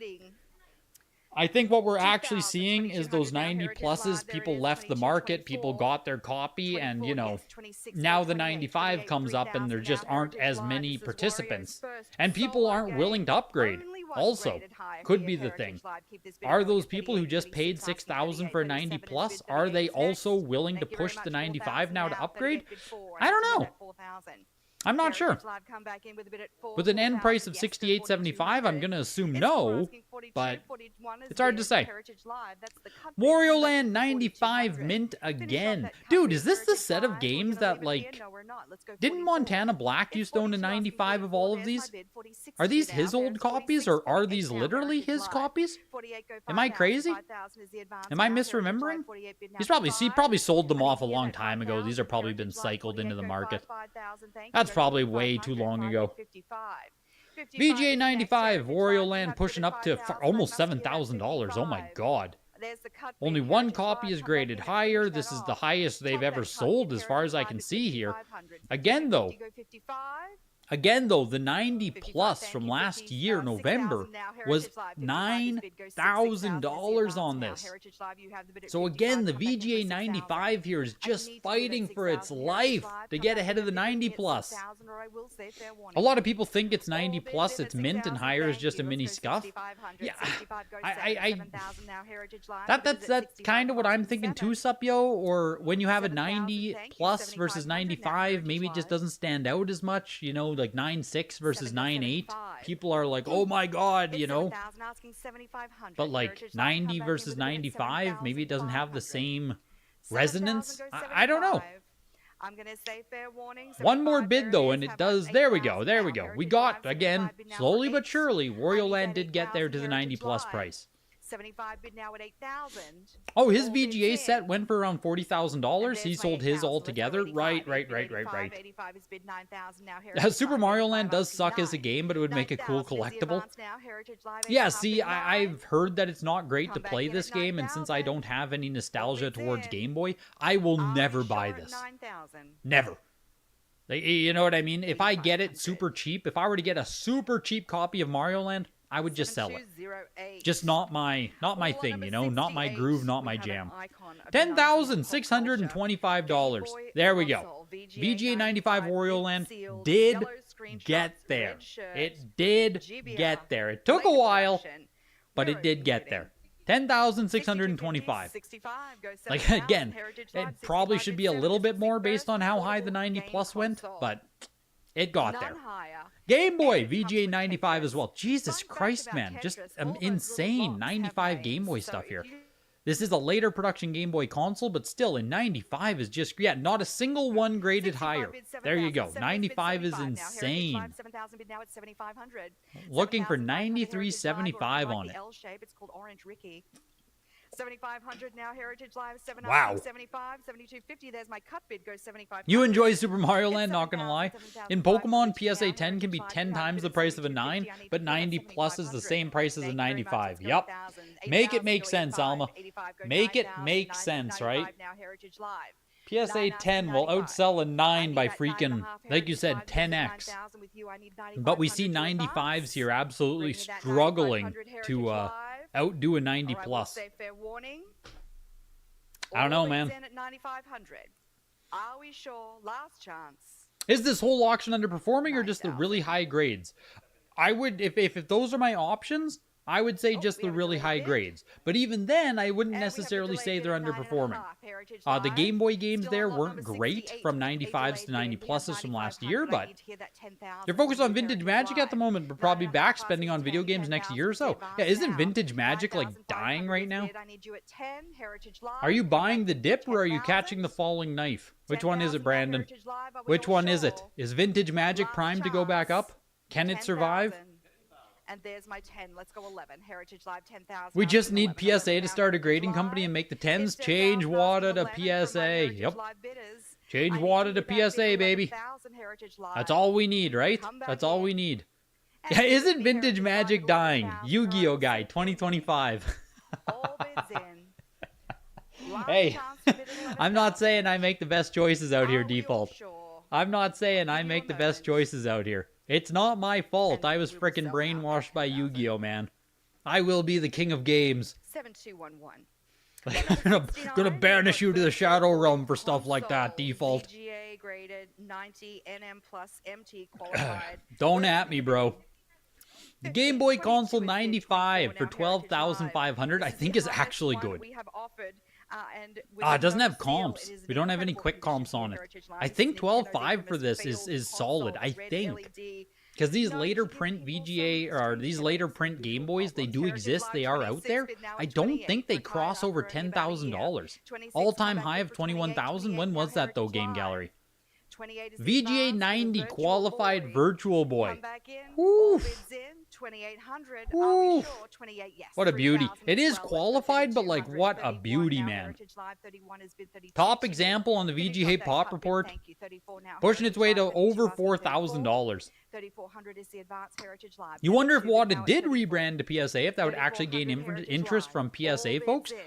I think what we're actually seeing is those 90 pluses, people left the market, people got their copy, and, you know, now the 95 comes up and there just aren't as many participants. And people aren't willing to upgrade. Also, could be the thing. Are those people who just paid 6,000 for a 90 plus, are they also willing to push the 95 now to upgrade? I don't know. I'm not sure. With an end price of $68.75, I'm going to assume no, but it's hard to say. Wario Land 95 mint again. Dude, is this the set of games that, like, didn't Montana Black used to own a 95 of all of these? Are these his old copies, or are these literally his copies? Am I crazy? Am I misremembering? He probably sold them off a long time ago. These are probably been cycled into the market. That's probably way too long ago. VGA 95, Wario Land pushing up to almost $7,000. Oh my god. Only one copy is graded higher. This is the highest they've ever sold as far as I can see here. Again though, the 90 plus from last year, November, was $9,000 on this. So again, the VGA 95 here is just fighting for its life to get ahead of the 90 plus. A lot of people think it's 90 plus, it's mint, and higher is just a mini scuff. Yeah, that's kind of what I'm thinking too, Supyo. Or when you have a 90 plus versus 95, maybe it just doesn't stand out as much, you know, like 9.6 versus 9.8. People are like, oh my god, you know. But like 90 versus 95, maybe it doesn't have the same resonance. I don't know. One more bid though, and it does. There we go. We got, again, slowly but surely, Wario Land did get there to the 90 plus price. 75 bid now at 8,000. Oh, his All bids VGA in. set went for around $40,000. He There's my sold his 8,000. all Let's go together. 85. Right. 85 is bid 9,000 now. Heritage Super Live, Mario 85 Land does asking suck as a 9. game, but it would make a cool 9,000 is the collectible. advance now. Heritage Live, Yeah, 8.5 see, bid 9. I've heard that it's not great to Come back play in this at game, and since I 9,000. don't have any nostalgia bids towards in. Game Boy, I will Are we never buy sure at this. 9,000? Never. Like, you know what I mean? If I get it 8,500. super cheap, if I were to get a super cheap copy of Mario Land, I would just sell it. 7208. Just not my All on thing, number you know, not my 68, groove, not we my have an jam. icon of the 90s $10,625. pop culture. There we go. Console, VGA 95 Wario Land sealed, did yellow screenshots, get there. red shirt, It did GBR, get there. It took a later while, production. but Where it are did you get bidding? there. 10,625. 65, go Like 7,000. again, Heritage it Live, probably 65 should bid be a 7, little bit just more the based on how high the first 90 game plus went, console. but it got None there. higher. Game Boy And it comes VGA with 95 as Tetris. well. Jesus Fun fact Christ, about man, just Tetris, all those little insane. blocks 95 have Game Boy names, so stuff if here. you- This is a later production Game Boy console, but still in 95 is just, yeah, not a single one graded 65 higher. bid There you go. 7,000, 95 is 75 now. Heritage insane. Live, 7,000 bid now at 7,500. Looking for 7,500 93.75 Heritage Live, or if you on like it. the L shape, it's called Orange Ricky. 7,500 now. Heritage Live, Wow. 75, 72.50. There's my cut bid. Goes 75. You enjoy Super Mario Land, not gonna lie. In Pokemon, PSA 10 can be 10 Heritage times the Live, price of a 72.50. 9, I need but to go at 90 plus is the 7,500. same price as a Thank you very much. 95. Let's go Yup. 1,000. Make it 8,000, make go sense, 85, Alma. 85, go Make it 9,000, make 90, sense, 95 right? now. Heritage Live. PSA 9 10 will 95. outsell a 9 I need by that freaking, 9.5 like you said, Heritage Live, 10x. 9,000 with you. I need But we see 9,500 to 95s advance. here absolutely Bring me that struggling 9,500 Heritage to Live. outdo a 90 All right, plus. we'll say fair warning. I don't know, All man. bids in at 9,500. Are we sure? Last chance. Is this whole auction underperforming or just the 9,000. really high grades? I would, if those are my options, I would say just we the have a really delayed high bid. grades. But even then, I wouldn't And we have a necessarily delayed say bid they're of 9.5. underperforming. Heritage The Live. Game Boy games Still there on lot weren't number great 68 from with a 95s to delayed 90 bid. We have pluses from last 9,500. year, I but need to hear that 10,000 they're focused for on you, Vintage Heritage Magic at the Live. moment, but probably 9.5 back plus spending is on video 10, games next 10,000 year or is the so. advance Yeah, isn't now. Vintage Magic like 9,500 dying right is now? bid. I need you at 10. Heritage Live. Are you Come buying back the in dip or are you 10,000? catching the falling knife? Which one is 10,000 it, Brandon? Heritage Live. Are we Which all one is it? sure? Is Vintage Magic Last primed to go back chance. up? Can it survive? 10,000. And there's my 10. Let's go 11. Heritage Live 10,000. We I'll just do need 11. PSA to start a grading Heritage company Live. and make the 10s. It's Change 10,000 WADA to 11 from my PSA. Heritage Yep. Live bidders. Change I need WADA you to back bid PSA, baby. 11,000 Heritage Live. That's all we need, right? Come back That's all we in. need. And Yeah, here's isn't the Vintage Heritage Live Magic at dying? 11,000. Yu-Gi-Oh Alright, guy, so 2025. all bids in. Last Hey, chance to bid at 11,000. I'm not saying I make the best choices out here, Are we all default. sure? I'm not saying I Give you make a the best moment. choices out here. It's not my fault. And I was we will frickin' sell out brainwashed at by 10,000. Yu-Gi-Oh, man. I will be the king of games. 7211. gonna banish you to the Shadow Realm for stuff like that, default. VGA graded 90 NM plus MT qualified. Don't at me, bro. The Game Boy 22 console is bid 95 24 for now, Heritage 12,500 Live. I This is think the is highest actually one good. we have offered, and with It doesn't no have seal, comps. it is We an don't have any incredible quick condition comps for on it. Heritage Live. I This think is a Nintendo 12.5 for this famous is console, solid. I red think. LED. Because these No, later to give print people VGA some or these later print Game Boys, they do Heritage exist. Live They are 26 out there. bid now I at don't 28, think they retired cross over after only about a year. $10,000. 26 All-time come back high in of for 21,000. When 28 was that though, Heritage Game Live. Gallery? 28 is the VGA advance with a 90 Virtual qualified Boy. Virtual Boy. Come back in. Woo. All bids in. 2,800. Are Woo. we sure? 28, yes. What a beauty. 3,000 It as is well. Let's go qualified, but like 3,200. what a 31 beauty, now. man. Heritage Live 31 is bid 32. Top example on the Finish VGA off that Pop cut bid. report. Thank you. 34 now. Pushing its Heritage way to Live, 32 over asking 34. $4,000. 3,400 is the advanced Heritage Live. You wonder if 32 bid WADA now at did 34. rebrand to PSA, if that would actually gain 3,400 Heritage interest Live. from All PSA bids folks. in.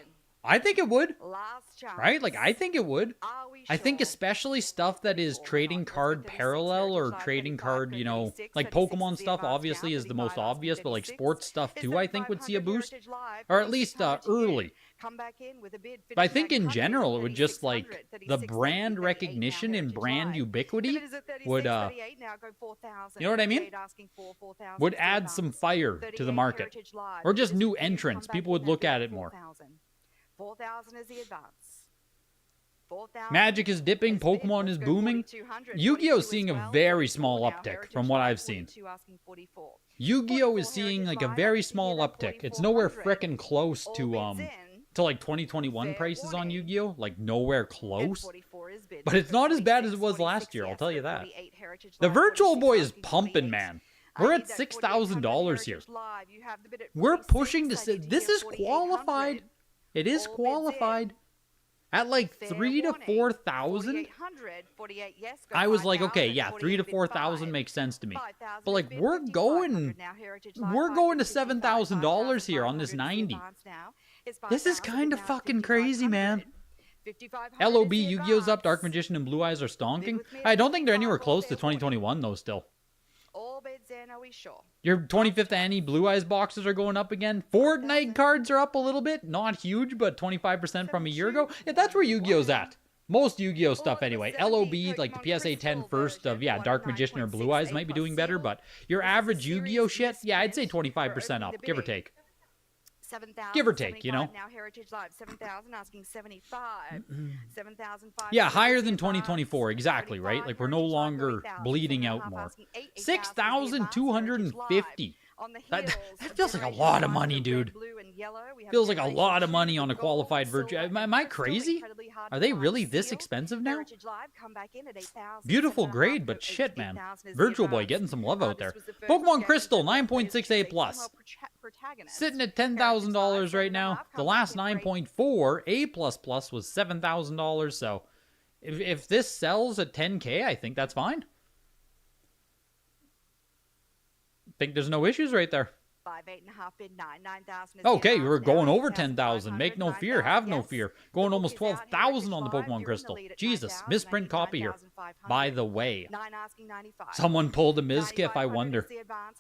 I think it would, Last chance. right? Like, I think it would. Are we I think sure? especially stuff that is trading card parallel or trading card, you know, like Pokemon stuff obviously is the most obvious, but like sports stuff too, I think would see a boost. Or at least early. Come back in with a bid. But I think in general it would just like the brand recognition and brand ubiquity would, you know what I mean? Would add some fire to the market. Or just new entrants. People would look at it more. 4,000 is the advance. 4,000 Magic is dipping, is bid. Pokemon is Let's go booming. 4,200. Yu-Gi-Oh! 42 seeing as a well. very small 44 now. uptick Heritage from what Live, I've seen. 42 asking 44. Yu-Gi-Oh! is 44 seeing Heritage like a Live, very I small need that uptick. It's nowhere 4,400. frickin' close All to bids in. to like 2021 Fair prices on warning. Yu-Gi-Oh! Like nowhere And close. 44 is bid. But it's not as bad as it was 46, last year, I'll yes, tell you but that. 48 Heritage The Live, Virtual 46 Boy is asking pumping, 48. man. We're I at need that $6,000 here. Heritage Live. You have the bid at We're 46. pushing to I say need to this hear is qualified. 4,800. It is All bids in. qualified at like Fair 3 to warning. 4,000. 4,800, 48, yes, go I was like, okay, 5,000, yeah, 3 to 48 bid 4,000 5. makes sense to me. 5,000 But like bid we're 5,500 going, now, Heritage Live, we're going to 5,055, $7,000 here on this 5,500 is the 90. advance now. It's This is 5,000 kind of now, fucking crazy, man. 5,500 LOB, is the Yu-Gi-Oh's up, Dark advance. Magician and Blue Eyes are stonking. with me I at don't think they're anywhere 55, close to all fair warning. 2021 though still. All bids in, are we sure? Your 25th Annie Blue Eyes boxes are going up again. Fortnite cards are up a little bit. Not huge, but 25% from a year ago. Yeah, that's where Yu-Gi-Oh's at. Most Yu-Gi-Oh stuff anyway. LOB, like the PSA 10 first of, yeah, Dark Magician or Blue Eyes might be doing better, but your average Yu-Gi-Oh shit, yeah, I'd say 25% up, give or take. 7,000, Give or take, you know? 75 now Heritage Live 7,000 asking 75. 7,500. Yeah, higher than is the advance. 2024, exactly, right? Like we're no Heritage Live, longer 8,000, bleeding 7,500 out more. asking 8,000 is the advance. Heritage 6,250. Live. On the That heels that of feels like a Generation lot of One, money, the dude. red, blue, and yellow. We have Feels like a Generation lot of Two, money on a gold, qualified silver, virtual. and Am I crystal, crazy? incredibly hard Are to they find really this sealed. expensive now? Heritage Live come back in at 8,000. Beautiful 7,500 grade, but go shit, man. 8,000 is the Virtual Boy advance. getting some love out This there. was the first Pokemon game Crystal, that players 9.68 played plus. female protagonists. Sitting at Heritage $10,000 Live, right now. 7,500 The come last back in for 9.4 A++ was $7,000. So if this sells at 10K, I think that's fine. Think there's no issues right there. 5.5 bid 9,000. Okay, we're going over 10,000. Make no fear, have no fear. Going almost 12,000 on the Pokemon Crystal. Jesus, misprint copy here. By the way, 9 asking 95. someone pulled a Mizkif, I wonder.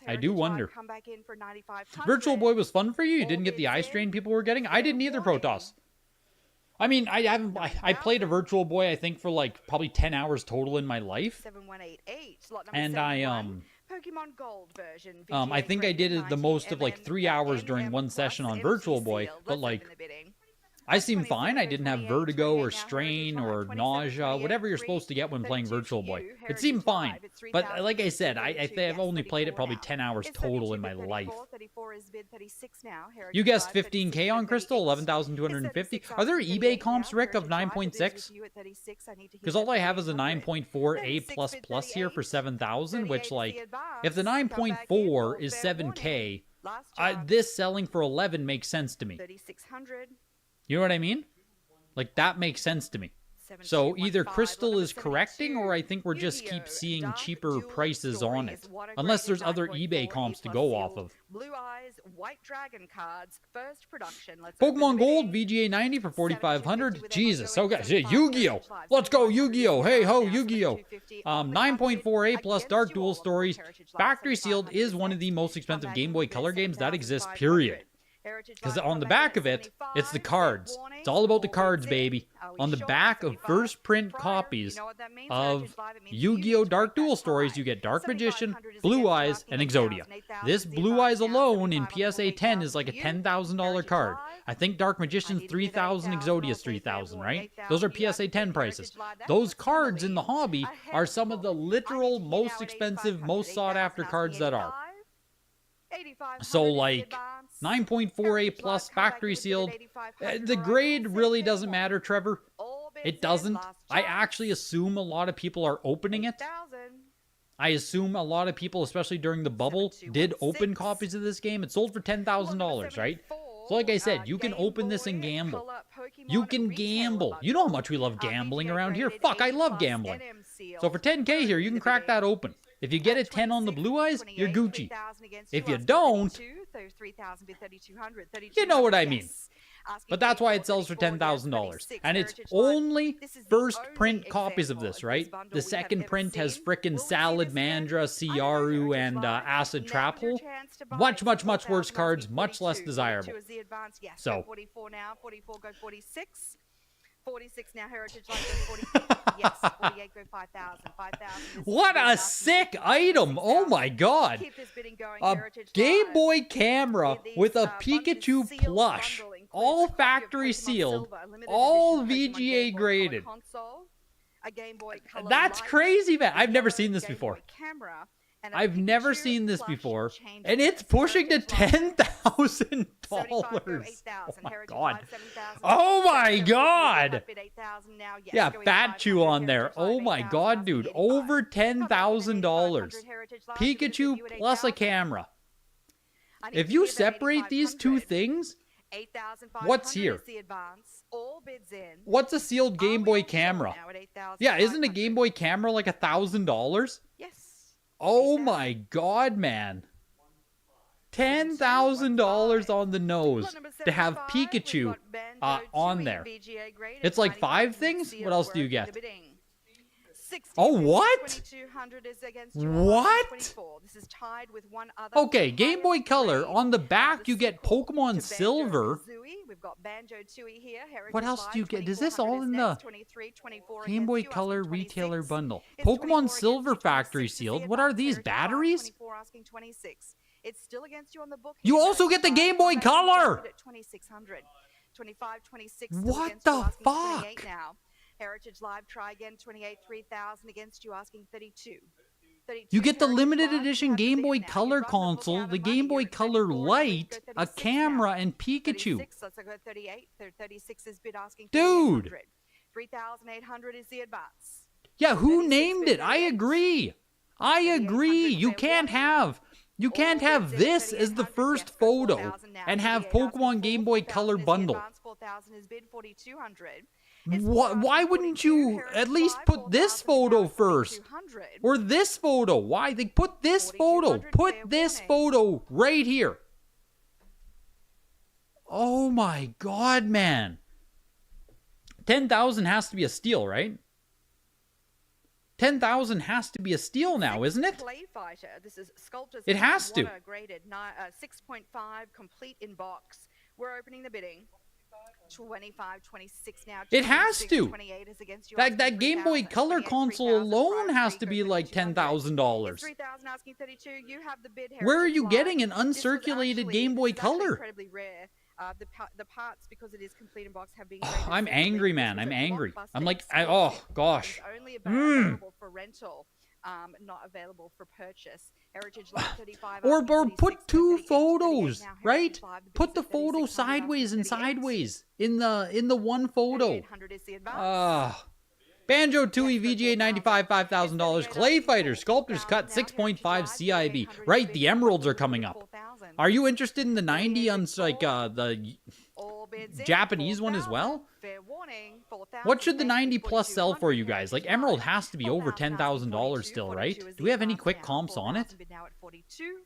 I do wonder. Come back in for 9,500. Virtual Boy was fun for you? You didn't get the eye strain people were getting? I didn't either, Protoss. I mean, I played a Virtual Boy, I think, for like probably 10 hours total in my life. 7188. Slot number And 71. Pokemon Gold version. I think I did it the most of like 3 hours during one session on Virtual Boy, but like, I seemed fine. I didn't have vertigo or strain or nausea, whatever you're supposed to get when playing Virtual Boy. It seemed fine. But like I said, I've only played it probably 10 hours total in my life. You guessed 15K on Crystal, 11,250. Are there eBay comps, Rick, of 9.6? Because all I have is a 9.4 A++ here for 7,000, which like, if the 9.4 is 7K, this selling for 11 makes sense to me. 3,600. You know what I mean? Like, that makes sense to me. So either Crystal is correcting, or I think we're just keep seeing cheaper prices on it. Unless there's other eBay comps to go off of. Blue Eyes, White Dragon cards, first production. Let's Pokemon Gold, VGA 90 for 4,500. Jesus, okay. Yu-Gi-Oh! Let's go, Yu-Gi-Oh! Hey ho, Yu-Gi-Oh! 9.4 A plus Dark Duel Stories. Factory Sealed is one of the most expensive Game Boy Color games that exists, period. Because on the back of it, it's the cards. It's all about the cards, baby. On the back of first print copies of Yu-Gi-Oh! Dark Duel Stories, you get Dark Magician, Blue Eyes, and Exodia. This Blue Eyes alone in PSA 10 is like a $10,000 card. I think Dark Magician's 3,000, Exodia's 3,000, right? Those are PSA 10 prices. Those cards in the hobby are some of the literal most expensive, most sought after cards that are. So like 9.4 A plus factory sealed. The grade really doesn't matter, Trevor. It doesn't. I actually assume a lot of people are opening it. I assume a lot of people, especially during the bubble, did open copies of this game. It sold for $10,000, right? So like I said, you can open this and gamble. You can gamble. You know how much we love gambling around here. Fuck, I love gambling. So for 10K here, you can crack that open. If you get a 10 on the Blue Eyes, you're Gucci. If you don't, you know what I mean. But that's why it sells for $10,000. And it's only first print copies of this, right? The second print has frickin' Salad Mandra, Ciaru, and Acid Trap Hole. Much, much, much worse cards, much less desirable. So. 44 now, 44 go 46. 46 now, Heritage Live go 40. Yes, 48 go 5,000. 5,000. What a sick item! Oh my god! A Game Boy camera with a Pikachu plush, all factory sealed, all VGA graded. That's crazy, man. I've never seen this before. And a I've never Pikachu seen this plush before, change and set. it's pushing to Heritage Live, $10,000. 75 go Oh 8,000. my Heritage god! Live, 7,000. Oh my 750, god! that bid 8,000 now. Yes, Yeah, going Fat 500. Chew on there. Heritage Live, Oh my 8,000, god, asking dude! 85. Over Not bad, $10,000. Heritage Live, we're gonna bid Pikachu you at plus a 8,000. camera. I need If to you hear that separate these two 8,500. things, 8,500 what's here? is the advance. All bids in. what's a sealed Game Are we Boy all sure camera? now at 8,500? Yeah, isn't a Game Boy camera like $1,000? Yes. Oh 8,000. my god, man. $10,000 on the nose Lot number to have 75, we've Pikachu got Banjo on 2E there. VGA grade It's at like 5 95 things? sealed What else do you work get? in the bidding. 60, Oh, 50, what? 2,200 is against you, What? 24. This is tied with one other Okay, Game Boy highest Color. grade. On the back, The you get sequel Pokemon to Silver. Banjo-Kazooie. We've got Banjo 2E here. Heritage What else Live, do you get? Is this all in 2,400 the is 23, 24 Game against Boy you, Color asking Retailer 26. Bundle. It's Pokemon 24 against Silver you, Factory 26 is the sealed. What are advance. these, Heritage Live, batteries? 24 asking 26. It's still against you on the book. You here, also get the Heritage Game Boy Live, Color! at 2,600. 25, 26 still What against the you, asking fuck? 28 now. Heritage Live, try again, 28, 3,000 against you, asking 32. 32 You get the Heritage limited Live, edition have the Game bid Boy now. Color You run the book console, out the of Game money. Boy You're at Color 34, Lite, go a 36 now. camera, and Pikachu. 36, let's go 38. 36 is bid asking Dude. 3,800. 3,800 is the advance. Yeah, who 36 named bid it? I 38. agree. I agree. 3,800 You fair can't warning. have All bids in, this as the 3,800, first yes, go photo 4,000 now. and have 38 asking Pokemon Game Boy 4,000 Color is the bundle. advance, 4,000 is bid 4,200. It's Why 4,000, wouldn't 42, you Heritage at least Live, put this 4,000 is photo now first? 4,200. Or this photo? Why? They put this photo. 4,200 Put fair this warning. photo right here. Oh my god, man. 10,000 has to be a steal, right? 10,000 has to be a steal now, isn't it? Play Fighter. This is Sculptors. It has to. Graded 6.5 complete in box. We're opening the bidding. 25, 26 now. It has 26, to. 28 is against you, That asking Game Boy 3,000. Color 28, console 3,000, alone prize Oh has free, to go be like 3,200. It's $10,000. 3,000 asking 32. You have the bid. Where are Heritage you Live. getting an This was uncirculated actually- Game Boy this is actually Color? incredibly rare. The parts, because it is complete in box, have been. I'm graded angry, separately. man. This I'm was a angry. blockbuster I'm like, exclusive. oh gosh. It's only available for rental, not available for purchase. Heritage Live 35. Or asking 36, put two 38, 38 photos, now. right? Heritage Live, the Put the bid's at photo 3,600, asking sideways and 38. sideways in the one photo. 3,800 is the advance. Banjo 2E VGA 95 $5,000. Clay Fighter Sculptor's Cut 6.5 CIB. Right, the emeralds are coming up. Are you interested in the 90 on like the All bids in, Japanese one as 4,000. well? Fair warning, 4,000. What should the Thank you, 90 plus sell for you 4,200. guys? Like Heritage Emerald Live, has to be over 4,000, $10,000 still, 42 right? is Do the we have any advance quick now. comps on it? 4,000 bid now at 42.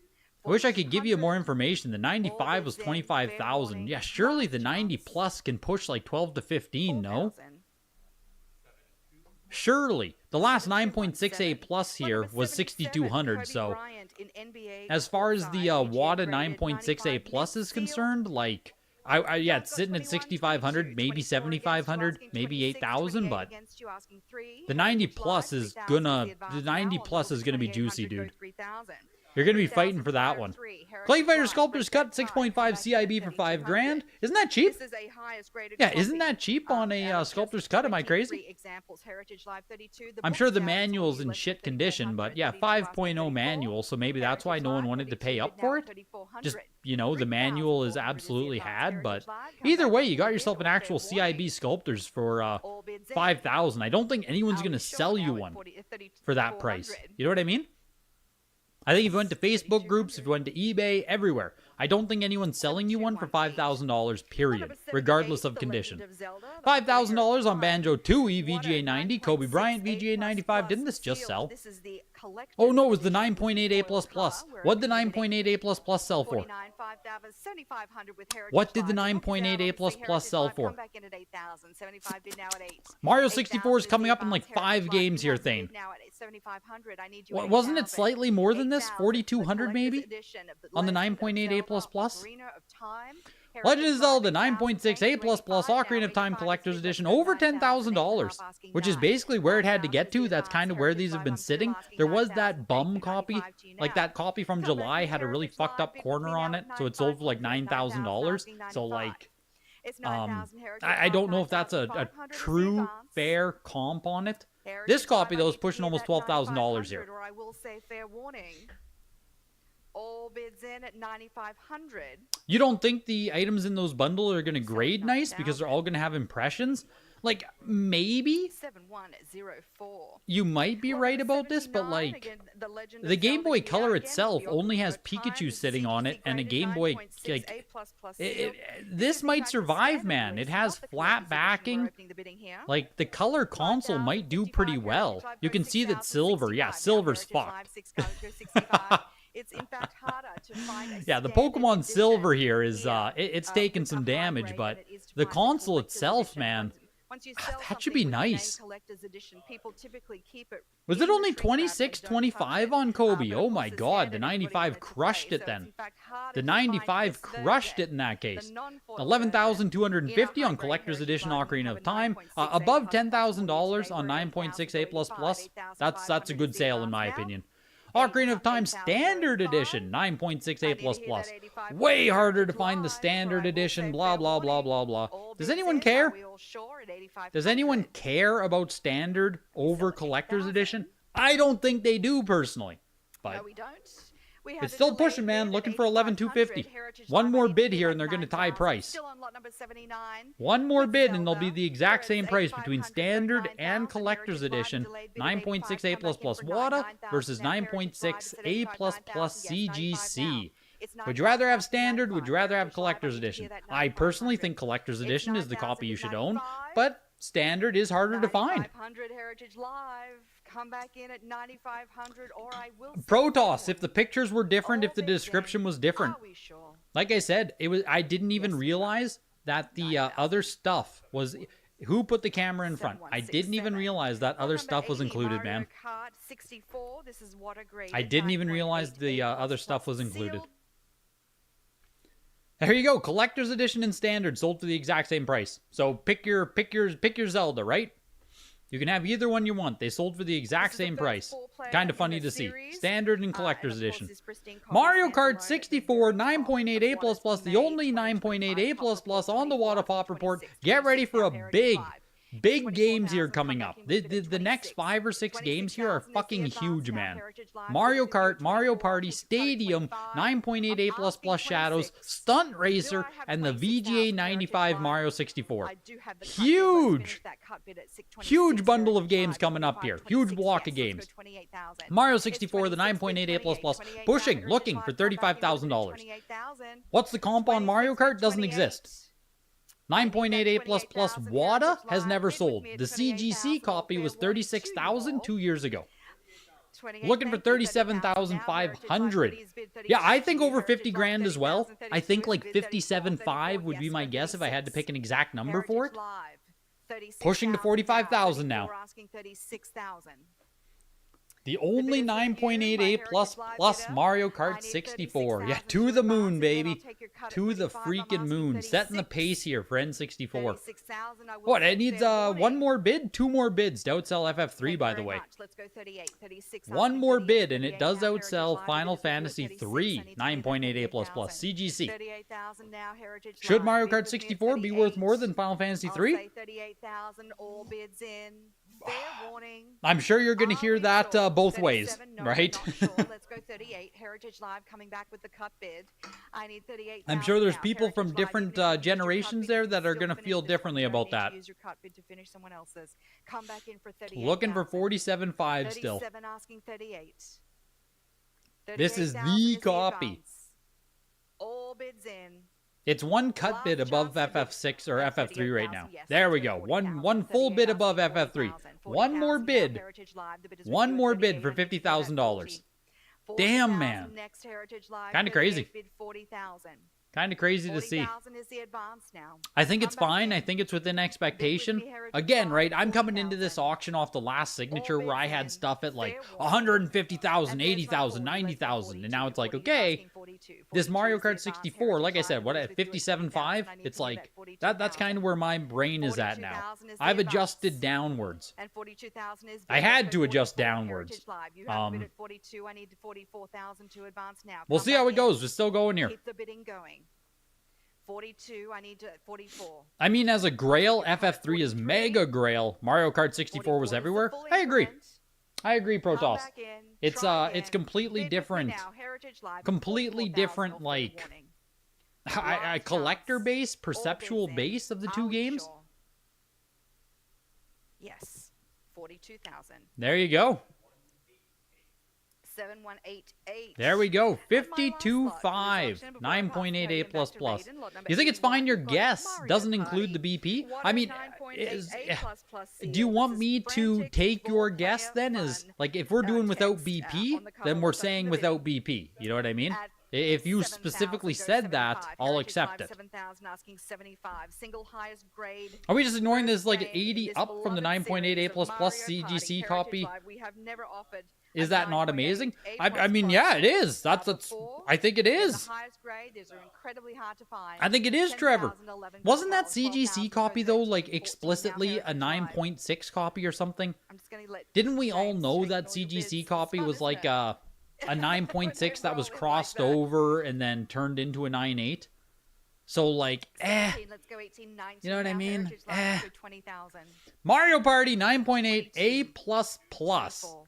I wish I could give you more 4,200. information. The 95 was bids in, 25,000. fair Yeah, warning, surely the last 90 chance. plus can push like 12 to 15, no? 4,000. Surely. The last 9.68 7. plus Lot here number was 77, 6,200, Kobe so Bryant in NBA as far as the courtside, WADA VGA graded 9.68 95 plus net is seal. concerned, like, yeah, it's Got sitting at 21, 6,500, 22, maybe 24 against you, 7,500, asking maybe 26, 8,000, 28 but against you, asking 3. the 90 Heritage plus Live, is 3,000 gonna, the advance the 90 now. On plus the is gonna be 2,800 juicy, go dude. 3,000. You're gonna be fighting for that one. 3,000 fire Clay three. Fighter Heritage Sculptor's Live, Cut red 6.5 five, CIB for 5 grand. Isn't that cheap? This is a highest graded Yeah, copy. isn't that cheap on a Out of Sculptor's just Cut? Am I 23 crazy? Examples. Heritage Live 32. I'm book sure the is out, it's manual's only in less than shit condition, but 3,400, yeah, 32 asking 5.0 34. manual, so maybe that's why Heritage no one Live, wanted to 32 pay bid up now for at it. 3,400. Just, you know, the manual is 3,400 absolutely the advance. had, but Heritage Live, come either back way, with you the got bid yourself an or actual fair warning. CIB Sculptors for All bids in. 5,000. I don't think anyone's Are gonna we sure sell now you at one 40 for that price. 3,400? You know what I mean? I think if you went to Facebook groups, if you went to eBay, everywhere, I don't think anyone's selling you one for $5,000, period, regardless of condition. $5,000 on Banjo 2E VGA 90, Kobe Bryant VGA 95. Didn't this just sell? Oh no, it was the 9.88 plus plus. What did the 9.88 plus plus sell for? What did the 9.88 plus plus sell for? Mario 64 is coming up in like 5 games here, Thane. Wasn't it slightly more than this? 4,200 maybe? On the 9.88 plus plus? Legend of Zelda 9.68 plus plus Ocarina of Time Collector's Edition over $10,000, which is basically where it had to get to. That's kind of where these have been sitting. There was that bum copy, like that copy from July had a really fucked up corner on it, so it sold for like $9,000. So like, I don't know if that's a true fair comp on it. This copy, though, is Heritage pushing Live, almost I need $12,000 here. $9,500, or I will say fair warning. All bids in at $9,500. You don't think the items in those bundles are going to grade nice because they're all going to have impressions? Like, maybe 7104. you might be right about this, but like, the Game Boy Color itself only has Pikachu sitting on it and a Game Boy, like, this might survive, man. It has flat backing. Like, the Color console might do pretty well. You can see that silver, yeah, silver's fucked. It's in fact harder to find a yeah, the standard Pokemon edition Silver here is, here, it's taking with some a high damage, grade but than it is to the find console collector's itself, edition. man, Once you God, sell that should be something with the name nice. collector's edition, people typically keep it Was in it the only shrink wrap and 26, don't 25 touch it. on Kobe? But Oh of my course, God, the standard, everybody 95 wanted to crushed play, it so then. it's in fact harder The to find 95 this crushed version. it in that The case. non-foil 11,250 version on in a collector's high-grade edition heritage Ocarina line, of Time. you have a Above 9.68 $10,000 on today, 9.68++. 8,500 That's a good is the sale in my advance now. opinion. Ocarina of Time Standard Edition 9.68++. Way harder to find the Standard Edition. Blah blah blah blah blah. Does anyone care? Does anyone care about Standard over Collector's Edition? I don't think they do personally. But No, we don't. We have it's a still delayed pushing, man. bid Looking at for 11,250. 8,500. Heritage One Live, more I need bid to here be and they're at going to tie 9,000. price. Still on lot number 79. One more With bid and they'll be Zelda, the exact same Whereas price between 8,500 Standard and and 9,000, Collector's Heritage Live, Edition. delayed bid at 9.68++ 85, come back in for WADA 9,000. versus Now Heritage Live is at 9.6 A++ 85,000. Yes, 95 CGC. now. It's Would you rather have 95, Standard? Would you rather have 95. Collector's Heritage Live, Edition? I need to I hear that personally 9,500. think Collector's It's Edition is the 9,000 copy you to should own, 95. but Standard is harder to find. 9,500 Heritage Live. Come back in at 9,500 or I will say Protoss, no. if the pictures were different, if the All bids description in. was different. Are we sure? Like I said, I didn't even Yes. realize that the other stuff was... Who put the camera in front? I didn't even 7167. realize that Lot other number stuff was 80, included, Mario man. Kart 64. This is water grade I at didn't even realize the 9.8 other A++ stuff was included. sealed. There you go. Collector's Edition and Standard sold for the exact same price. So pick your Zelda, right? You can have either one you want. They sold for the exact This is the same first price. four-player Kind of in funny the to see. series. Standard and And Collector's of course, Edition. this pristine copy Mario stands Kart alone at the 64 very top 9.8 of what A++, is the May only 9.8 A++ on the Wada Pop report. Get ready for a big games here coming up. The next 5 or 6 games here are fucking huge, man. Mario Kart, Mario Party, Stadium, 9.8 A++ Shadows, Stunt Racer, and the VGA 95 Mario 64. Huge! Huge bundle of games coming up here. Huge block of games. Mario 64, the 9.8 A++, pushing, looking for $35,000. What's the comp on Mario Kart? Doesn't exist. 9.8 A++ WADA has never sold. The CGC copy was $36,000 2 years ago. Looking for 37,500. Yeah, I think over 50 grand as well. I think like 57.5 would be my guess if I had to pick an exact number for it. Pushing to 45,000 now. The only 9.8 A++ Mario Kart 64. Yeah, to the moon, baby. To the freaking moon. Setting the pace here for N64. What, it needs one more bid? 2 more bids to outsell FF3, by the way. One more bid, and it does outsell Final Fantasy 3 9.8 A++ CGC. Should Mario Kart 64 be worth more than Final Fantasy 3? I'm sure you're going to hear that both ways, right? Let's go 38. Heritage Live coming back with the cut bid. I need 38. I'm sure there's people from different generations there that are going to feel differently about that. Use your cut bid to finish someone else's. Come back in for 38. Looking for 47.5 still. 37 asking 38. This is the copy. All bids in. It's one cut bid above FF6 or FF3 right now. There we go. One full bid above FF3. One more bid. One more bid for $50,000. Damn, man. Kind of crazy. Kind of crazy to see. I think it's fine. I think it's within expectation. Again, right, I'm coming into this auction off the last signature where I had stuff at like 150,000, 80,000, 90,000. And now it's like, okay, this Mario Kart 64, like I said, what at 57.5? It's like, that's kind of where my brain is at now. I've adjusted downwards. I had to adjust downwards. We'll see how it goes. We're still going here. Keep the bidding going. 42. I need 44. I mean, as a grail, FF3 is mega grail. Mario Kart 64 was 44 is the everywhere. full I agree. increment. I agree, Come Protoss. back in, It's try it's again. completely Bid with me different. now. Heritage Live, Completely 44,000 different, or full like, warning. A Last collector chance. base, All perceptual bids in. base of the Are two we games. sure? Yes. 42,000. There you go. 7188. There we go. And my last 52.5. lot for this auction before I pass 9.8 the A++. podium back to Raiden, lot number You think it's fine 81, your we've got guess Mario doesn't Party. include the BP? What I are mean, 9.88++ do you want seals? me This is to frantic take your four-player guess then? Is fun. like if we're doing without Text, BP, on the cover then we're or something saying in the without bin. BP. You know what I mean? At If you 7,000, specifically go said that, 75. I'll Heritage accept Live, it. 7,000 asking 75. Single highest grade. Are we just ignoring this like First 80 this up from the beloved 9.8 A++ series of Mario CGC Party copy? Heritage Live. We have never offered Is a that not 9.8 amazing? A++. I mean, yeah, it is. That's Before, I think it and is. The highest grade, these are incredibly hard to find. I think it is, Trevor. 10,000, 11, Wasn't that 12,000, CGC copy though 13, like 14, now explicitly a Heritage Live. 9.6 copy or something? I'm just gonna let Didn't we all James know take that all your CGC bids. copy It's fun, was isn't like it? a 9.6 that was Rolling like crossed that. over and then turned into a 9.8? So like, 17, let's go 18, 19. You know what I now, mean? Heritage Live, go 20,000. Mario Party 9.8 A++. 24.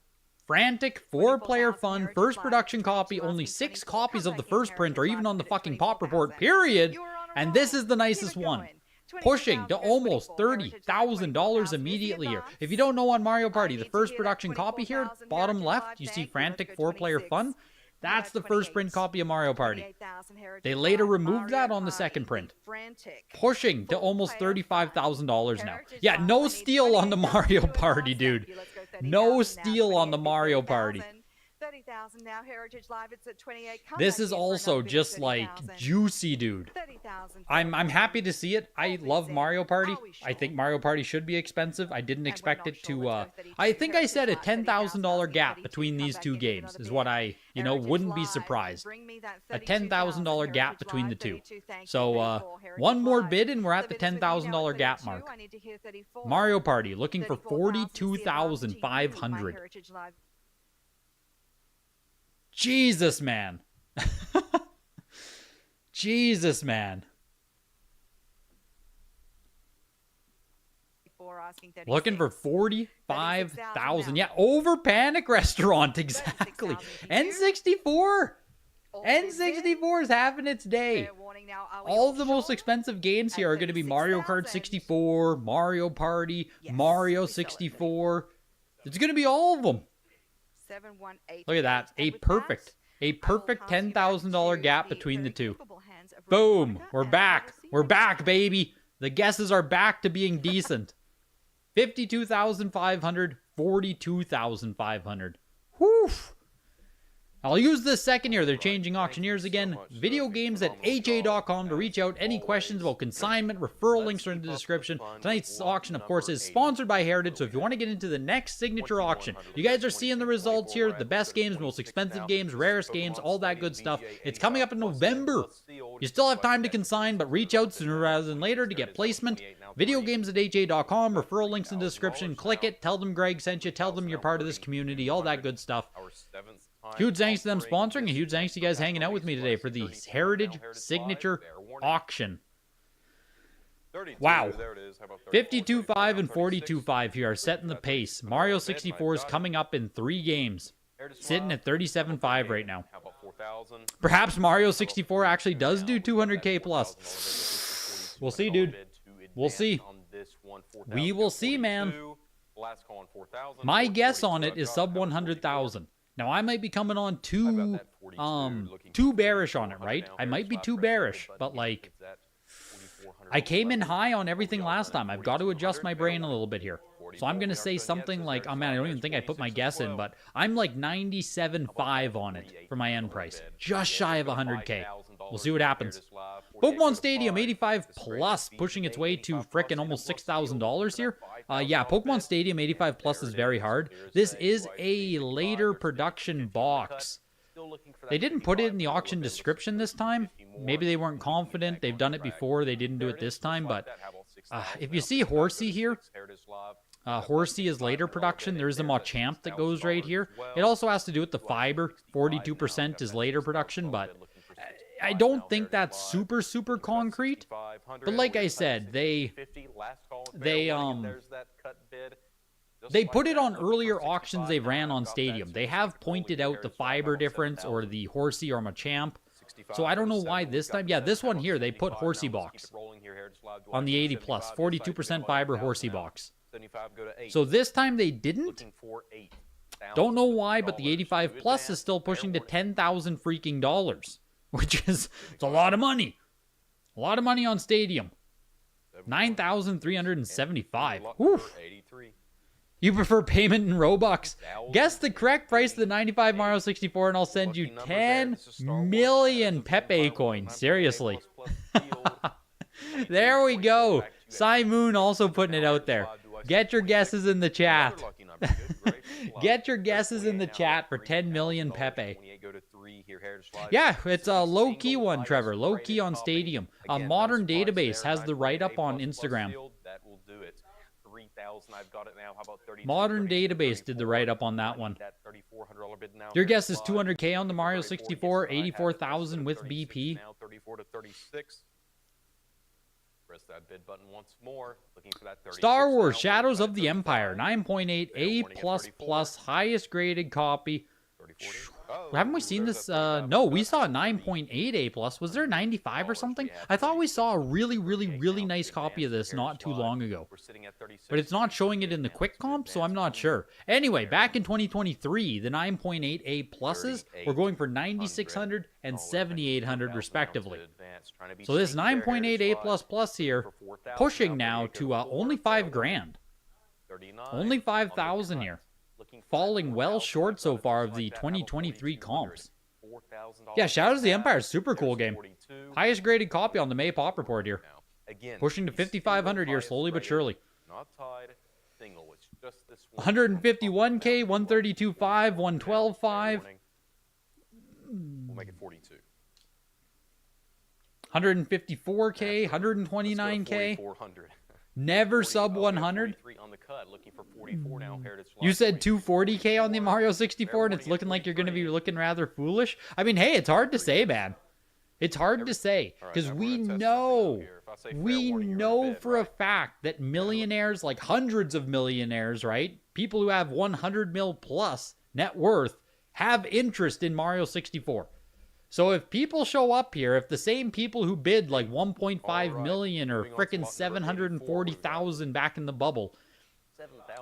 Frantic, 4-player 24,000 fun, Heritage first Live, production 22 copy, only asking 6 24. copies Come of the back in, first print or Heritage even Live, on the bid at fucking pop report, 24,000. period. You're on a And roll. this is the Keep nicest it one. going. Pushing to 22,000, almost 24. Heritage Live, $30,000 24,000 immediately is the here. advance. If you don't know on Mario I Party, need the to first hear that production copy here, 24,000 bottom Heritage left, Live. you see Thank you. Frantic Let's go 4-player 26. fun. That's the first print 28. copy of Mario Party. 28,000 Heritage They later Live, removed that Mario on the Party, second print. Frantic. Pushing to almost Full-player fun. $35,000 now. Heritage Yeah, Live, no I need steal on the 28,000 Mario to Party, advance. dude. Thank you. Let's go No 30,000 now. steal on the 28, Mario Party. 30,000 now. Heritage Live, it's at 28. Come This back is in for also another bid at just like 30,000. juicy, dude. 30,000. I'm happy to see it. I love Mario Party. Are we I sure? think Mario Party should be expensive. I didn't And we're expect not it sure. to Let's go 32. I think I said a Heritage Live, $10,000 gap 32. between Come these back two in for games another is bid. what I, Heritage wouldn't be Live, surprised. bring me that A $32,000. $10,000 gap Heritage between the Live, two. 32. Thank you. So 34. Heritage one more Live. bid and we're at the The bid is with you now $10,000 at gap 32. mark. I need to hear 34. Mario Party looking for 34,000 is the advance to you, my $42,500. Heritage Live. Jesus, man. Jesus, man. Asking 36. Looking for 45,000. 36,000 Yeah, over Panic Restaurant, exactly. 36,000 N64. All bids in. N64 is having its day. Fair warning now. Are we All of the sure? most expensive games here At are going to be Mario Kart 36,000. 64, Mario Party, Yes, Mario we sell it. 64. It's going to be all of them. 718. Look at that. And A with perfect that, $10,000 gap between the two. hands of Boom. Veronica We're and back. Odyssey. We're back, baby. The guesses are back to being decent. 52,500, 42,500. Whew. I'll use this second here. They're changing auctioneers again. Video games at HA.com to reach out. Any questions about consignment, referral links are in the description. Tonight's auction, of course, is sponsored by Heritage, so if you want to get into the next signature auction, you guys are seeing the results here. The best games, most expensive games, rarest games, all that good stuff. It's coming up in November. You still have time to consign, but reach out sooner rather than later to get placement. Video games at HA.com, referral links in the description. Click it, tell them Greg sent you, tell them you're part of this community, all that good stuff. Huge thanks to them sponsoring, a huge thanks to you guys hanging out with me today for the Heritage Signature Auction. Wow. 52.5 and 42.5 here are setting the pace. Mario 64 is coming up in 3 games. Sitting at 37.5 right now. Perhaps Mario 64 actually does do 200k plus. We'll see, dude. We'll see. We will see, man. My guess on it is sub 100,000. Now, I might be coming on too bearish on it, right? I might be too bearish, but like, I came in high on everything last time. I've got to adjust my brain a little bit here. So I'm going to say something like, oh man, I don't even think I put my guess in, but I'm like 97.5 on it for my end price. Just shy of 100k. We'll see what happens. Pokemon Stadium 85 plus, pushing its way to frickin' almost $6,000 here. Yeah, Pokemon Stadium 85 plus is very hard. This is a later production box. They didn't put it in the auction description this time. Maybe they weren't confident. They've done it before. They didn't do it this time. But if you see Horsey here, Horsey is later production. There's a Machamp that goes right here. It also has to do with the fiber. 42% is later production, but I don't think that's super concrete. But like I said, they put it on earlier auctions they ran on Stadium. They have pointed out the fiber difference or the Horsey or Machamp. So I don't know why this time. Yeah, this one here, they put Horsey box on the 80 plus. 42% fiber Horsey box. So this time they didn't. Don't know why, but the 85 plus is still pushing to $10,000 freaking dollars, which is it's a lot of money. A lot of money on Stadium. 9,375. Whew. You prefer payment in Robux? Guess the correct price of the 95 Mario 64 and I'll send you 10 million Pepe coins. Seriously. There we go. Cy Moon also putting it out there. Get your guesses in the chat. Get your guesses in the chat for 10 million Pepe. Yeah, it's a low-key one, Trevor. Low-key on Stadium. Modern Database has the write-up on Instagram. Modern Database did the write-up on that one. Your guess is 200K on the Mario 64, 84,000 with BP. Press that bid button once more. Looking for that Star Wars Shadows of the Empire, 9.8 A++, highest graded copy. Haven't we seen this? No, we saw 9.8 A+. Was there 95 or something? I thought we saw a really nice copy of this not too long ago. But it's not showing it in the quick comp, so I'm not sure. Anyway, back in 2023, the 9.8 A pluses were going for 9,600 and 7,800 respectively. So this 9.8 A++ here, pushing now to only $5,000. Only 5,000 here. Falling well short so far of the 2023 comps. Yeah, Shadows of the Empire is super cool game. Highest graded copy on the May Pop Report here. Pushing to 5,500 here slowly but surely. 151K, 132.5, 112.5. We'll make it 42. 154K, 129K. Never sub 100. You said 240K on the Mario 64 and it's looking like you're going to be looking rather foolish. I mean, hey, it's hard to say, man. It's hard to say because we know for a fact that millionaires, like hundreds of millionaires, right? People who have 100 mil plus net worth have interest in Mario 64. So if people show up here, if the same people who bid like 1.5 million or frickin' 740,000 back in the bubble,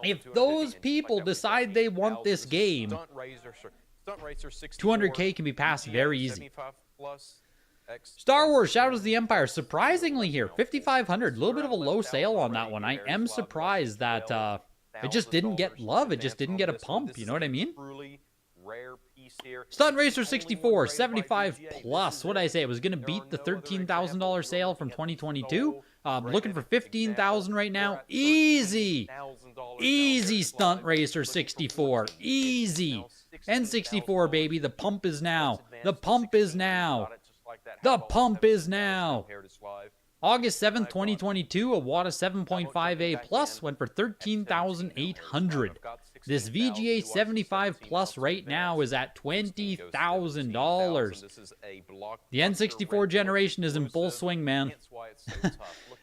if those people decide they want this game, 200K can be passed very easy. Star Wars Shadows of the Empire, surprisingly here, 5,500. A little bit of a low sale on that one. I am surprised that it just didn't get love. It just didn't get a pump. You know what I mean? Stunt Racer 64, 75 plus. What did I say? It was going to beat the $13,000 sale from 2022. Looking for 15,000 right now. Easy. Easy Stunt Racer 64. Easy. N64, baby. The pump is now. The pump is now. The pump is now. August 7th, 2022, a Wata 7.5A Plus went for $13,800. This VGA 75 Plus right now is at $20,000. The N64 generation is in full swing, man.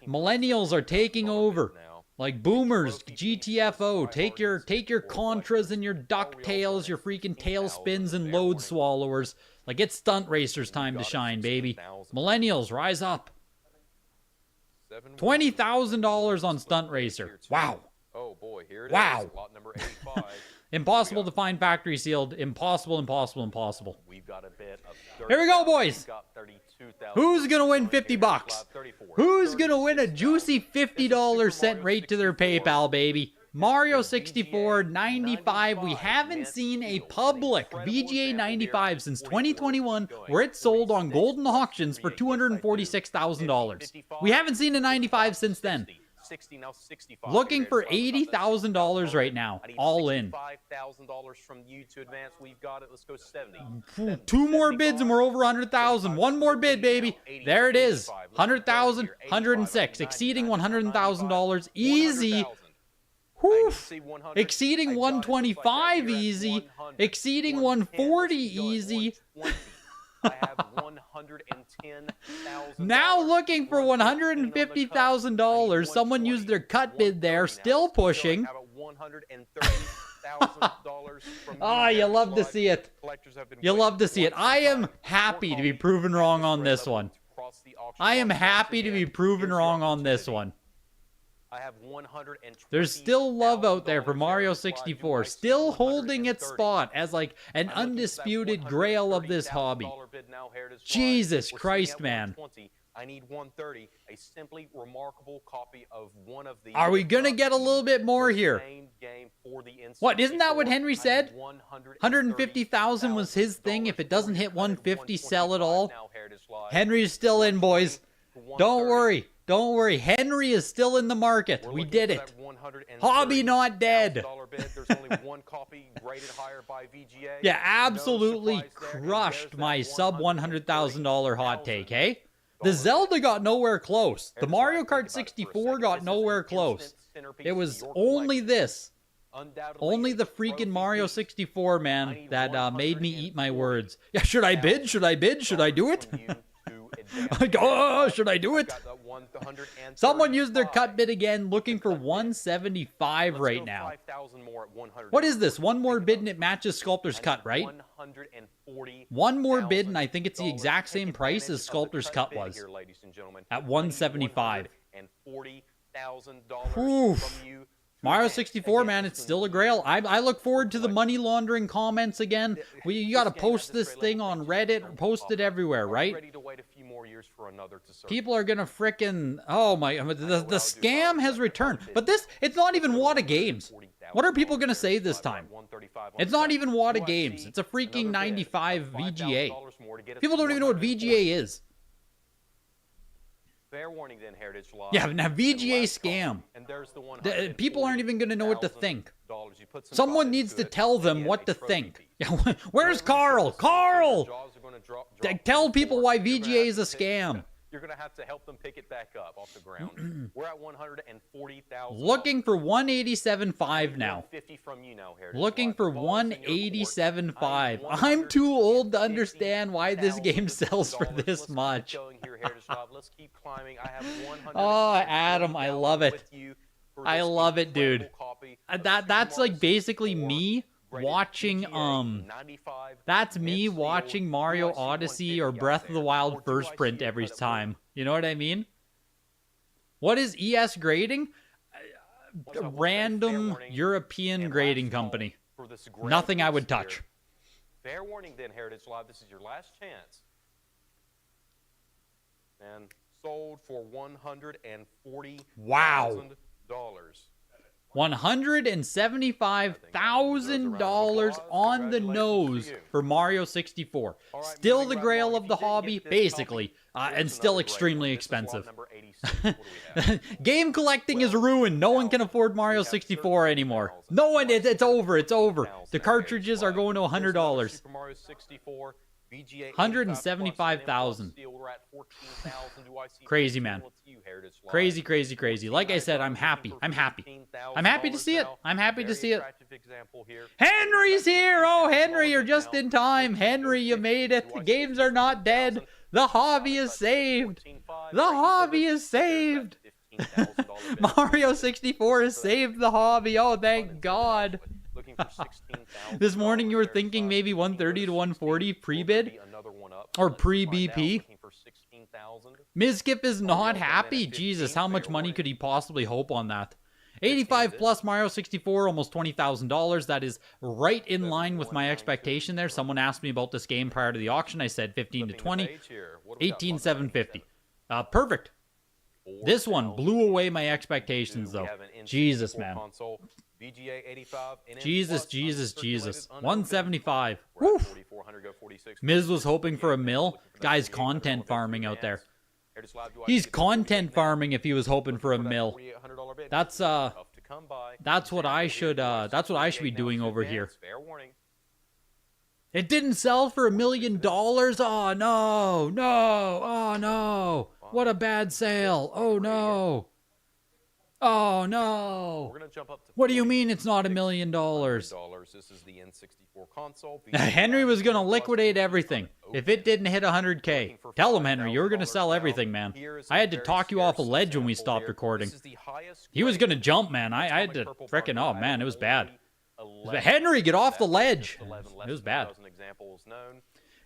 Millennials are taking over. Like boomers, GTFO, take your Contras and your DuckTales, your freaking tailspins and load swallowers. Like it's Stunt Racers time to shine, baby. Millennials, rise up. $20,000 on Stunt Racer. Wow. Oh boy, here it is. Wow. Lot number 85. Impossible to find factory sealed. Impossible. We've got a bit of Here we go, boys. Who's going to win 50 bucks? Who's going to win a juicy $50 sent right to their PayPal, baby? Mario 64 95. We haven't seen a public VGA 95 since 2021 where it sold on golden auctions for $246,000. We haven't seen a 95 since then. Looking for $80,000 right now, all in. $5,000 from you to advance. We've got it. Let's go 70. Two more bids and we're over 100,000. One more bid, baby. There it is. 100,000, 106, exceeding $100,000 easy. Whew. Exceeding 125 easy. Exceeding 140 easy. $110,000. Now looking for $150,000. Someone used their cut bid there, still pushing. Ah, you love to see it. You love to see it. I am happy to be proven wrong on this one. I am happy to be proven wrong on this one. There's still love out there for Mario 64, still holding its spot as like an undisputed grail of this hobby. Jesus Christ, man. I need 130, a simply remarkable copy of one of the... Are we gonna get a little bit more here? What, isn't that what Henry said? 150,000 was his thing. If it doesn't hit 150, sell it all. Henry's still in, boys. Don't worry. Don't worry. Henry is still in the market. We did it. Hobby not dead. Yeah, absolutely crushed my sub $100,000 hot take, hey? The Zelda got nowhere close. The Mario Kart 64 got nowhere close. It was only this. Only the freaking Mario 64, man, that made me eat my words. Yeah, should I bid? Should I bid? Should I do it? Oh, should I do it? Someone used their cut bid again, looking for 175 right now. What is this? One more bid and it matches Sculptor's Cut, right? One more bid and I think it's the exact same price as Sculptor's Cut was. At 175. Oof. Mario 64, man, it's still a grail. I look forward to the money laundering comments again. You got to post this thing on Reddit, post it everywhere, right? People are going to frickin'... Oh my... The scam has returned. But this, it's not even Wada Games. What are people going to say this time? It's not even Wada Games. It's a freaking 95 VGA. People don't even know what VGA is. Fair warning then, Heritage Live. Yeah, now VGA scam. People aren't even going to know what to think. Someone needs to tell them what to think. Where's Carl? Carl! Tell people why VGA is a scam. You're going to have to help them pick it back up off the ground. We're at 140,000. Looking for 187.5 now. Looking for 187.5. I'm too old to understand why this game sells for this much. Oh, Adam, I love it. I love it, dude. That's like basically me watching that's me watching Mario Odyssey or Breath of the Wild first print every time. You know what I mean? What is ES grading? A random European grading company. Nothing I would touch. Fair warning then, Heritage Live, this is your last chance. And sold for $140,000. Wow. $175,000 on the nose for Mario 64. Still the grail of the hobby, basically, and still extremely expensive. Game collecting is ruined. No one can afford Mario 64 anymore. No one, it's over, it's over. The cartridges are going to $100. 175,000. Crazy, man. Crazy, crazy, crazy. Like I said, I'm happy. I'm happy. I'm happy to see it. I'm happy to see it. Henry's here. Oh, Henry, you're just in time. Henry, you made it. The games are not dead. The hobby is saved. The hobby is saved. Mario 64 has saved the hobby. Oh, thank God. This morning you were thinking maybe 130 to 140 pre-bid or pre-BP. Mizkip is not happy. Jesus, how much money could he possibly hope on that? 85 plus Mario 64, almost $20,000. That is right in line with my expectation there. Someone asked me about this game prior to the auction. I said 15 to 20, 18,750. Perfect. This one blew away my expectations though. Jesus, man. Jesus, Jesus, Jesus. 175. Woo. Miz was hoping for a mill. Guy's content farming out there. He's content farming if he was hoping for a mill. That's what I should be doing over here. It didn't sell for $1 million. Oh no, no, oh no. What a bad sale. Oh no. Oh, no. We're gonna jump up to What do you mean it's not $1 million? This is the N64 console. Henry was going to liquidate everything. If it didn't hit 100K, tell him, Henry, you were going to sell everything, man. I had to talk you off a ledge when we stopped recording. He was going to jump, man. I had to frickin', oh, man, it was bad. Henry, get off the ledge. It was bad.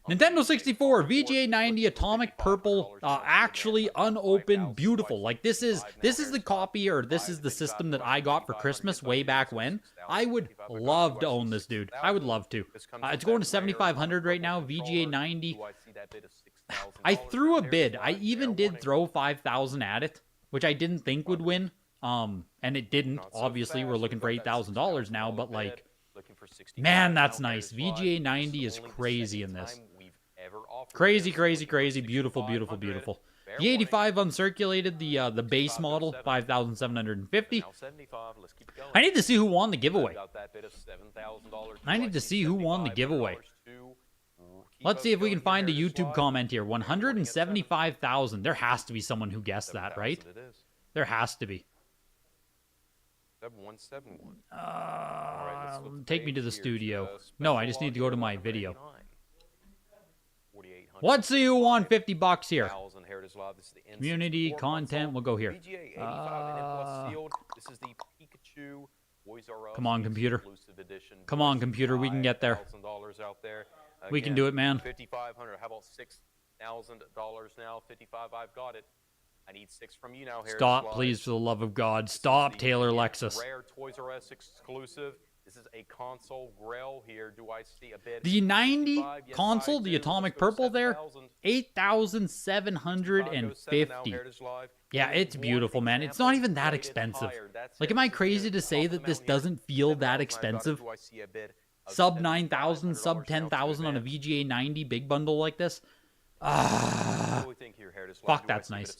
Nintendo 64, VGA 90, Atomic Purple, actually unopened, beautiful. Like, this is the copy, or this is the system that I got for Christmas way back when. I would love to own this, dude. I would love to. It's going to 7,500 right now, VGA 90. I threw a bid. I even did throw 5,000 at it, which I didn't think would win. And it didn't. Obviously, we're looking for $8,000 now, but like, man, that's nice. VGA 90 is crazy in this. Crazy, crazy, crazy. Beautiful, beautiful, beautiful. The 85 uncirculated, the base model, 5,750. I need to see who won the giveaway. I need to see who won the giveaway. Let's see if we can find a YouTube comment here. 175,000. There has to be someone who guessed that, right? There has to be. 7171. Take me to the studio. No, I just need to go to my video. Let's see who won $50 here. Community, content, we'll go here. Come on, computer. Come on, computer, we can get there. We can do it, man. $5,500. How about $6,000 now? 55. I've got it. I need 6 from you now. Stop, please, for the love of God. Stop, Taylor Lexus. Rare Toys R Us exclusive. This is a console grail here. Do I see a bid? The 90 console, the Atomic Purple there, 8,750. Yeah, it's beautiful, man. It's not even that expensive. Like, am I crazy to say that this doesn't feel that expensive? Sub 9,000, sub 10,000 on a VGA 90 big bundle like this? Fuck, that's nice.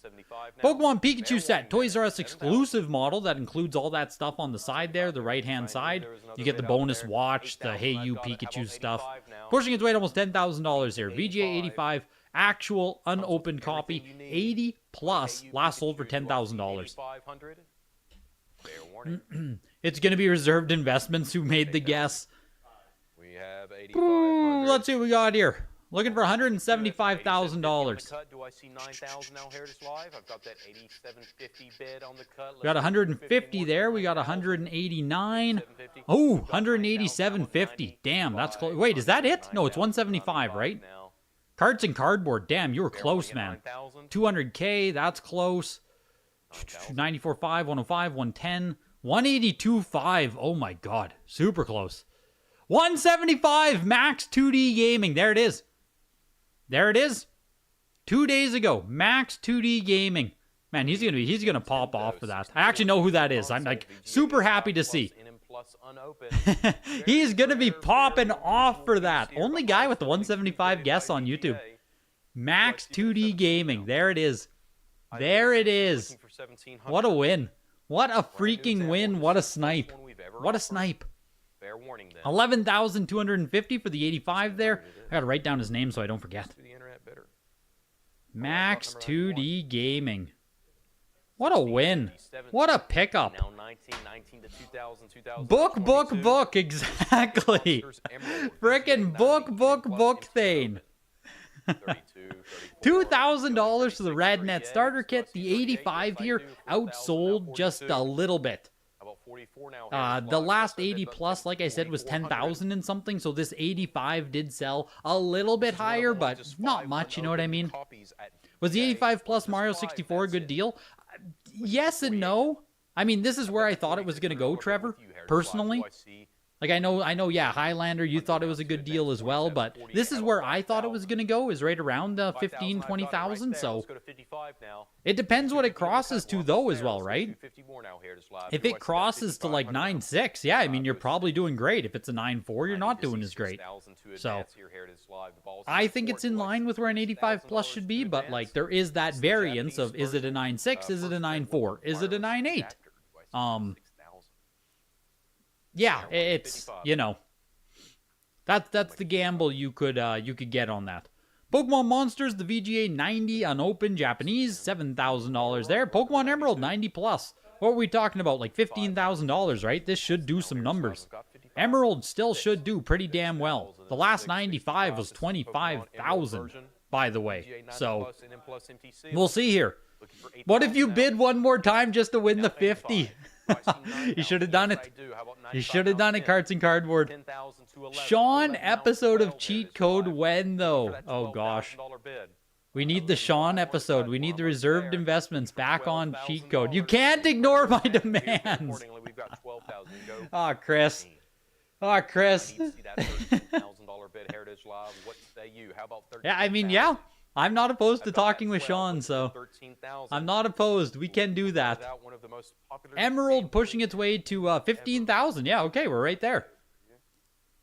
Pokemon Pikachu set, Toys R Us exclusive model that includes all that stuff on the side there, the right-hand side. You get the bonus watch, the Hey You Pikachu stuff. Pushing its weight almost $10,000 here. VGA 85, actual unopened copy, 80 plus, last sold for $10,000. It's going to be reserved investments who made the guess. Let's see what we got here. Looking for $175,000. Do I see 9,000 now? Heritage Live. I've got that 8750 bid on the cut. We got 150 there. We got 189. Oh, 187.50. Damn, that's close. Wait, is that it? No, it's 175, right? Carts and cardboard. Damn, you were close, man. 200K. That's close. 94.5, 105, 110, 182.5. Oh my God, super close. 175 Max 2D Gaming. There it is. There it is. 2 days ago, Max 2D Gaming. Man, he's gonna pop off for that. I actually know who that is. I'm like super happy to see. He's gonna be popping off for that. Only guy with the 175 guess on YouTube. Max 2D Gaming. There it is. There it is. What a win. What a freaking win. What a snipe. What a snipe. 11,250 for the 85 there. I gotta write down his name so I don't forget. Max 2D Gaming. What a win. What a pickup. Book, exactly. Frickin' book Thane. $2,000 for the RadNet starter kit. The 85 here outsold just a little bit. The last 80 plus, like I said, was 10,000 and something, so this 85 did sell a little bit higher, but not much, you know what I mean? Was the 85 plus Mario 64 a good deal? Yes and no. I mean, this is where I thought it was going to go, Trevor, personally. Like, I know, yeah, Highlander, you thought it was a good deal as well, but this is where I thought it was going to go, is right around 15, 20,000, so it depends what it crosses to, though, as well, right? If it crosses to, like, 9.6, yeah, I mean, you're probably doing great. If it's a 9.4, you're not doing as great. So, I think it's in line with where an 85 plus should be, but, like, there is that variance of, is it a 9.6, is it a 9.4, is it a 9.8? Yeah, it's, you know, that's the gamble you could get on that. Pokemon Monsters, the VGA 90 unopened Japanese, $7,000 there. Pokemon Emerald 90 plus, What were we talking about? Like $15,000, right? This should do some numbers. Emerald still should do pretty damn well. The last 95 was 25,000, by the way. So we'll see here. What if you bid one more time just to win the 50? You should have done it. You should have done it, Carts and Cardboard. Sean episode of Cheat Code when, though? Oh, gosh. We need the Sean episode. We need the reserved investments back on Cheat Code. You can't ignore my demands. Oh, Chris. Oh, Chris. Yeah, I mean, yeah. I'm not opposed to talking with Sean, so I'm not opposed. We can do that. Emerald pushing its way to 15,000. Yeah, okay, we're right there.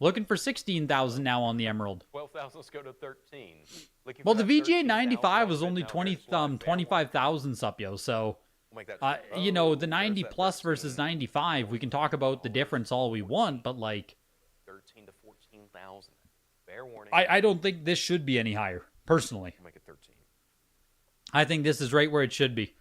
Looking for 16,000 now on the Emerald. 12,000, let's go to 13. Well, the VGA 95 was only 25,000 Supyo, so you know, the 90 plus versus 95, we can talk about the difference all we want, but like 13 to 14,000. Fair warning. I don't think this should be any higher, personally. Make it 13. I think this is right where it should be.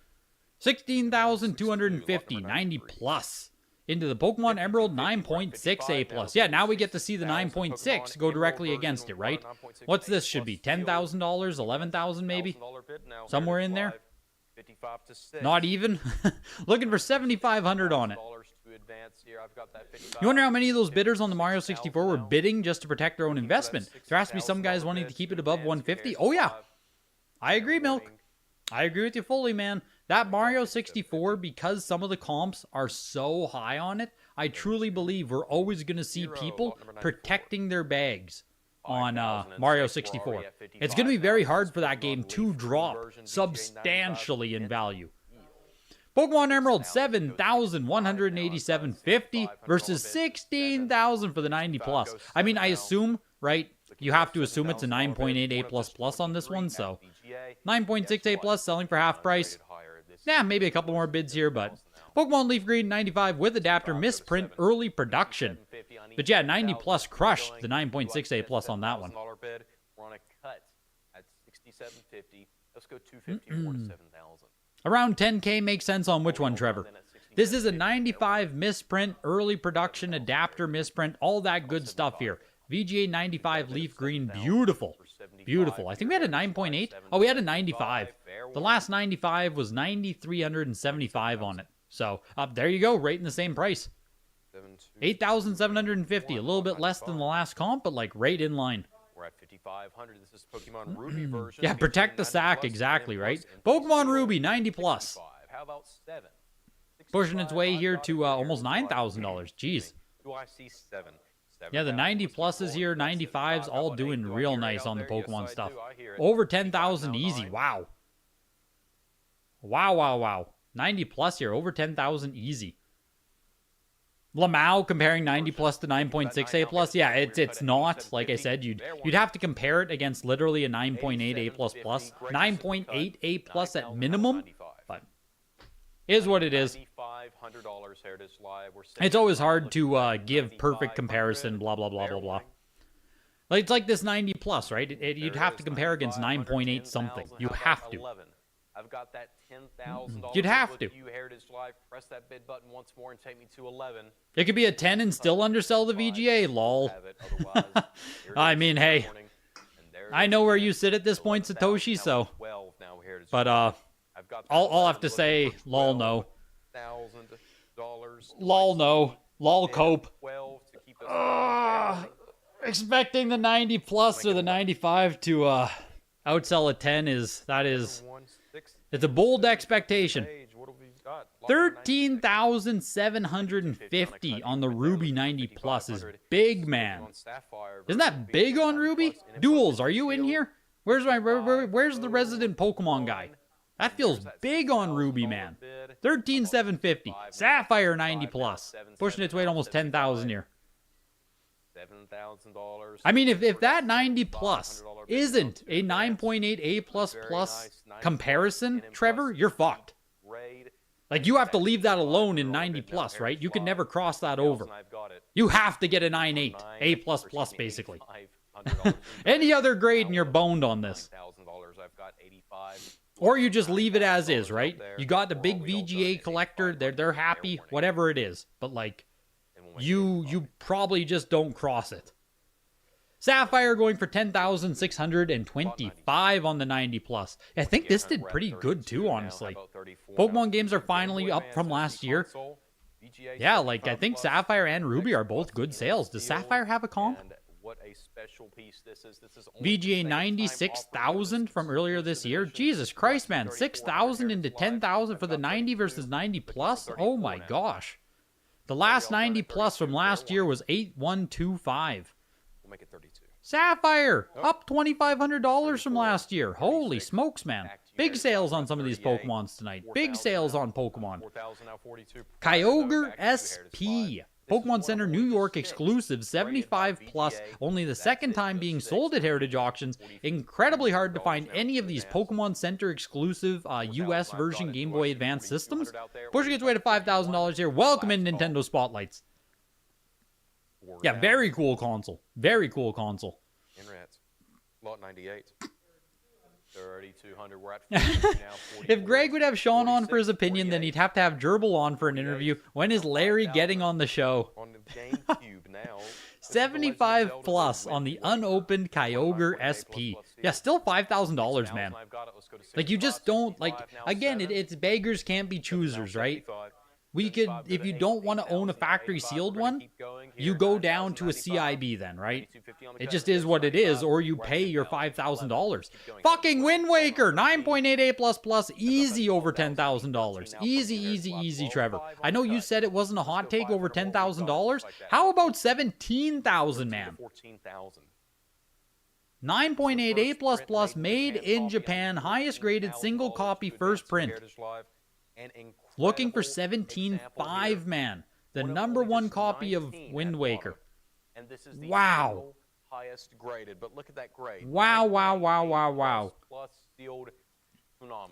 16,250, 90 plus. Into the Pokemon Emerald 9.6 A plus. Yeah, now we get to see the 9.6 go directly against it, right? What's this should be? $10,000, $11,000 maybe? Somewhere in there? Not even? Looking for 7,500 on it. You wonder how many of those bidders on the Mario 64 were bidding just to protect their own investment? There has to be some guys wanting to keep it above 150. Oh yeah, I agree, Milk. I agree with you fully, man. That Mario 64, because some of the comps are so high on it, I truly believe we're always going to see people protecting their bags on Mario 64. It's going to be very hard for that game to drop substantially in value. Pokemon Emerald 7,187.50 versus 16,000 for the 90 plus. I mean, I assume, right? You have to assume it's a 9.8 A++ on this one, so 9.6 A+ selling for half price. Yeah, maybe a couple more bids here, but Pokemon Leaf Green 95 with adapter misprint early production. But yeah, 90 plus crushed the 9.6 A+ on that one. We're on a cut at 67.50. Let's go 250 more to 7,000. Around 10K makes sense on which one, Trevor? This is a 95 misprint, early production, adapter misprint, all that good stuff here. VGA 95 Leaf Green, beautiful. Beautiful. I think we had a 9.8. Oh, we had a 95. The last 95 was 9,375 on it. So, there you go, right in the same price. 8,750, a little bit less than the last comp, but like right in line. We're at 5,500. This is Pokemon Ruby version. Yeah, protect the sack, exactly, right? Pokemon Ruby, 90 plus. How about 7? Pushing its way here to almost $9,000. Jeez. Do I see 7? Yeah, the 90 pluses here, 95s, all doing real nice on the Pokemon stuff. Over 10,000 easy. Wow. Wow, wow, wow. 90 plus here, over 10,000 easy. Lamau comparing 90 plus to 9.6 A plus. Yeah, it's not. Like I said, you'd have to compare it against literally a 9.8 A plus plus. 9.8 A plus at minimum. But is what it is. It's always hard to give perfect comparison, blah, blah, blah, blah, blah. Like, it's like this 90 plus, right? You'd have to compare against 9.8 something. You have to. I've got that $10,000. You'd have to. Press that bid button once more and take me to 11. It could be a 10 and still undersell the VGA, lol. I mean, hey, I know where you sit at this point, Satoshi, so. But, I'll have to say, lol, no. Lol, no. Lol, cope. Expecting the 90 plus or the 95 to outsell a 10 it's a bold expectation. 13,750 on the Ruby 90 plus is big, man. Isn't that big on Ruby? Duels, are you in here? Where's the resident Pokemon guy? That feels big on Ruby, man. 13,750. Sapphire 90 plus. Pushing its way to almost 10,000 here. $7,000. I mean, if that 90 plus isn't a 9.8 A plus plus comparison, Trevor, you're fucked. Like, you have to leave that alone in 90 plus, right? You could never cross that over. You have to get a 9.8 A plus plus, basically. Any other grade and you're boned on this. I've got 85. Or you just leave it as is, right? You got the big VGA collector, they're happy, whatever it is. But like, you probably just don't cross it. Sapphire going for 10,625 on the 90 plus. I think this did pretty good too, honestly. Pokemon games are finally up from last year. Yeah, like I think Sapphire and Ruby are both good sales. Does Sapphire have a comp? What a special piece this is. VGA 96,000 from earlier this year. Jesus Christ, man. 6,000 into 10,000 for the 90 versus 90 plus. Oh my gosh. The last 90 plus from last year was 8,125. We'll make it 32. Sapphire, up $2,500 from last year. Holy smokes, man. Big sales on some of these Pokemons tonight. Big sales on Pokemon. Kyogre SP. Pokemon Center New York exclusive, 75 plus, only the second time being sold at Heritage Auctions. Incredibly hard to find any of these Pokemon Center exclusive US version Game Boy Advance systems. Pushing its way to $5,000 here. Welcome in, Nintendo Spotlights. Yeah, very cool console. Very cool console. Inrats. Lot 98. 3,200. We're at 42 now. If Greg would have Sean on for his opinion, then he'd have to have Gerbil on for an interview. When is Larry getting on the show? On the GameCube now. 75 plus on the unopened Kyogre SP. Yeah, still $5,000, man. Like, you just don't, like, again, it's beggars can't be choosers, right? We could, if you don't want to own a factory sealed one, you go down to a CIB then, right? It just is what it is, or you pay your $5,000. Fucking Wind Waker, 9.88++, easy over $10,000. Easy, Trevor. I know you said it wasn't a hot take over $10,000. How about $17,000, man? 9.88++, made in Japan, highest graded single copy first print. Looking for 17.5, man. The number one copy of Wind Waker. Wow. Highest graded, but look at that grade. Wow.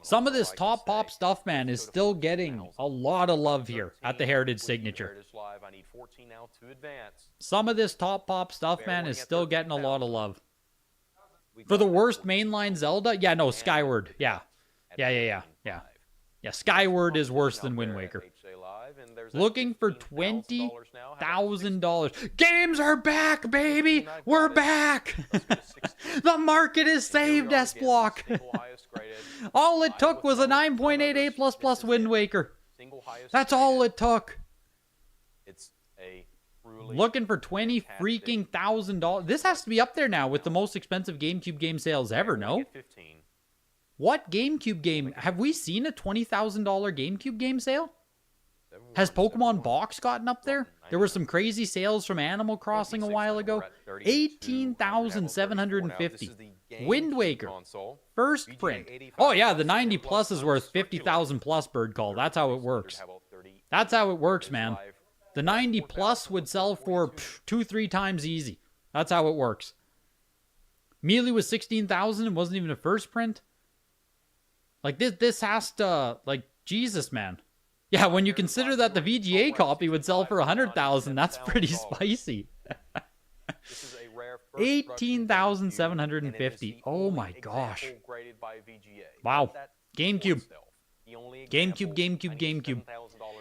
Some of this top pop stuff, man, is still getting a lot of love here at the Heritage Signature. Some of this top pop stuff, man, is still getting a lot of love. For the worst mainline Zelda? Yeah, no, Skyward. Yeah, Skyward is worse than Wind Waker. Looking for $20,000. Games are back, baby! We're back! The market is saved, S-Block! All it took was a 9.88++ Wind Waker. That's all it took. Looking for $20,000. This has to be up there now with the most expensive GameCube game sales ever, no? What GameCube game? Have we seen a $20,000 GameCube game sale? Has Pokemon Box gotten up there? There were some crazy sales from Animal Crossing a while ago. 18,750. Wind Waker. First print. Oh yeah, the 90 plus is worth 50,000 plus, Bird Call. That's how it works. That's how it works, man. The 90 plus would sell for 2-3 times easy. That's how it works. Melee was 16,000 and wasn't even a first print. Like, this has to, like, Jesus, man. Yeah, when you consider that the VGA copy would sell for 100,000, that's pretty spicy. 18,750. Oh my gosh. Wow. GameCube.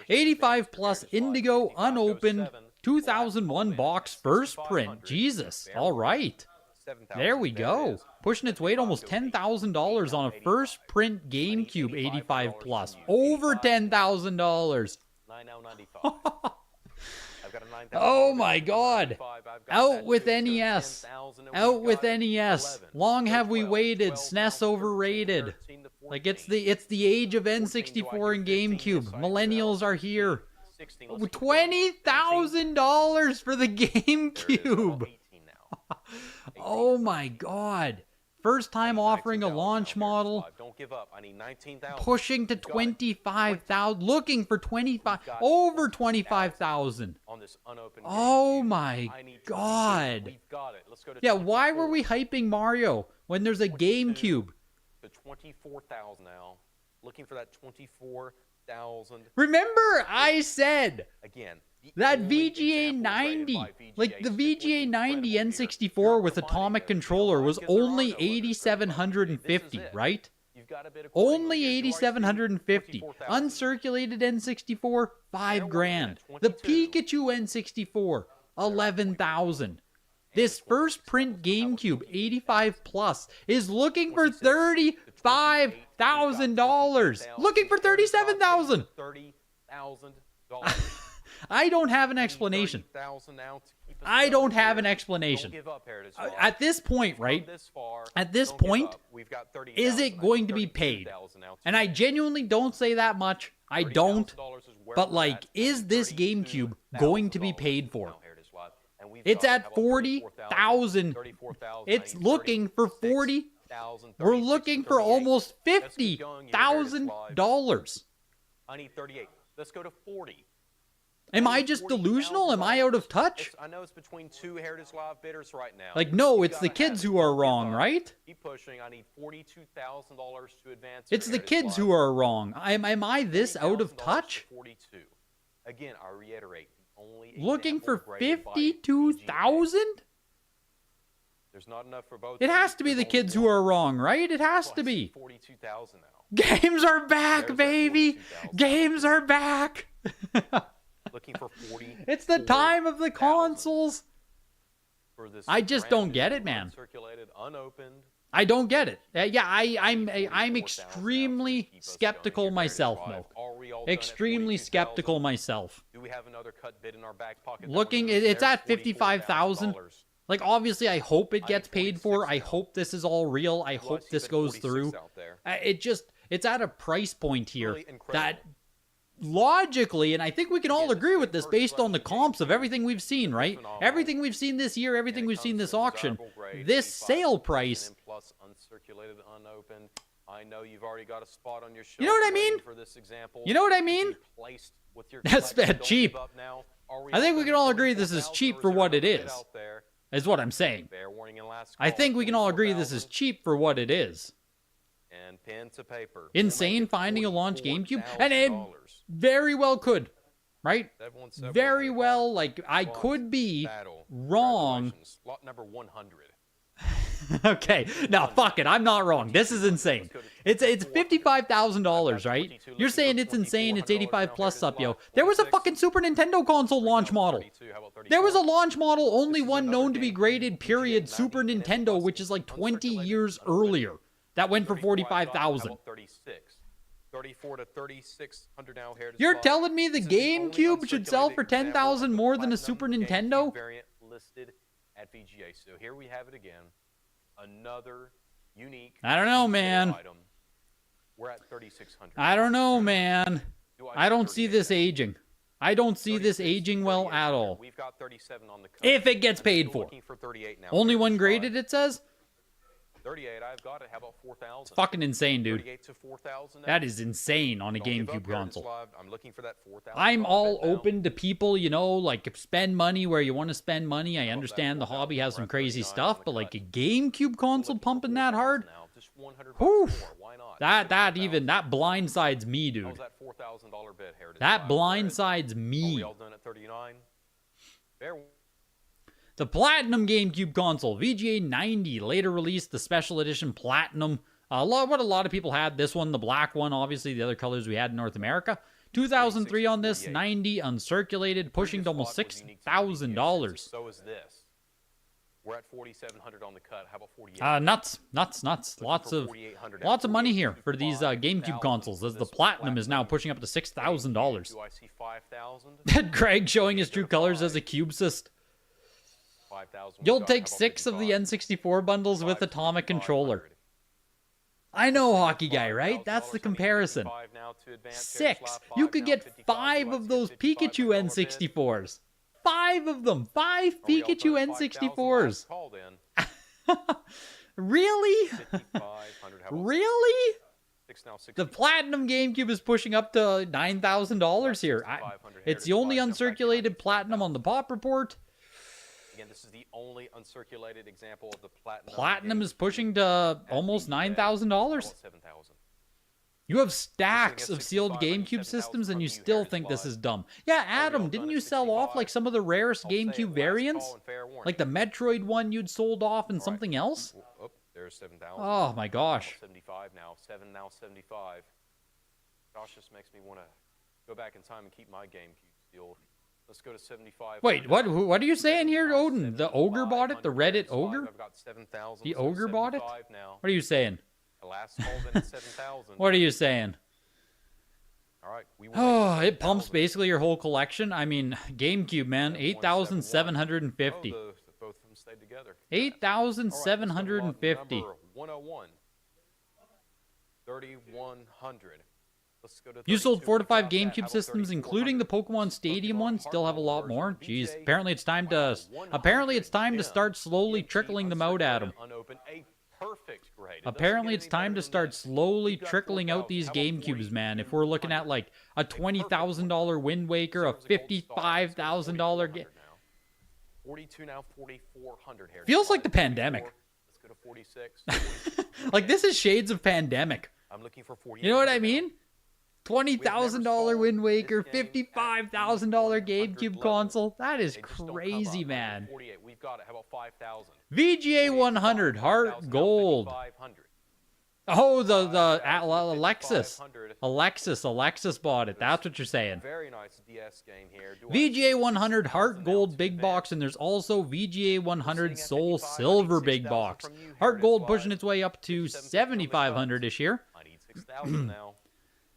85 plus Indigo unopened 2001 box first print. Jesus. All right. There we go. Pushing its weight almost $10,000 on a first print GameCube 85 plus. Over $10,000. Oh my God. Out with NES. Out with NES. Long have we waited. SNES overrated. Like, it's the age of N64 and GameCube. Millennials are here. $20,000 for the GameCube. Oh my God. First time offering a launch model. Don't give up. I need 19,000. Pushing to 25,000. Looking for 25. Over 25,000. Oh my God. Yeah, why were we hyping Mario when there's a GameCube? The 24,000 now. Looking for that 24,000. Remember, I said again. That VGA 90, like the VGA 90 N64 with Atomic Controller was only 8,750, right? got to bid accordingly Only here. Do I see 8,750. 54,000? Uncirculated N64, $5 grand. at The 22. Pikachu N64, 11,000. This first print GameCube 85 Plus is looking for $35,000. Looking for $37,000. $30,000. I don't have an explanation. $30,000 now to keep us I don't going have here. an explanation. Don't give up, Heritage Live. At this point, Come right? this far, At this don't give point, up. We've got 30,000. is it going to be paid? And I genuinely don't say that much. I don't. $30,000 is where But we're like, at. is this GameCube going to be paid for? Now, Heritage Live. And we've It's got at how about 40,000. 34,000. It's I need looking for 40. 36,000, We're looking for 38. almost Let's keep going here, Heritage Live. $50,000. I need 38. Let's go to 40. Am I just delusional? Am I out of touch? I know it's between two Heritage Live bidders right now. Like, no, You it's the gotta have kids it. who are Don't give wrong, up. right? Keep pushing. I need $42,000 to advance. It's here, the Heritage kids Live. who are wrong. Am I this out of $40,000 to touch? 42. Again, I reiterate, the only Looking for example graded by 52,000? VGA. There's not enough for both. It has to be the kids who are wrong, right? It has to be. 42,000 now. Games are back, There's that baby. 42,000. Games are back. Looking for 40. It's the time of the consoles. For this I just brand don't get new, it, man. uncirculated, unopened. I don't get it. Yeah, I'm extremely skeptical myself, Milk. Extremely skeptical myself. Do we have another cut bid in our back pocket? Looking, it's at 55,000. Like, obviously, I hope it gets paid for. I hope this is all real. I hope this goes through. It's at a price point here that logically, and I think we can all agree with this based on the comps of everything we've seen, right? Everything we've seen this year, everything we've seen this auction, this sale price. Uncirculated, unopened. I know you've already got a spot on your shelf. You know what I mean? For this example. You know what I mean? That's That's cheap. I think we can all agree this is cheap for what it is. Is what I'm saying. I think we can all agree this is cheap for what it is. And pen to paper. Insane finding a launch GameCube, and it very well could, right? Very well, like, I could be wrong. Lot number 100. Okay, no, fuck it, I'm not wrong. This is insane. It's $55,000, right? You're saying it's insane, it's 85 plus up, yo. There was a fucking Super Nintendo console launch model. There was a launch model, only one known to be graded, period, Super Nintendo, which is like 20 years earlier. That went for 45,000. 34 to 3,600 now. You're telling me the GameCube should sell for 10,000 more than a Super Nintendo? Variant listed at VGA. So here we have it again. Another unique. I don't know, man. Item. We're at 3,600. I don't know, man. I don't see this aging. I don't see this aging well at all. We've got 37 on the cut. If it gets paid for. Looking for 38 now. Only one graded, it says? 38, I've got it. How about 4,000? Fucking insane, dude. 38 to 4,000. That is insane on a Don't give up, GameCube Heritage console. Live. I'm looking for that 4,000. I'm all bid now. open to people, you know, like, spend money where you want to spend money. I understand the hobby has some crazy stuff, but like a GameCube console pumping that hard? Now, just 100 Whew. bucks more. Why not? That 4,000. blindsides me, How's dude. that $4,000 bid, Heritage That Live? blindsides Are we me. all done at 39? Fair. The Platinum GameCube console, VGA 90, later released the Special Edition Platinum. What a lot of people had. This one, the black one, obviously the other colors we had in North America. 2003 on this, 90 uncirculated, pushing to almost $6,000. So is this. We're at 4,700 on the cut. How about 48? Nuts. Lots of money here for these GameCube consoles, as the Platinum is now pushing up to $6,000. Do I see 5,000? Greg showing his true colors as a cubesist. 5,000. You'll take 6 of the N64 bundles with Atomic Controller. I know, Hockey Guy, right? That's the comparison. 6. You could get 5 of those Pikachu N64s. 5 of them. 5 Pikachu N64s. Really? Really? The Platinum GameCube is pushing up to $9,000 here. It's the only uncirculated Platinum on the Pop Report. Again, this is the only uncirculated example of the Platinum. Platinum is pushing to almost $9,000. You have stacks of sealed GameCube systems and you still think this is dumb. Yeah, Adam, didn't you sell off like some of the rarest GameCube variants? Like the Metroid one you'd sold off and something else? There's 7,000. Oh my gosh. 75 now. 7 now 75. Gosh, this makes me want to go back in time and keep my GameCube sealed. Let's go to 75. Wait, what are you saying here, Odin? The ogre bought it? The Reddit ogre? I've got 7,000. The ogre bought it? Now. What are you saying? The last call then at 7,000. What are you saying? All right. Oh, it pumps basically your whole collection. I mean, GameCube, man, 8,750. Both of them stayed together. 8,750. Number 101. 3,100. Let's go to You sold 32. 4 to 5 How about GameCube systems, including the Pokemon Stadium one. Still have a lot more. Jeez, apparently it's time to start slowly trickling them out, Adam. Apparently it's time to start slowly trickling out these GameCubes, man. If we're looking at like a $20,000 Wind Waker, a $55,000 game. 42 now, 4,400 here. Feels like the pandemic. Let's go to 46. Like this is shades of pandemic. I'm looking for 48. You know what I mean? $20,000 Wind Waker, $55,000 GameCube console. That is crazy, man. 48. We've got it. How about 5,000? VGA 100 Heart Gold. Oh, the Alexis bought it. That's what you're saying. Very nice DS game here. VGA 100 Heart Gold Big Box, and there's also VGA 100 Soul Silver Big Box. Heart Gold pushing its way up to 7,500 this year. I need 6,000 now.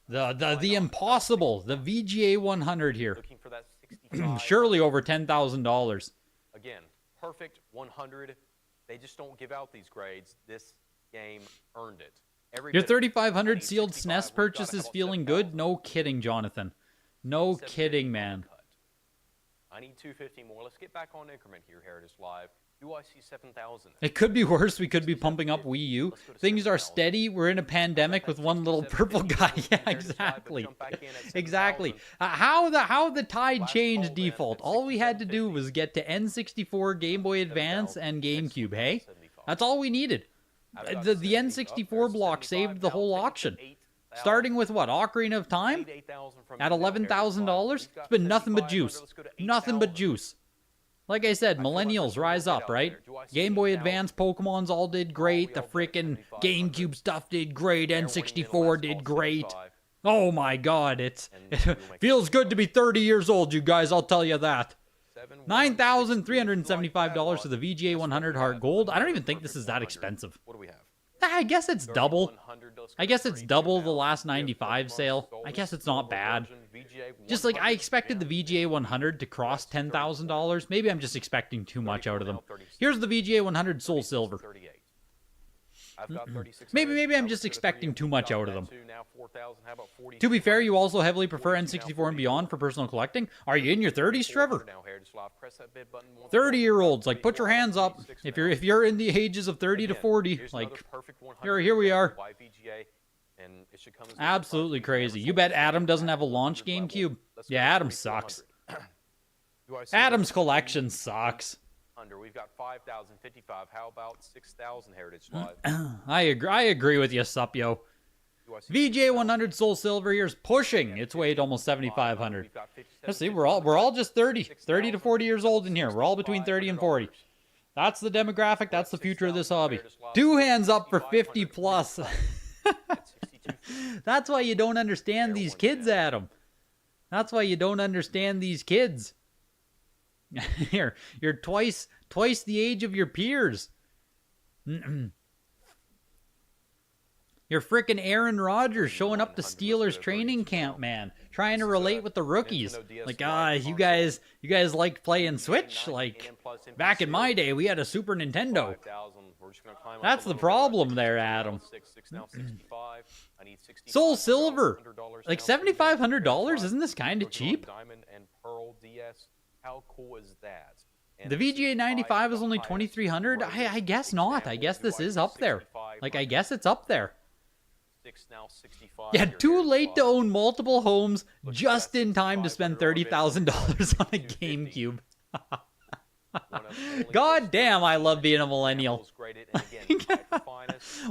The impossible, the VGA 100 here. Looking for that 65. Surely over $10,000. Again, perfect 100. They just don't give out these grades. This game earned it. Your 3,500 sealed SNES purchase is feeling good? No kidding, Jonathan. No kidding, man. I need 250 more. Let's get back on increment here, Heritage Live. Do I see 7,000? It could be worse. We could be pumping up Wii U. Things are steady. We're in a pandemic with one little purple guy. Yeah, exactly. Exactly. How the tide changed default. All we had to do was get to N64, Game Boy Advance, and GameCube, hey? That's all we needed. The N64 block saved the whole auction. Starting with what? Ocarina of Time? At $11,000? It's been nothing but juice. Nothing but juice. Like I said, millennials rise up, right? Game Boy Advance Pokemons all did great. The freaking GameCube stuff did great. N64 did great. Oh my god, it feels good to be 30 years old, you guys, I'll tell you that. $9,375 for the VGA 100 Heart Gold. I don't even think this is that expensive. What do we have? I guess it's double. I guess it's double the last 95 sale. I guess it's not bad. Just like I expected the VGA 100 to cross $10,000. Maybe I'm just expecting too much out of them. Here's the VGA 100 Soul Silver. Maybe I'm just expecting too much out of them. To be fair, you also heavily prefer N64 and beyond for personal collecting. Are you in your 30s, Trevor? 30-year-olds, like, put your hands up. If you're in the ages of 30 to 40, like, here we are. Absolutely crazy. You bet Adam doesn't have a launch GameCube? Yeah, Adam sucks. Adam's collection sucks. We've got 5,055. How about 6,000 Heritage Live? I agree with you, Supyo. VGA 100 Soul Silver here is pushing its way to almost 7,500. Let's see, we're all just 30 to 40 years old in here. We're all between 30 and 40. That's the demographic. That's the future of this hobby. 2 hands up for 50 plus. That's why you don't understand these kids, Adam. That's why you don't understand these kids. You're twice the age of your peers. You're frickin' Aaron Rodgers showing up to Steelers training camp, man. Trying to relate with the rookies. Like, you guys like playing Switch? Like, back in my day, we had a Super Nintendo. That's the problem there, Adam. Soul Silver. Like, $7,500? Isn't this kind of cheap? How cool is that? The VGA 95 is only $2,300? I guess not. I guess this is up there. Like, I guess it's up there. Yeah, too late to own multiple homes, just in time to spend $30,000 on a GameCube. God damn, I love being a millennial.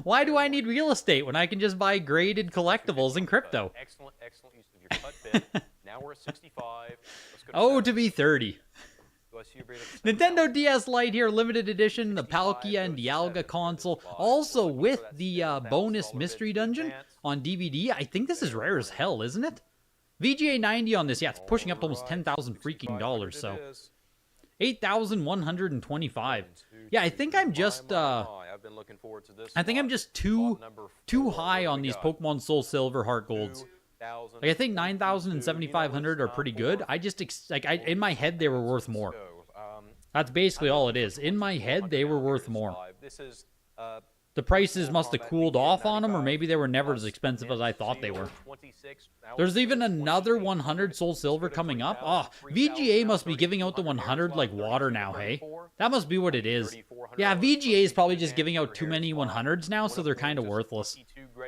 Why do I need real estate when I can just buy graded collectibles in crypto? Excellent use of your cut bit. Now we're at 65. Oh, to be 30. Do I see your beta for Nintendo 7,000? DS Lite here, limited edition, the Palkia and Dialga console, also with the bonus mystery dungeon on DVD. I think this is rare as hell, isn't it? VGA 90 on this, yeah, it's pushing up to almost 10,000 freaking dollars, so 8,125. Yeah, I think I'm just I think I'm just too high on these Pokemon Soul Silver Heart Golds. Like, I think 9,000 and 7,500 are pretty good. I just in my head they were worth more. That's basically all it is. In my head they were worth more. The prices must have cooled off on them, or maybe they were never as expensive as I thought they were. There's even another 100 Soul Silver coming up. Oh, VGA must be giving out the 100 like water now, hey? That must be what it is. Yeah, VGA is probably just giving out too many 100s now, so they're kind of worthless.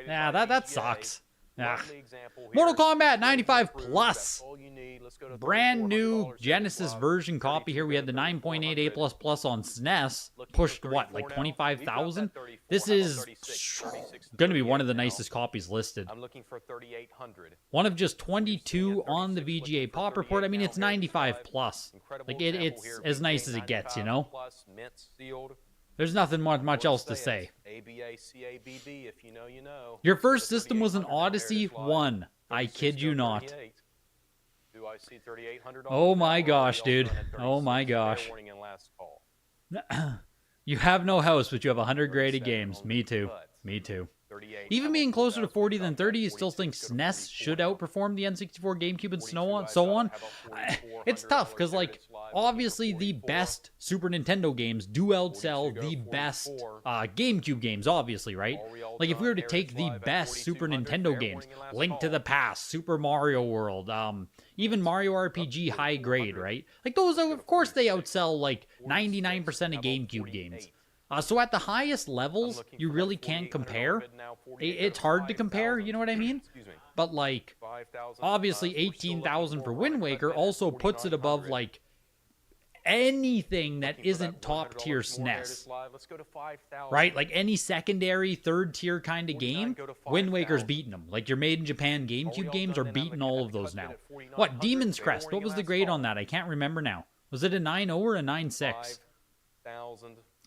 Yeah, that sucks. Ah. Mortal Kombat 95 Plus. Brand new Genesis version copy here. We had the 9.88++ on SNES. Pushed what, like 25,000? This is going to be one of the nicest copies listed. I'm looking for 3,800. One of just 22 on the VGA Pop Report. I mean, it's 95 plus. Like, it's as nice as it gets, you know? There's nothing much else to say. ABACABB, if you know, you know. Your first system was an Odyssey 1. I kid you not. Do I see 3,800? Oh my gosh, dude. Oh my gosh. You have no house, but you have 100 graded games. Me too. Me too. Even being closer to 40 than 30, you still think SNES should outperform the N64, GameCube, and so on? It's tough, because, like, obviously the best Super Nintendo games do outsell the best GameCube games, obviously, right? Like, if we were to take the best Super Nintendo games, Link to the Past, Super Mario World, even Mario RPG high grade, right? Like, those, of course, they outsell, like, 99% of GameCube games. So at the highest levels, you really can't compare. It's hard to compare, you know what I mean? But, like, obviously 18,000 for Wind Waker also puts it above, like, anything that isn't top-tier SNES. Right? Like, any secondary, third-tier kind of game, Wind Waker's beating them. Like, your Made-in-Japan GameCube games are beating all of those now. What, Demon's Crest? What was the grade on that? I can't remember now. Was it a 9.0 or a 9.6?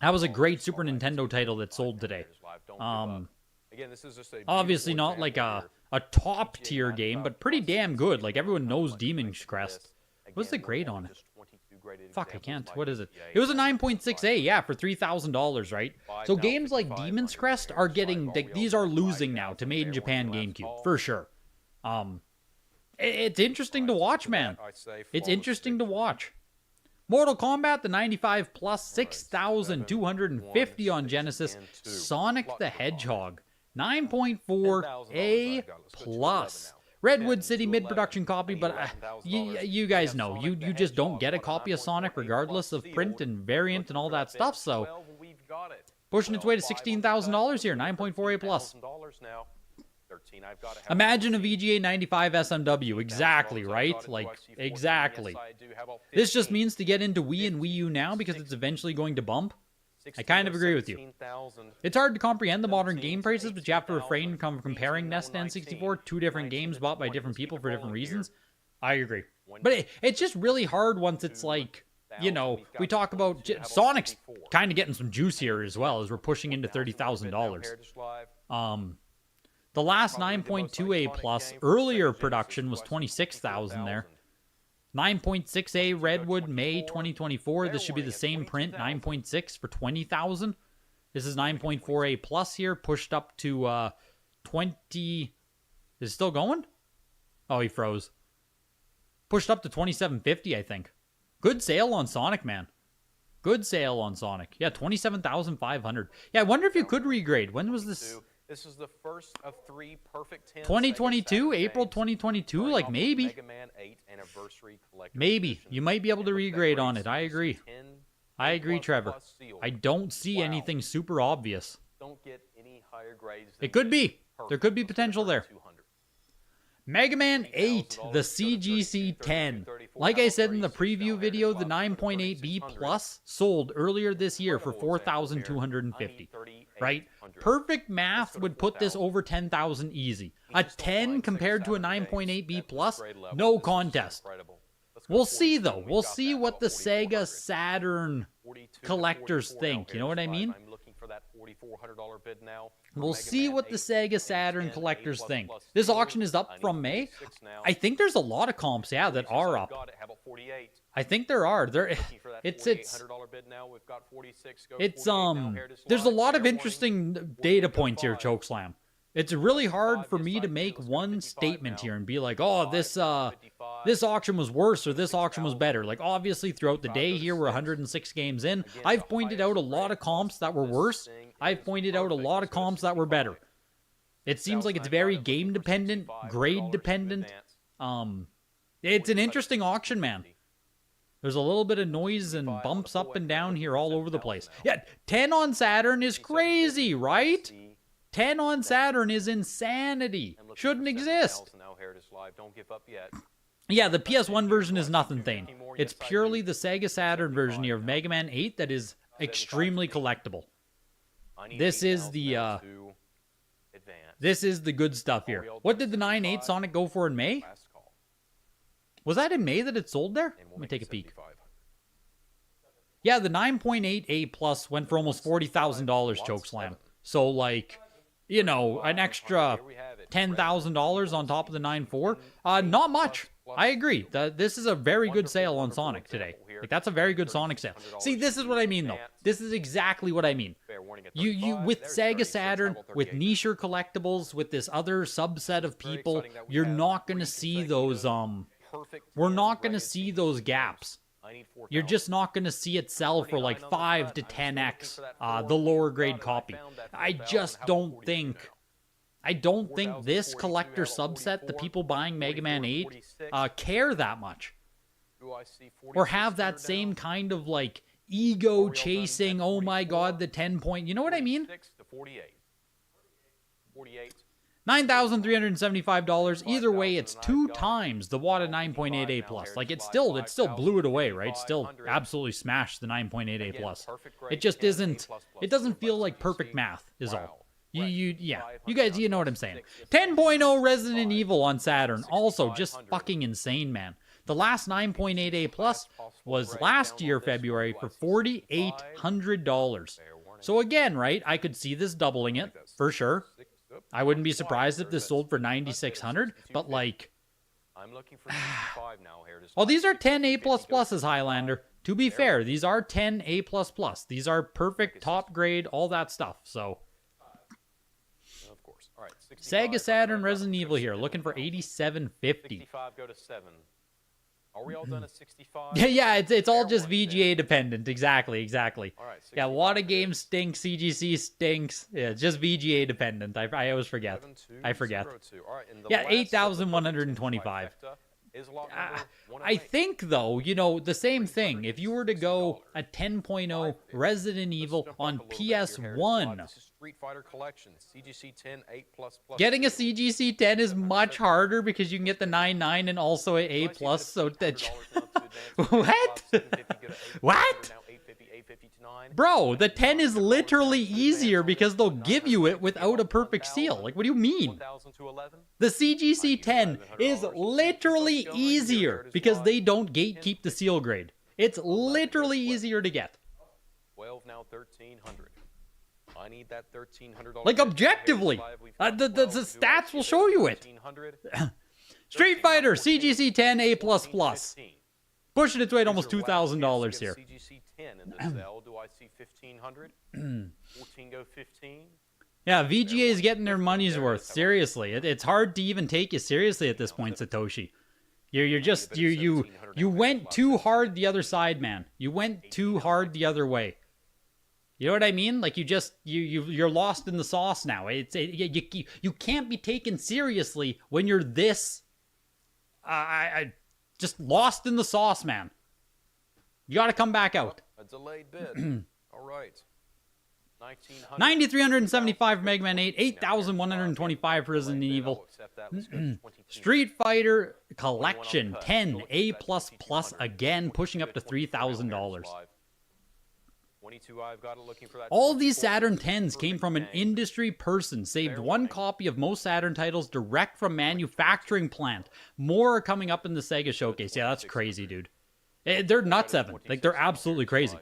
That was a great Super Nintendo title that sold today. Obviously not like a top tier game, but pretty damn good. Like, everyone knows Demon's Crest. What's the grade on it? Fuck, I can't. What is it? It was a 9.6A, yeah, for $3,000, right? So games like Demon's Crest are getting, these are losing now to Made in Japan GameCube, for sure. It's interesting to watch, man. It's interesting to watch. Mortal Kombat, the 95 plus, 6,250 on Genesis. Sonic the Hedgehog, 9.4A plus. Redwood City mid-production copy, but you guys know, you just don't get a copy of Sonic regardless of print and variant and all that stuff, so pushing its way to $16,000 here, 9.4A plus. Imagine a VGA 95 SMW, exactly, right? Like, exactly. This just means to get into Wii and Wii U now because it's eventually going to bump. I kind of agree with you. It's hard to comprehend the modern game prices, but you have to refrain from comparing NES and N64, two different games bought by different people for different reasons. I agree. But it's just really hard once it's like, you know, we talk about Sonic's kind of getting some juice here as well as we're pushing into $30,000. The last 9.2A plus earlier production was 26,000 there. 9.6A Redwood May 2024. This should be the same print, 9.6 for 20,000. This is 9.4A plus here, pushed up to 20. Is it still going? Oh, he froze. Pushed up to 2750, I think. Good sale on Sonic, man. Good sale on Sonic. Yeah, 27,500. Yeah, I wonder if you could regrade. When was this? This is the first of 3 perfect 10 2022, April 2022, like maybe. Mega Man 8 Anniversary Collector's Maybe. Edition. You might be able to regrade on it. I agree. 10 I agree, Trevor. sealed. I don't see anything super obvious. Don't get any higher grades than It could be. perfect. There could be potential there. 200. Mega Man 8, the CGC 10. Like I said in the preview video, the 9.8B Plus sold earlier this year for 4,250. Right? Perfect math would put this over 10,000 easy. A 10 compared to a 9.8B Plus? No contest. We'll see, though. We'll see what the Sega Saturn collectors think. You know what I mean? I'm looking for that $4,400 bid now. We'll see what the Sega Saturn collectors think. This auction is up from May. I think there's a lot of comps, yeah, that are up. I think there are. It's there's a lot of interesting data points here, Chokeslam. It's really hard for me to make one statement here and be like, oh, this auction was worse or this auction was better. Like, obviously, throughout the day here, we're 106 games in. I've pointed out a lot of comps that were worse. I've pointed out a lot of comps that were better. It seems like it's very game-dependent, grade-dependent. It's an interesting auction, man. There's a little bit of noise and bumps up and down here all over the place. Yeah, 10 on Saturn is crazy, right? 10 on Saturn is insanity. Shouldn't exist. Yeah, the PS1 version is nothing, Thane. It's purely the Sega Saturn version here of Mega Man 8 that is extremely collectible. This is the good stuff here. What did the 9.8 Sonic go for in May? Was that in May that it sold there? Let me take a peek. Yeah, the 9.8 A Plus went for almost $40,000, Chokeslam. So, like, you know, an extra $10,000 on top of the 9.4. Not much. I agree. This is a very good sale on Sonic today. Like, that's a very good Sonic sale. See, this is what I mean, though. This is exactly what I mean. You with Sega Saturn, with nicher collectibles, with this other subset of people, you're not going to see those, we're not going to see those gaps. You're just not going to see it sell for like 5 to 10x the lower grade copy. I just don't think... I don't think this collector subset, the people buying Mega Man 8, care that much. Or have that same kind of, like, ego-chasing, oh my god, the 10-point... You know what I mean? $9,375. Either way, it's 2 times the Wada 9.8 A+. Like, it still blew it away, right? Still absolutely smashed the 9.8 A+. It just isn't... It doesn't feel like perfect math, is all. You guys, you know what I'm saying. 10.0 Resident Evil on Saturn. Also, just fucking insane, man. The last 9.8 A Plus was last year, February, for $4,800. So again, right, I could see this doubling it, for sure. I wouldn't be surprised if this sold for $9,600, but like... Oh, these are 10 A++'s, Highlander. To be fair, these are 10 A++. These are perfect, top grade, all that stuff, so... Sega Saturn Resident Evil here, looking for $8,750. Go to 7. Are we all done at 65? Yeah, it's all just VGA dependent. Exactly. Yeah, Wada Games stinks, CGC stinks. Yeah, it's just VGA dependent. I always forget. I forget. Yeah, 8,125. I think, though, you know, the same thing. If you were to go a 10.0 Resident Evil on PS1, getting a CGC 10 is much harder because you can get the 9.9 and also an A+, so that... What? What? Bro, the 10 is literally easier because they'll give you it without a perfect seal. Like, what do you mean? The CGC 10 is literally easier because they don't gatekeep the seal grade. It's literally easier to get. 12 now, 1,300. I need that $1,300. Like, objectively, the stats will show you it. Street Fighter CGC 10 A++. Pushing its way to almost $2,000 here. CGC 10 in the cell. Do I see 1,500? 14 go 15. Yeah, VGA is getting their money's worth. Seriously, it's hard to even take you seriously at this point, Satoshi. You're just you went too hard the other side, man. You went too hard the other way. You know what I mean? Like, you're lost in the sauce now. You can't be taken seriously when you're this just lost in the sauce, man. You got to come back out. A delayed bid. All right. 9,375 Mega Man 8, 8,125 for Resident Evil. Street Fighter Collection 10 A++ again, pushing up to $3,000. 22, I've got it looking for that. All these 24. Saturn 10s came Perfect from an game. industry person, saved Fair one warning. copy of most Saturn titles direct from manufacturing plant. More are coming up in the Sega showcase. Yeah, that's crazy, dude. They're nuts, Evan. Like, they're absolutely crazy.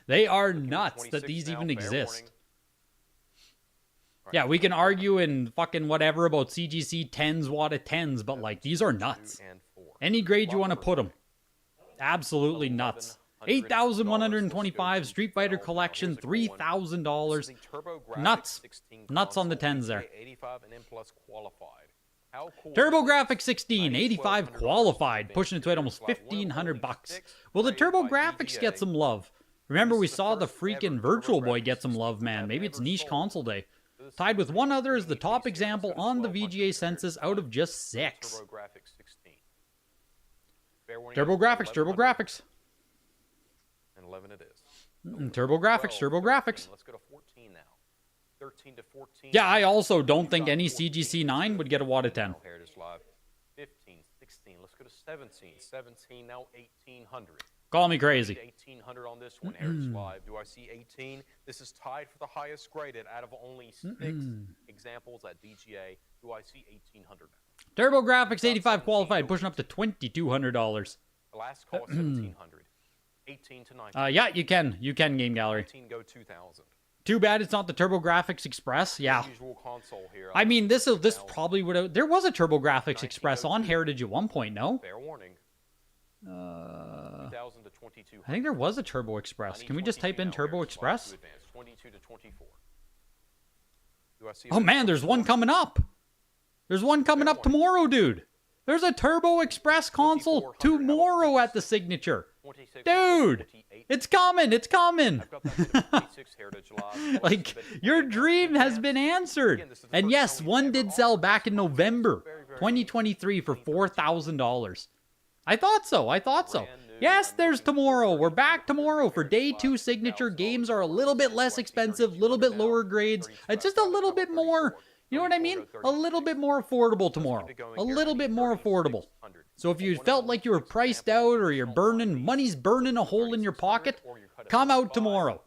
They are nuts that these even exist. Yeah, we can argue in fucking whatever about CGC 10s, WATA 10s, but like, these are nuts. Any grade you want to put them. Absolutely nuts. 8,125 Street Fighter Collection, $3,000. Nuts. Nuts on the 10s there. TurboGrafx 16, 85 qualified, pushing its way to almost 1,500 bucks. Will the TurboGrafx get some love? Remember, we saw the freaking Virtual Boy get some love, man. Maybe it's niche console day. Tied with one other is the top example on the VGA census out of just 6. TurboGrafx. And 11 it is. TurboGrafx. Let's go to 14 now. 13 to 14. Yeah, I also don't think any CGC 9 would get a WATA 10. Heritage Live. 15, 16. Let's go to 17. 17 now 1,800. Call me crazy. 1,800 on this one. Heritage Live. Do I see 18? This is tied for the highest graded out of only 6 examples at VGA. Do I see 1,800 now? TurboGrafx 85 qualified, pushing up to $2,200. The last call is 1,700. 18 to 19. Yeah, you can. You can, Game Gallery. 19 go 2,000. Too bad it's not the TurboGrafx Express. Yeah. Usual console here. I mean, this probably would have... There was a TurboGrafx Express on Heritage at one point, no? Fair warning. 2,000 to 22. I think there was a Turbo Express. Can we just type in Turbo Express? 22 to 24. Do I see Oh man, there's one coming up. There's one coming up tomorrow, dude. There's a Turbo Express console tomorrow at the Signature. Dude, it's coming. It's coming. Like, your dream has been answered. And yes, one did sell back in November 2023 for $4,000. I thought so. I thought so. Yes, there's tomorrow. We're back tomorrow for day 2 Signature. Games are a little bit less expensive, a little bit lower grades. It's just a little bit more, you know what I mean? A little bit more affordable tomorrow. A little bit more affordable. So if you felt like you were priced out or money's burning a hole in your pocket, come out tomorrow.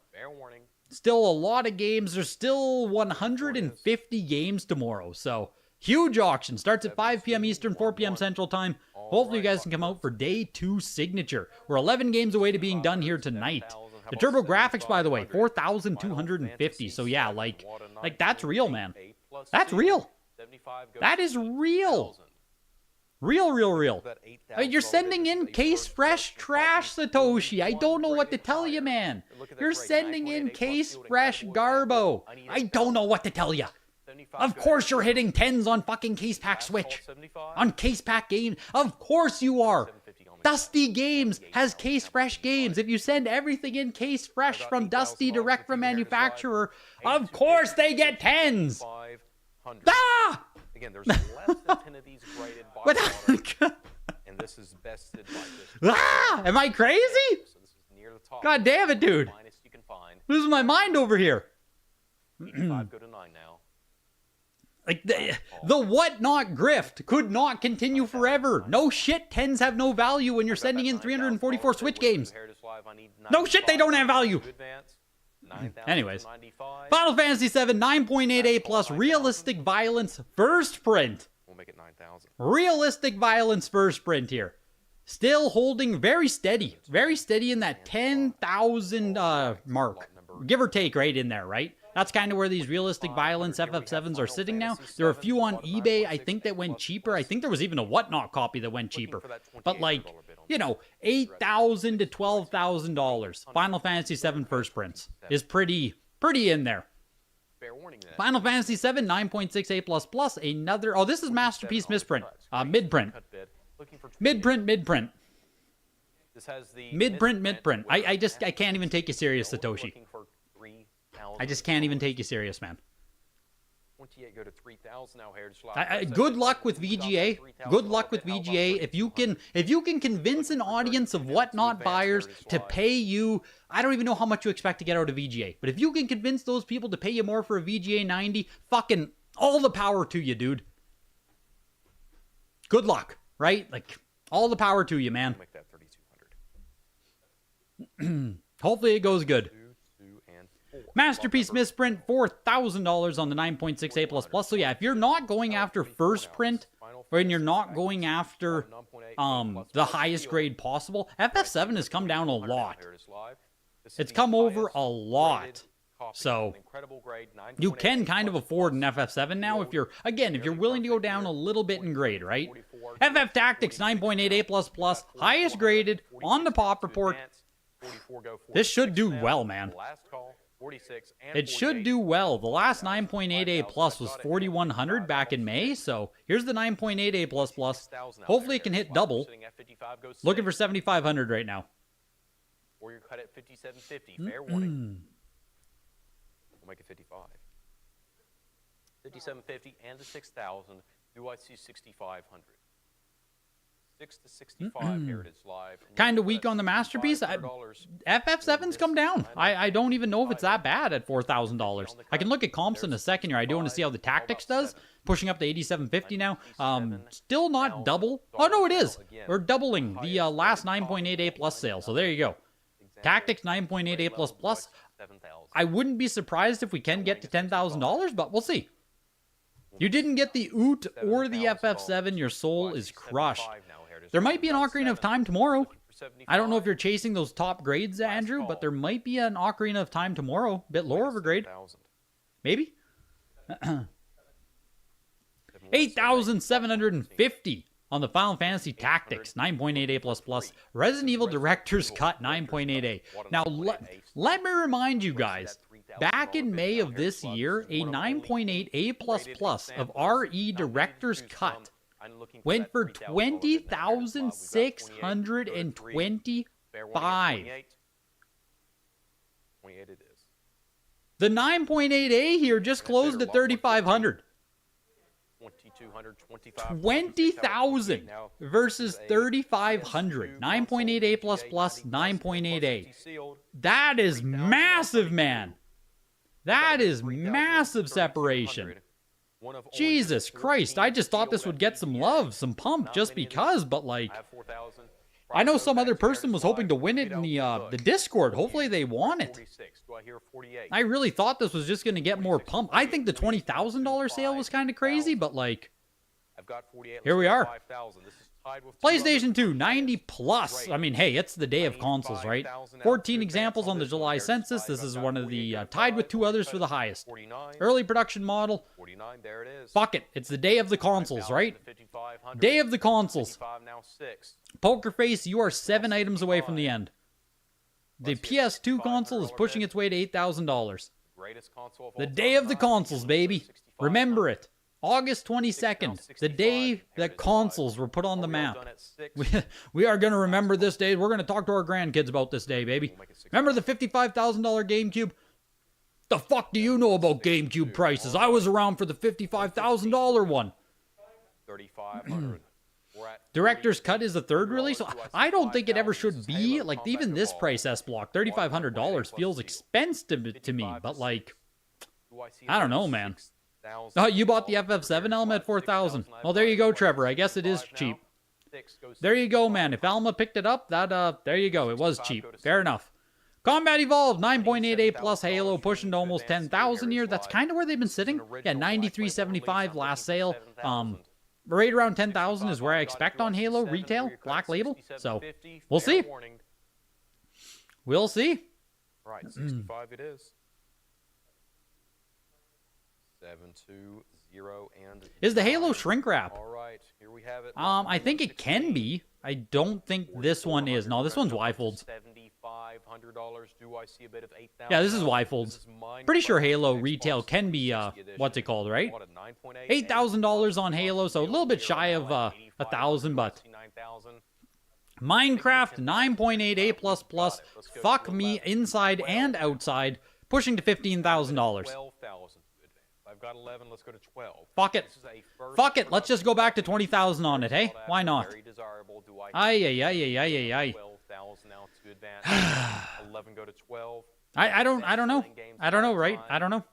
Still a lot of games. There's still 150 games tomorrow. So huge auction. Starts at 5 p.m. Eastern, 4 p.m. Central Time. Hopefully you guys can come out for day 2 Signature. We're 11 games away to being done here tonight. The TurboGrafx, by the way, 4,250. So yeah, like that's real, man. That's real. That is real. Real. You're sending in case fresh trash, Satoshi. I don't know what to tell you, man. You're sending in case fresh garbo. I don't know what to tell you. Of course you're hitting 10s on fucking Case Pack Switch. On Case Pack Games. Of course you are. Dusty Games has Case Fresh games. If you send everything in Case Fresh from Dusty direct from manufacturer, of course they get 10s. Ah! Again, there's less than 10 of these graded by water, and this is bested by this. Ah! Am I crazy? So this is near the top. God damn it, dude. Finest you can find. Losing my mind over here. 85 go to 9 now. Like, the whatnot grift could not continue forever. No shit, 10s have no value when you're sending in 344 Switch games. No shit, they don't have value. Anyways, Final Fantasy VII 9.88 plus Realistic Violence First Print. We'll make it 9,000. Realistic Violence First Print here. Still holding very steady in that 10,000 mark. Give or take right in there, right? That's kind of where these Realistic Violence FF7s are sitting now. There are a few on eBay, I think, that went cheaper. I think there was even a Whatnot copy that went cheaper. But like, you know, $8,000 to $12,000. Final Fantasy VII First Prints is pretty in there. Final Fantasy VII 9.68 plus plus another. Oh, this is Masterpiece misprint. Midprint. Midprint. I can't even take you serious, Satoshi. I just can't even take you serious, man. 28 go to 3,000 now. Good luck with VGA. Good luck with VGA. If you can convince an audience of Whatnot buyers to pay you, I don't even know how much you expect to get out of VGA, but if you can convince those people to pay you more for a VGA 90, fucking all the power to you, dude. Good luck, right? Like, all the power to you, man. Make that 3,200. Hopefully it goes good. 2, 2, and 4. Masterpiece misprint, $4,000 on the 9.6A++. So yeah, if you're not going after first print, or you're not going after the highest grade possible, FF7 has come down a lot. It's come over a lot. So you can kind of afford an FF7 now if you're, again, if you're willing to go down a little bit in grade, right? FF Tactics 9.8A++, highest graded on the pop report. This should do well, man. It should do well. The last 9.8A plus was 4,100 back in May, so here's the 9.8A plus. Hopefully it can hit double. Looking for 7,500 right now. Or you're cut at 5750. Fair warning. We'll make it 55. 5750 and the 6,000. Do I see 6,500? 6 to 65 Heritage Live. Kind of weak on the Masterpiece. FF7's come down. I don't even know if it's that bad at $4,000. I can look at comps in a second here. I do want to see how the Tactics does. Pushing up to 8750 now. Still not double. Oh, no, it is. We're doubling the last 9.8A plus sale. So there you go. Tactics 9.8A plus. I wouldn't be surprised if we can get to $10,000, but we'll see. You didn't get the OOT or the FF7. Your soul is crushed. There might be an Ocarina of Time tomorrow. I don't know if you're chasing those top grades, Andrew, but there might be an Ocarina of Time tomorrow. Bit lower of a grade. Maybe? 8,750 on the Final Fantasy Tactics 9.8A++. Resident Evil Director's Cut 9.8A. Now, let me remind you guys, back in May of this year, a 9.8A++ of RE Director's Cut went for $20,625. The 9.8A here just closed at $3,500. 20,000 versus 3,500. 9.8A++, 9.8A. That is massive, man. That is massive separation. Jesus Christ, I just thought this would get some love, some pump, just because, but like, I know some other person was hoping to win it in the Discord. Hopefully they want it. I really thought this was just going to get more pump. I think the $20,000 sale was kind of crazy, but like, here we are. PlayStation 2, 90 plus. I mean, hey, it's the day of consoles, right? 14 examples on the July census. This is one of the, tied with 2 others for the highest. Early production model. Fuck it. It's the day of the consoles, right? Day of the consoles. Poker Face, you are 7 items away from the end. The PS2 console is pushing its way to $8,000. The day of the consoles, baby. Remember it. August 22nd, the day that consoles were put on the map. We are going to remember this day. We're going to talk to our grandkids about this day, baby. Remember the $55,000 GameCube? The fuck do you know about GameCube prices? I was around for the $55,000 one. Director's Cut is the third release. I don't think it ever should be. Like, even this price S-Block, $3,500 feels expensive to me. But, like, I don't know, man. Oh, you bought the FF7 Alma at $4,000. Well, there you go, Trevor. I guess it is cheap. There you go, man. If Alma picked it up, there you go. It was cheap. Fair enough. Combat Evolved, 9.8A plus Halo, pushing to almost 10,000 here. That's kind of where they've been sitting. Yeah, 93.75 last sale. Right around 10,000 is where I expect on Halo retail, Black Label. So, we'll see. We'll see. Right, 65 it is. 720 and is the Halo shrink wrap? All right, here we have it. I think it can be. I don't think this one is. No, this one's Y-folds. $7,500. Do I see a bit of 8,000? Yeah, this is Y-folds. Pretty sure Halo retail can be what's it called, right? $8,000 on Halo, so a little bit shy of 1,000, but Minecraft 9.8A++. Fuck me inside and outside, pushing to $15,000. I've got 11, let's go to 12. Fuck it. Fuck it, let's just go back to 20,000 on it, hey? Why not? Ay. 12,000 now to advance. 11 go to 12. I don't know. I don't know, right? I don't know.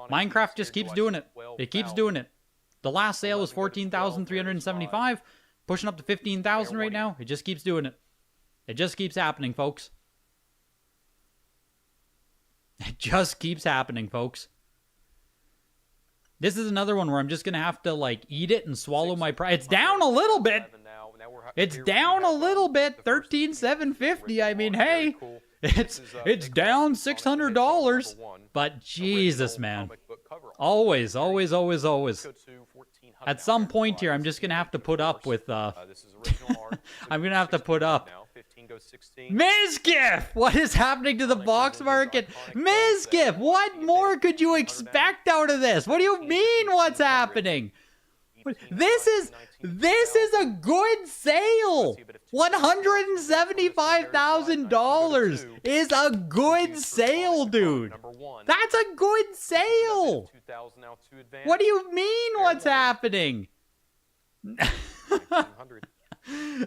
Minecraft just keeps doing it. It keeps doing it. The last sale was 14,375, pushing up to 15,000 right now. It just keeps doing it. It just keeps happening, folks. It just keeps happening, folks. This is another one where I'm just going to have to, like, eat it and swallow my pride. It's down a little bit. It's down a little bit. 13,750. I mean, hey, it's down $600. But Jesus, man. Always. At some point here, I'm just going to have to put up with, I'm going to have to put up. Mizgif! What is happening to the box market? Mizgif! What more could you expect out of this? What do you mean what's happening? This is a good sale. $175,000 is a good sale, dude. That's a good sale. What do you mean what's happening?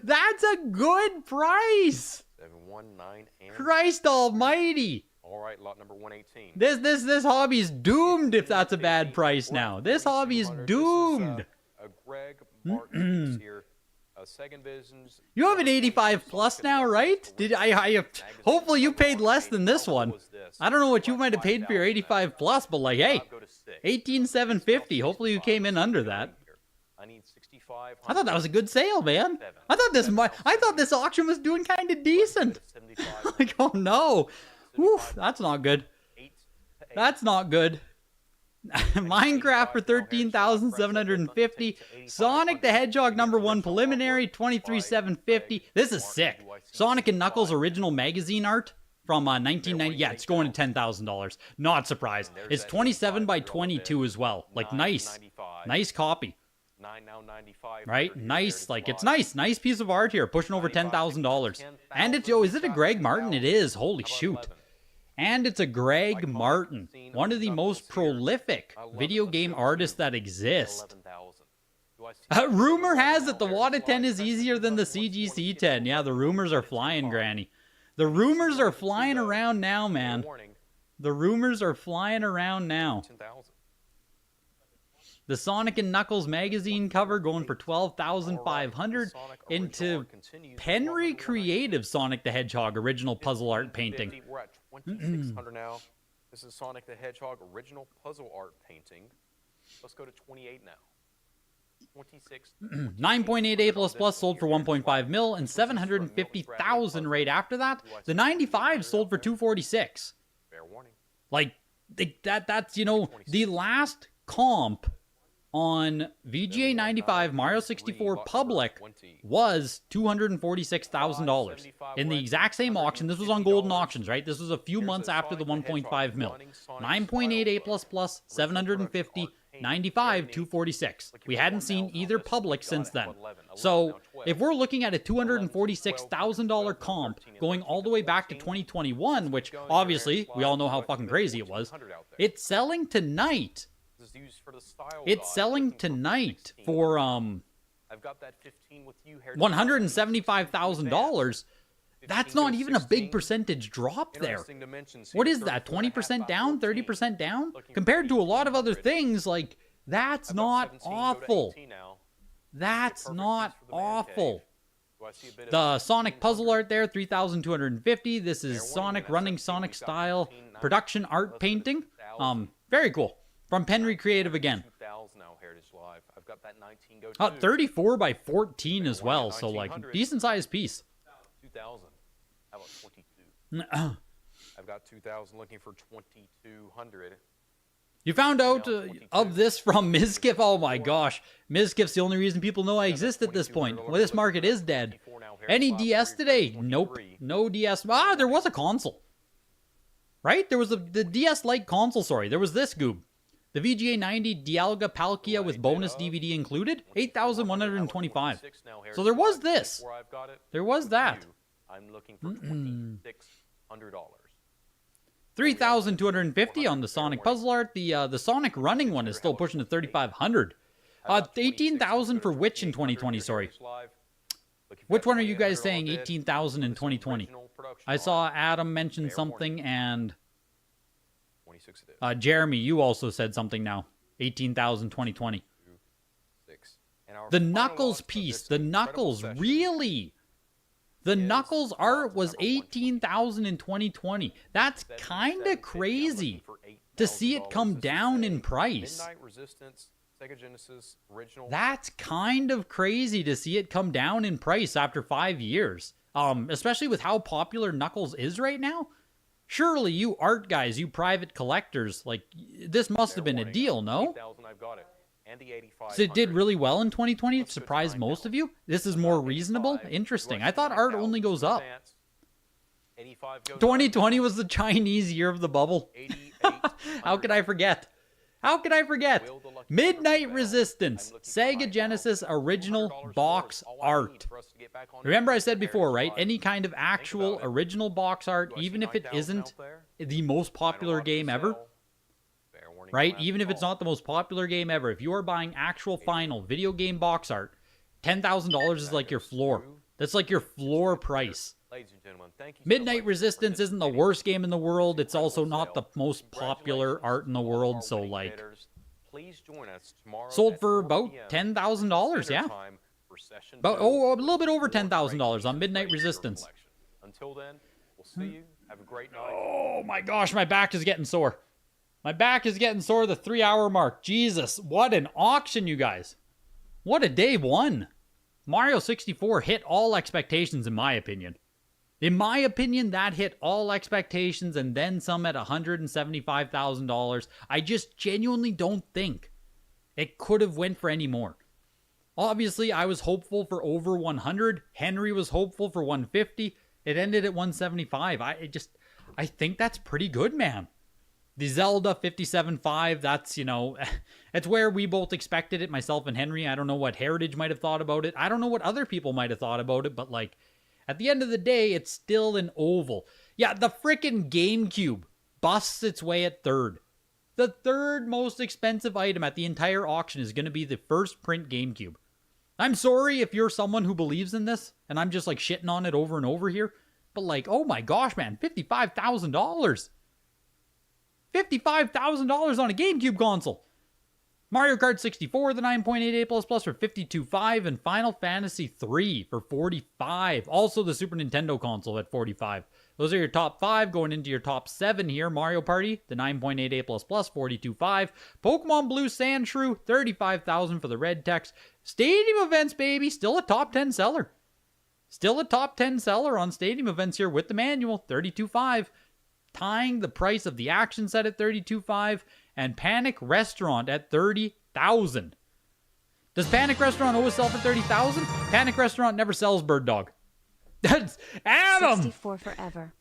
That's a good price. 719 and Christ almighty. all right, lot number 118. This hobby's doomed if that's a bad price now. This hobby is doomed. A Greg Martin piece here. Second Visions. You have an 85 plus now, right? Did I hopefully you paid less than this one. I don't know what you might have paid for your 85 plus, but like, hey, 18,750. Hopefully you came in under that. I need 6,500. I thought that was a good sale, man. I thought this auction was doing kind of decent. Like, oh no. Oof, that's not good. That's not good. Minecraft for 13,750. Sonic the Hedgehog #1 preliminary 23,750. This is sick. Sonic and Knuckles original magazine art from 1990. Yeah, it's going to $10,000. Not surprised. It's 27 by 22 as well. Like, nice copy. Right? Nice. Like, it's nice. Nice piece of art here. Pushing over $10,000. And it's, is it a Greg Martin? It is. Holy shoot. And it's a Greg Martin, one of the most prolific video game artists that exist. Rumor has it the Wata 10 is easier than the CGC 10. Yeah, the rumors are flying, Granny. The rumors are flying around now, man. The rumors are flying around now. The Sonic and Knuckles magazine cover going for $12,500 into Penry Creative Sonic the Hedgehog original puzzle art painting. We're at 2,600 now. This is Sonic the Hedgehog original puzzle art painting. Let's go to 28 now. 26. 9.8 A++ sold for 1.5 mil and 750,000 right after that. The 95 sold for 246. Fair warning. Like that's the last comp on VGA 95 Mario 64 Public was $246,000 in the exact same auction. This was on Golden Auctions, right? This was a few months after the 1.5 mil. 9.8 A++, 750, 95, 246. We hadn't seen either Public since then. So if we're looking at a $246,000 comp going all the way back to 2021, which obviously we all know how fucking crazy it was, it's selling tonight. It's selling tonight for $175,000. That's not even a big percentage drop there. What is that? 20% down? 30% down? Compared to a lot of other things, like, that's not awful. That's not awful. The Sonic puzzle art there, 3,250. This is Sonic running Sonic style production art painting. Very cool. From Penry Creative again. 34 by 14 as well, so like decent sized piece. 2,000. How about 22? I've got 2,000 looking for 2,200. You found out of this from Mizgif? Oh my gosh. Mizgif's the only reason people know I exist at this point. Well, this market is dead. Any DS today? Nope. No DS. Ah, there was a console. Right? There was the DS-like console, sorry. There was this goob. The VGA 90 Dialga Palkia with bonus DVD included, 8,125. So there was this. There was that. I'm looking for $2,600. 3,250 on the Sonic puzzle art. The Sonic running one is still pushing to 3,500. 18,000 for which in 2020? Sorry. Which one are you guys saying? 18,000 in 2020. I saw Adam mention something and. Jeremy, you also said something now. 18,000 2020. The Knuckles piece. The Knuckles, really? The is Knuckles lots art of was number 120. $18,000 in 2020. That's kind of 77.50, I'm crazy looking for to see it $8,000. come This is down a in price. Midnight Resistance Sega Genesis original. That's kind of crazy to see it come down in price after 5 years. Especially with how popular Knuckles is right now. Surely you art guys, you private collectors, like, this must have been a deal, no? 8,000, I've got it. And the 8500. So it did really well in 2020? Let's go to Surprised 9,000. most of you? This is more reasonable? 85, Interesting. I Russian thought art 9,000 only goes up. advance. 85 goes up. 2020 was the Chinese year of the bubble. 88. How could I forget? How could I forget? Will the lucky Midnight number Resistance, prevail? I'm looking for Sega 9,000. Genesis original $200 box all I need art. for us to get back on Remember I track said with before, Heritage right? Live. Any kind of actual about it. original box art, Do I see even if it 9,000 isn't out there? the most popular Final game auction ever, sale. Fair warning, right? don't have Even to if it's call. not the most popular game ever, if you are buying actual final video game box art, $10,000 is like your floor. That's like your floor price. Ladies and gentlemen, thank you so Midnight much for Resistance isn't the participating. worst game in the world. It's also Incredible not the sale. most popular Congratulations art in the to all of world, our so winning like, bidders. Please join us tomorrow sold at for 4 about p.m. $10,000, Standard yeah. Time for session About, 2 oh, a little bit over for $10,000 on great Midnight pieces of your Resistance. collection. Until then, we'll see you. Have a great night. Oh my gosh, my back is getting sore. My back is getting sore, the 3-hour mark. Jesus, what an auction, you guys. What a day one. Mario 64 hit all expectations, in my opinion. In my opinion, that hit all expectations and then some at $175,000. I just genuinely don't think it could have went for any more. Obviously, I was hopeful for over 100. Henry was hopeful for 150. It ended at 175. I think that's pretty good, man. The Zelda 57.5, that's, you know, it's where we both expected it, myself and Henry. I don't know what Heritage might have thought about it. I don't know what other people might have thought about it, but like, at the end of the day, it's still an oval. Yeah, the frickin' GameCube busts its way at third. The third most expensive item at the entire auction is going to be the first print GameCube. I'm sorry if you're someone who believes in this, and I'm just like shitting on it over and over here, but like, oh my gosh, man, $55,000. $55,000 on a GameCube console. Mario Kart 64, the 9.88++ for $52.5, and Final Fantasy 3 for $45. Also the Super Nintendo console at $45. Those are your top 5. Going into your top 7 here, Mario Party, the 9.88++, $42.5. Pokemon Blue Sandshrew, $35,000 for the red text. Stadium Events, baby, still a top 10 seller. Still a top 10 seller on Stadium Events here with the manual, $32.5. Tying the price of the action set at $32.5, and Panic Restaurant at $30,000. Does Panic Restaurant always sell for $30,000? Panic Restaurant never sells Bird Dog. That's Adam. 64 forever.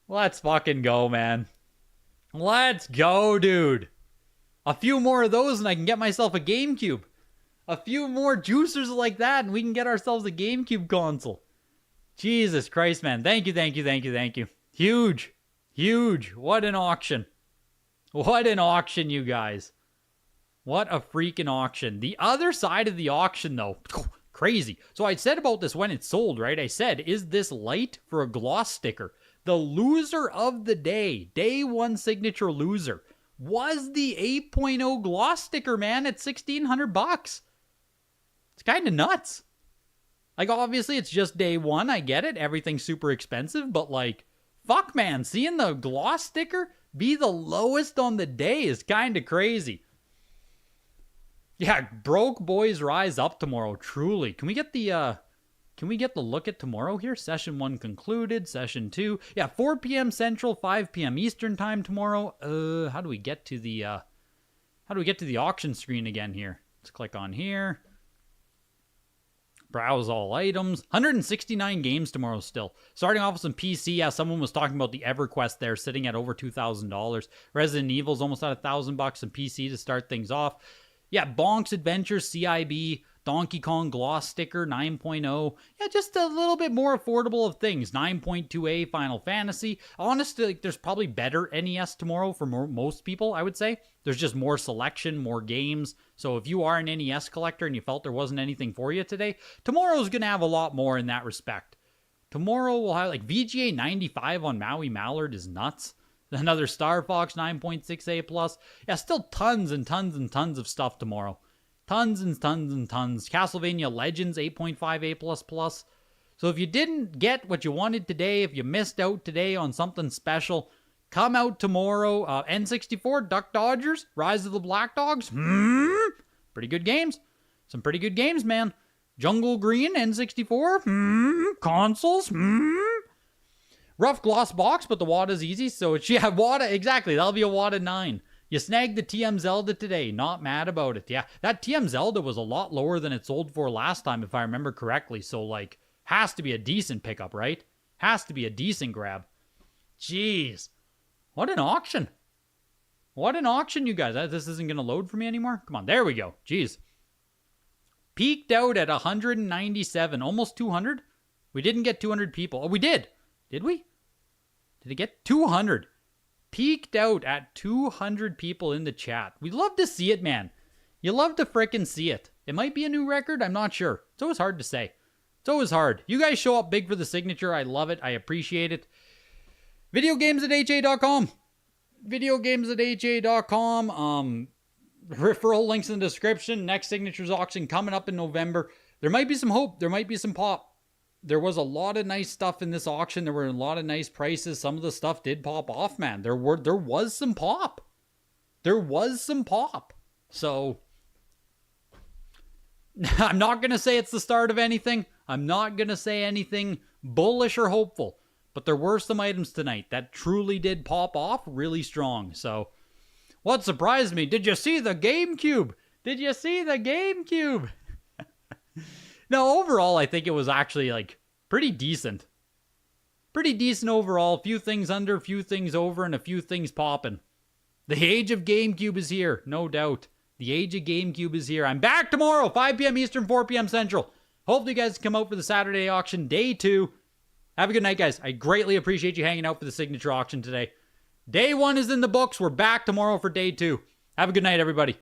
Let's fucking go, man. Let's go, dude. A few more of those and I can get myself a GameCube. A few more juicers like that and we can get ourselves a GameCube console. Jesus Christ, man. Thank you, thank you, thank you, thank you. Huge. Huge. What an auction. What an auction, you guys. What a freaking auction. The other side of the auction, though, crazy. So I said about this when it sold, right? I said, is this light for a gloss sticker? The loser of the day, day one signature loser, was the 8.0 gloss sticker, man, at $1,600. It's kind of nuts. Like, obviously, it's just day one. I get it. Everything's super expensive. But, like, fuck, man. Seeing the gloss sticker be the lowest on the day is kind of crazy. Yeah, broke boys rise up tomorrow. Truly. Can we get the look at tomorrow here? Session 1 concluded. Session 2. Yeah, 4 p.m. Central, 5 p.m. Eastern time tomorrow. How do we get to the auction screen again here? Let's click on here. Browse all items. 169 games tomorrow still. Starting off with some PC. Yeah, someone was talking about the EverQuest there, sitting at over $2,000. Resident Evil's almost at $1,000 some PC to start things off. Yeah, Bonk's Adventures, CIB, Donkey Kong Gloss Sticker 9.0. Yeah, just a little bit more affordable of things. 9.2A Final Fantasy. Honestly, like, there's probably better NES tomorrow for most people, I would say. There's just more selection, more games. So if you are an NES collector and you felt there wasn't anything for you today, tomorrow's going to have a lot more in that respect. Tomorrow we'll have like VGA 95 on Maui Mallard is nuts. Another Star Fox 9.6A+. Yeah, still tons and tons and tons of stuff tomorrow. Tons and tons and tons. Castlevania Legends 8.5 A++. So if you didn't get what you wanted today, if you missed out today on something special, come out tomorrow. N64, Duck Dodgers, Rise of the Black Dogs. Pretty good games. Some pretty good games, man. Jungle Green, N64. Consoles. Rough gloss box, but the WADA's easy. So it's, yeah, WADA, exactly. That'll be a WADA 9. You snagged the TM Zelda today. Not mad about it. Yeah, that TM Zelda was a lot lower than it sold for last time, if I remember correctly. So, like, has to be a decent pickup, right? Has to be a decent grab. Jeez. What an auction. What an auction, you guys. This isn't going to load for me anymore? Come on, there we go. Jeez. Peaked out at 197, almost 200. We didn't get 200 people. Oh, we did. Did we? Did it get 200? Peaked out at 200 people in the chat. We love to see it, man. You love to frickin' see it. It might be a new record. I'm not sure. It's always hard to say. It's always hard. You guys show up big for the signature. I love it. I appreciate it. Videogames@ha.com. Videogames@ha.com. Referral links in the description. Next signatures auction coming up in November. There might be some hope. There might be some pop. There was a lot of nice stuff in this auction. There were a lot of nice prices. Some of the stuff did pop off, man. There was some pop. There was some pop. So I'm not going to say it's the start of anything. I'm not going to say anything bullish or hopeful. But there were some items tonight that truly did pop off really strong. So what surprised me? Did you see the Gamecube? Did you see the Gamecube? No, overall, I think it was actually, like, pretty decent. Pretty decent overall. Few things under, few things over, and a few things popping. The age of Gamecube is here, no doubt. The age of Gamecube is here. I'm back tomorrow, 5 p.m. Eastern, 4 p.m. Central. Hopefully you guys come out for the Saturday auction, day 2. Have a good night, guys. I greatly appreciate you hanging out for the signature auction today. Day 1 is in the books. We're back tomorrow for day 2. Have a good night, everybody.